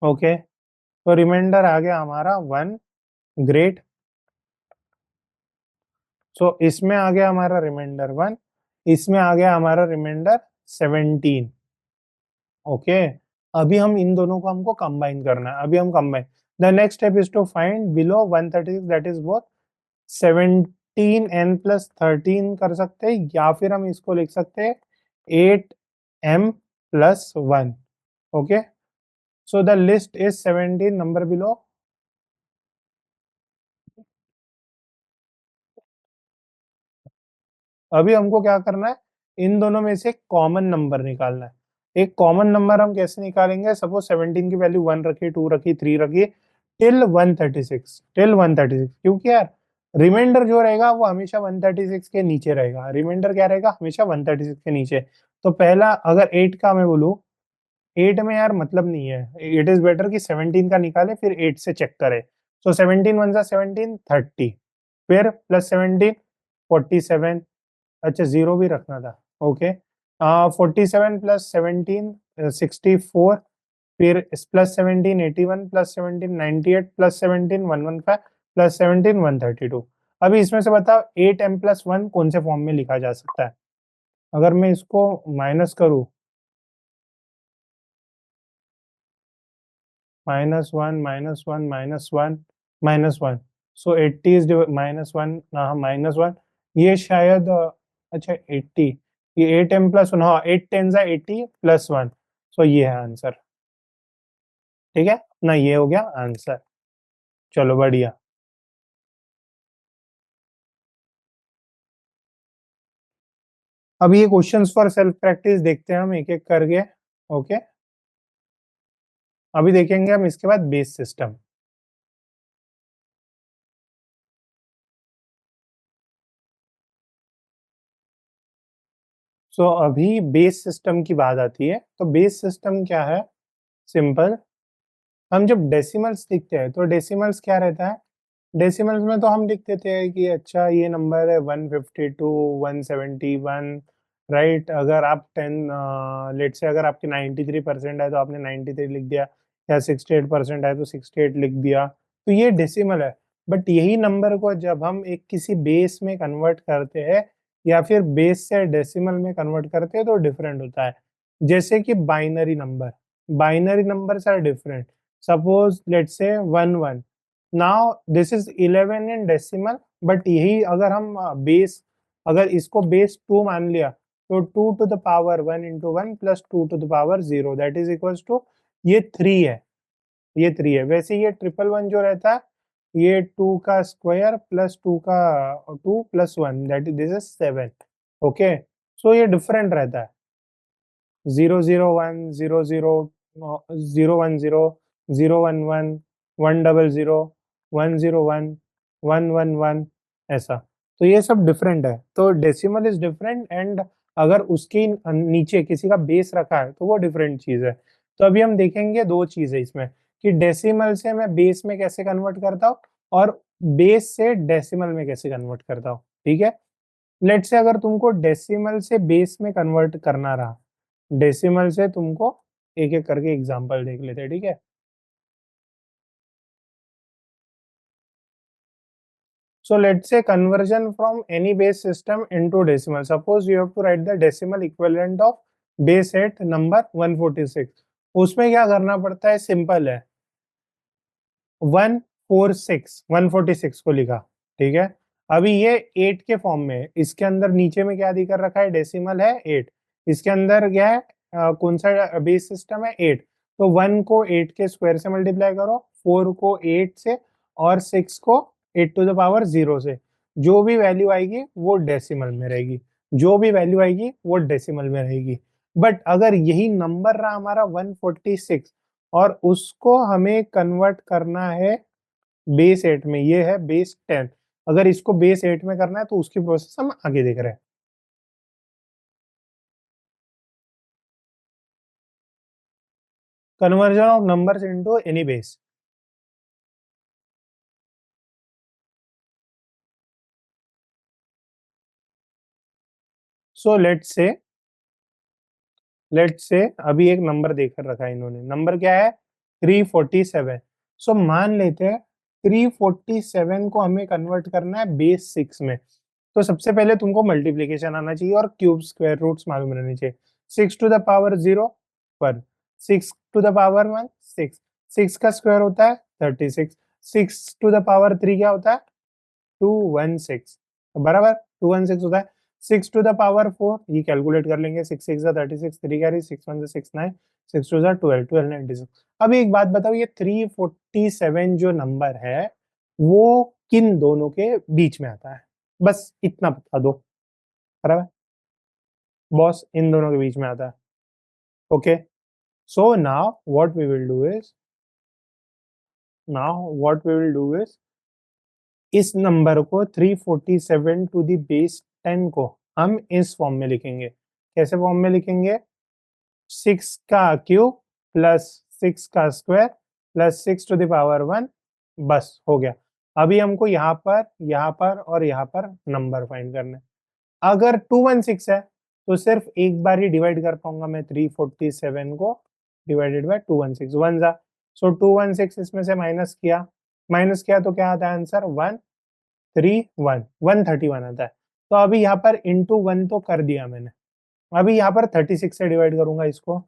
ओके। तो रिमाइंडर आ गया हमारा 1। ग्रेट। सो इसमें आ गया हमारा रिमाइंडर 1, इसमें आ गया हमारा रिमाइंडर 17। ओके। अभी हम इन दोनों को हमको कंबाइन करना है। अभी हम combine, The next step is to find below 136, that is both 17n plus 13 कर सकते हैं, या फिर हम इसको लिख सकते हैं 8m plus 1. Okay, so the list is 17 number below. अभी हमको क्या करना है, इन दोनों में से कॉमन नंबर निकालना है. एक कॉमन नंबर हम कैसे निकालेंगे, सपोज 17 की वैल्यू 1 रखी, 2 रखी, 3 रखी, टिल 136, क्योंकि यार रिमाइंडर जो रहेगा वो हमेशा 136 के नीचे रहेगा. रिमाइंडर क्या रहेगा, हमेशा 136 के नीचे. तो पहला अगर 8 का मैं बोलूँ, 8 में यार मतलब नहीं है, इट इज बेटर कि 17 का निकाले फिर 8 से चेक करे. सो 17 वन 17, 30, फिर प्लस 17, 47. अच्छा, जीरो भी रखना था. ओके, 47 प्लस 17, 64, फिर प्लस 17, 81, प्लस 17, 98, प्लस 17, 115, प्लस 17, 132. अभी इसमें से बताओ 8m+1 कौन से फॉर्म में लिखा जा सकता है. अगर मैं इसको माइनस करूँ, -1, -1, -1, -1, सो 80 इज -1, हाँ -1, ये शायद अच्छा 80, ये 8m+1, हाँ 8 10 80 प्लस 1, सो ये है आंसर. ठीक है ना, ये हो गया आंसर. चलो बढ़िया. अब ये क्वेश्चंस फॉर सेल्फ प्रैक्टिस देखते हैं हम एक एक करके. ओके, अभी देखेंगे हम इसके बाद बेस सिस्टम. सो अभी बेस सिस्टम की बात आती है. तो बेस सिस्टम क्या है, सिंपल. हम जब डेसिमल्स लिखते हैं तो डेसिमल्स क्या रहता है, डेसिमल्स में तो हम लिख देते हैं कि अच्छा ये नंबर है 152, 171, राइट. अगर आप 10 लेट से अगर आपके 93% है तो आपने 93 लिख दिया, या 68% है तो 68 लिख दिया, तो ये डेसिमल है. बट यही नंबर को जब हम एक किसी बेस में कन्वर्ट करते हैं, या फिर बेस से डेसिमल में कन्वर्ट करते हैं, तो डिफरेंट होता है. जैसे कि binary numbers are different. Suppose let say 1 1. Now this is 11 in decimal, but यही अगर हम बेस, अगर इसको बेस 2 मान लिया, तो 2 to the power 1 into 1 plus 2 to the power 0, that is equals to, ये 3 है, ये 3 है. वैसे ये 111 जो रहता है, ये 2 का स्क्वायर प्लस 2 का 2 plus 1, that is this is 7. Okay, so ये डिफरेंट रहता है. 001, 00, 010, 011, 100, 101, 111, ऐसा. तो ये सब डिफरेंट है. तो डेसिमल इज डिफरेंट, एंड अगर उसके नीचे किसी का बेस रखा है तो वो डिफरेंट चीज है. तो अभी हम देखेंगे दो चीजें इसमें, कि डेसिमल से मैं बेस में कैसे कन्वर्ट करता हूँ, और बेस से डेसिमल में कैसे कन्वर्ट करता हूँ. ठीक है, लेट से अगर तुमको डेसिमल से बेस में कन्वर्ट करना रहा, डेसिमल से तुमको एक एक करके एग्जांपल देख लेते हैं. ठीक है, so let's say conversion from any base system into decimal. Suppose you have to write the decimal equivalent of base 8 number 146. उसमें क्या करना पड़ता है, सिंपल है. 146 को लिखा. ठीक है, अभी ये 8 के फॉर्म में है. इसके अंदर नीचे में क्या दिखा रखा है, डेसिमल है 8. इसके अंदर क्या है, कौन सा बेस सिस्टम है, 8. तो 1 को 8 के स्क्वायर से मल्टीप्लाई करो, 4 को 8 से, और 6 को 8 to the power 0 से. जो भी वैल्यू आएगी वो डेसिमल में रहेगी, जो भी वैल्यू आएगी वो डेसिमल में रहेगी. बट अगर यही नंबर रहा हमारा 146, और उसको हमें कन्वर्ट करना है बेस 8 में, ये है बेस 10. अगर इसको बेस 8 में करना है तो उसकी प्रोसेस हम आगे देख रहे हैं. Conversion of numbers into any base. So let's say अभी एक नंबर देकर रखा है इन्होंने. नंबर क्या है, 347. सो मान लेते हैं 347 को हमें कन्वर्ट करना है बेस 6 में. तो सबसे पहले तुमको मल्टीप्लीकेशन आना चाहिए और क्यूब स्क्वायर रूट्स मालूम रहने चाहिए. 6 to the power 0 1, 6 to the power 1 6, 6 का स्क्वायर होता है 36, 6 टू द पावर 3 क्या होता है 216, बराबर 216 होता है। 6 टू द पावर 4 ये कैलकुलेट कर लेंगे, 6 6 36, 3 कैरी, 6 1 6 9, 6 2 12, 1296। अब एक बात बताओ, ये 347 जो नंबर है वो किन दोनों के बीच में आता है, बस इतना बता दो, बराबर बॉस, इन दोनों के बीच में आता है। Okay, so now what we will do is, इस नंबर को 347 टू द बेस 10 को हम इस फॉर्म में लिखेंगे। कैसे फॉर्म में लिखेंगे, 6 का क्यूब प्लस 6 का square plus 6 to the power 1, बस हो गया। अभी हमको यहाँ पर और यहाँ पर नंबर फाइंड करना है। अगर 216 है तो सिर्फ एक बार ही डिवाइड कर पाऊंगा मैं 347 को, डिवाइडेड बाय 216, 1 जा, सो 216 इसमें से माइनस किया तो क्या आता है आंसर 131, 131 आता है। तो अभी यहाँ पर इंटू 1 तो कर दिया मैंने, अभी यहाँ पर 36 से डिवाइड करूंगा इसको।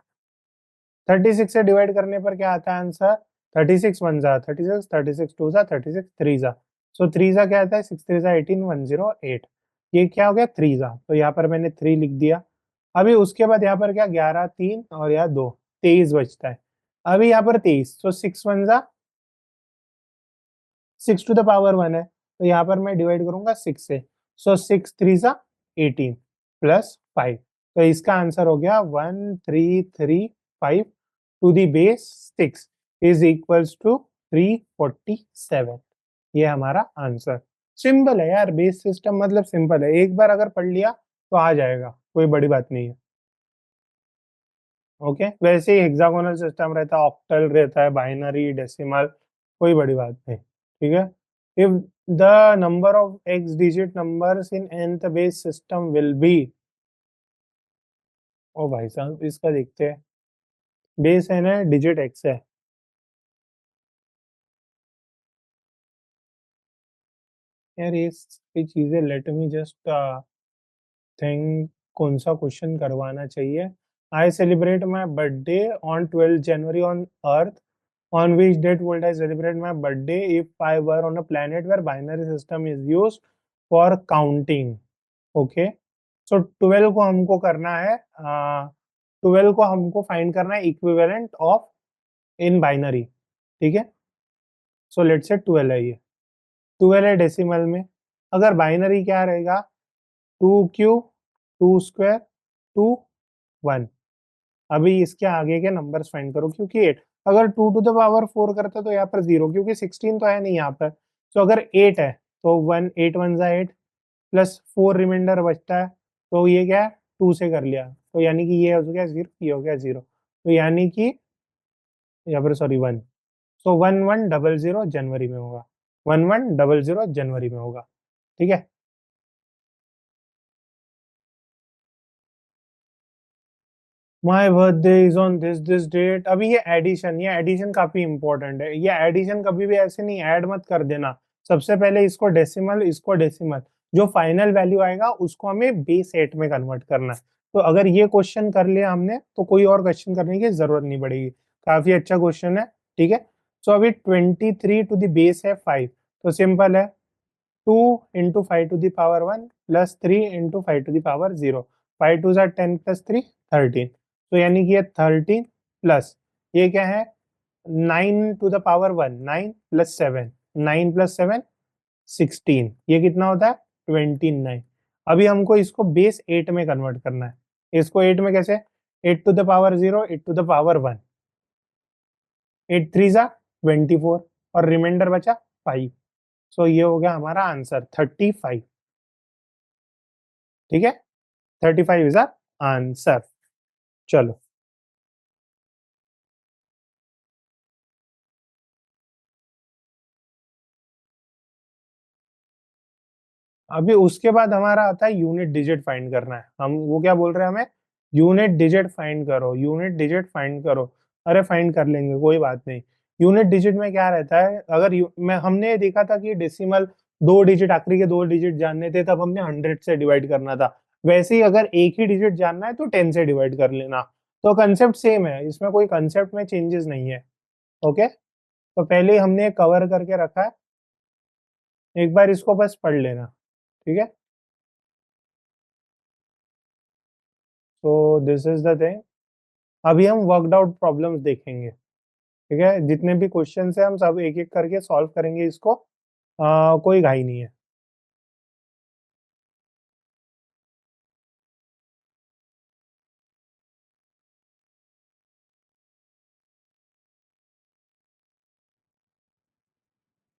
36 से डिवाइड करने पर क्या आता है आंसर, 36 1 जा 36, 36 2 जा 36, 3 जा, सो 3 जा क्या आता है 6 3 जा 18, 108, ये क्या हो गया 3 जा, तो यहाँ पर मैंने 3 लिख दिया। अभी उसके बाद यहाँ पर क्या 11 3 और यहाँ 2, 23 बचता है। अभी यहाँ पर 23, सो 6 1 जा 6 टू द पावर 1 है, तो यहाँ पर मैं डिवाइड करूंगा 6 से, सो 6 3 जा 18 प्लस 5, तो इसका आंसर हो गया 1335 to the base 6 is equals to 347। ये हमारा आंसर। सिंपल है यार, बेस सिस्टम मतलब सिंपल है, एक बार अगर पढ़ लिया तो आ जाएगा, कोई बड़ी बात नहीं है। ओके, वैसे ही हेक्सागोनल सिस्टम रहता है, ऑक्टल रहता है, बाइनरी, डेसिमल, कोई बड़ी बात नहीं, ठीक है। If the number of X digit numbers in nth base system will be, ओ भाई साहब इसका देखते हैं, बेस है ना, डिजिट एक्स है यार, ये चीजें लेट मी जस्ट थिंक कौन सा क्वेश्चन करवाना चाहिए। I celebrate my birthday on 12 January on earth, on which date would I celebrate my birthday if I were on a planet where binary system is used for counting? Okay, so 12 को हमको करना है, 12 को हमको find करना है equivalent of in binary, ठीक है। सो लेट्स से 12 है, ये 12 है डेसिमल में, अगर बाइनरी क्या रहेगा 2 क्यूब 2 स्क्वायर 2 1। अभी इसके आगे के नंबर्स फाइंड करो, क्योंकि 8, अगर 2 टू द पावर 4 करते तो यहाँ पर 0, क्योंकि 16 तो है नहीं यहाँ पर, तो अगर 8 है तो 1 8 1 जा 8 प्लस 4 रिमाइंडर बचता है, तो ये क्या है 2 से कर लिया, तो यानी कि ये हो गया 0, ये हो गया 0, तो यानी कि यहाँ पर सॉरी 1, सो 1100 जनवरी में होगा, 1100 जनवरी में होगा, ठीक है। My birthday is on this date. अभी ये एडिशन काफी इंपॉर्टेंट है, ये एडिशन कभी भी ऐसे नहीं ऐड मत कर देना, सबसे पहले इसको डेसिमल, जो फाइनल वैल्यू आएगा उसको हमें बेस 8 में कन्वर्ट करना है। तो अगर ये क्वेश्चन कर लिया हमने तो कोई और क्वेश्चन करने की जरूरत नहीं पड़ेगी, काफी अच्छा क्वेश्चन है, ठीक है। सो अभी 23 टू द बेस है 5, तो सिंपल है 2 into 5 to the power 1 plus 3 into 5 to the power 0, 5 2 10 plus 3 13, तो यानी कि ये 13 प्लस ये क्या है 9 to the power 1, 9 plus 7, 9 plus 7 16, ये कितना होता है 29। अभी हमको इसको बेस 8 में कन्वर्ट करना है, इसको 8 में कैसे, 8 to the power 0, 8 to the power 1, 8 3 जा 24 और रिमाइंडर बचा 5, सो ये हो गया हमारा आंसर 35, ठीक है, 35 इज आंसर। चलो, अभी उसके बाद हमारा आता है यूनिट डिजिट फाइंड करना है, हम वो क्या बोल रहे हैं हमें, यूनिट डिजिट फाइंड करो, यूनिट डिजिट फाइंड करो। अरे फाइंड कर लेंगे, कोई बात नहीं। यूनिट डिजिट में क्या रहता है, अगर मैं हमने देखा था कि डेसिमल दो डिजिट, आखिरी के दो डिजिट जानने थे तब हमने 100 से डिवाइड करना था, वैसे ही अगर एक ही डिजिट जानना है तो 10 से डिवाइड कर लेना। तो कंसेप्ट सेम है, इसमें कोई कंसेप्ट में चेंजेस नहीं है। ओके, तो पहले हमने कवर करके रखा है, एक बार इसको बस पढ़ लेना, ठीक है। तो दिस इज द थिंग। अभी हम वर्कड आउट प्रॉब्लम्स देखेंगे, ठीक है। जितने भी क्वेश्चन है हम सब एक एक करके सॉल्व करेंगे इसको, कोई घाई नहीं है।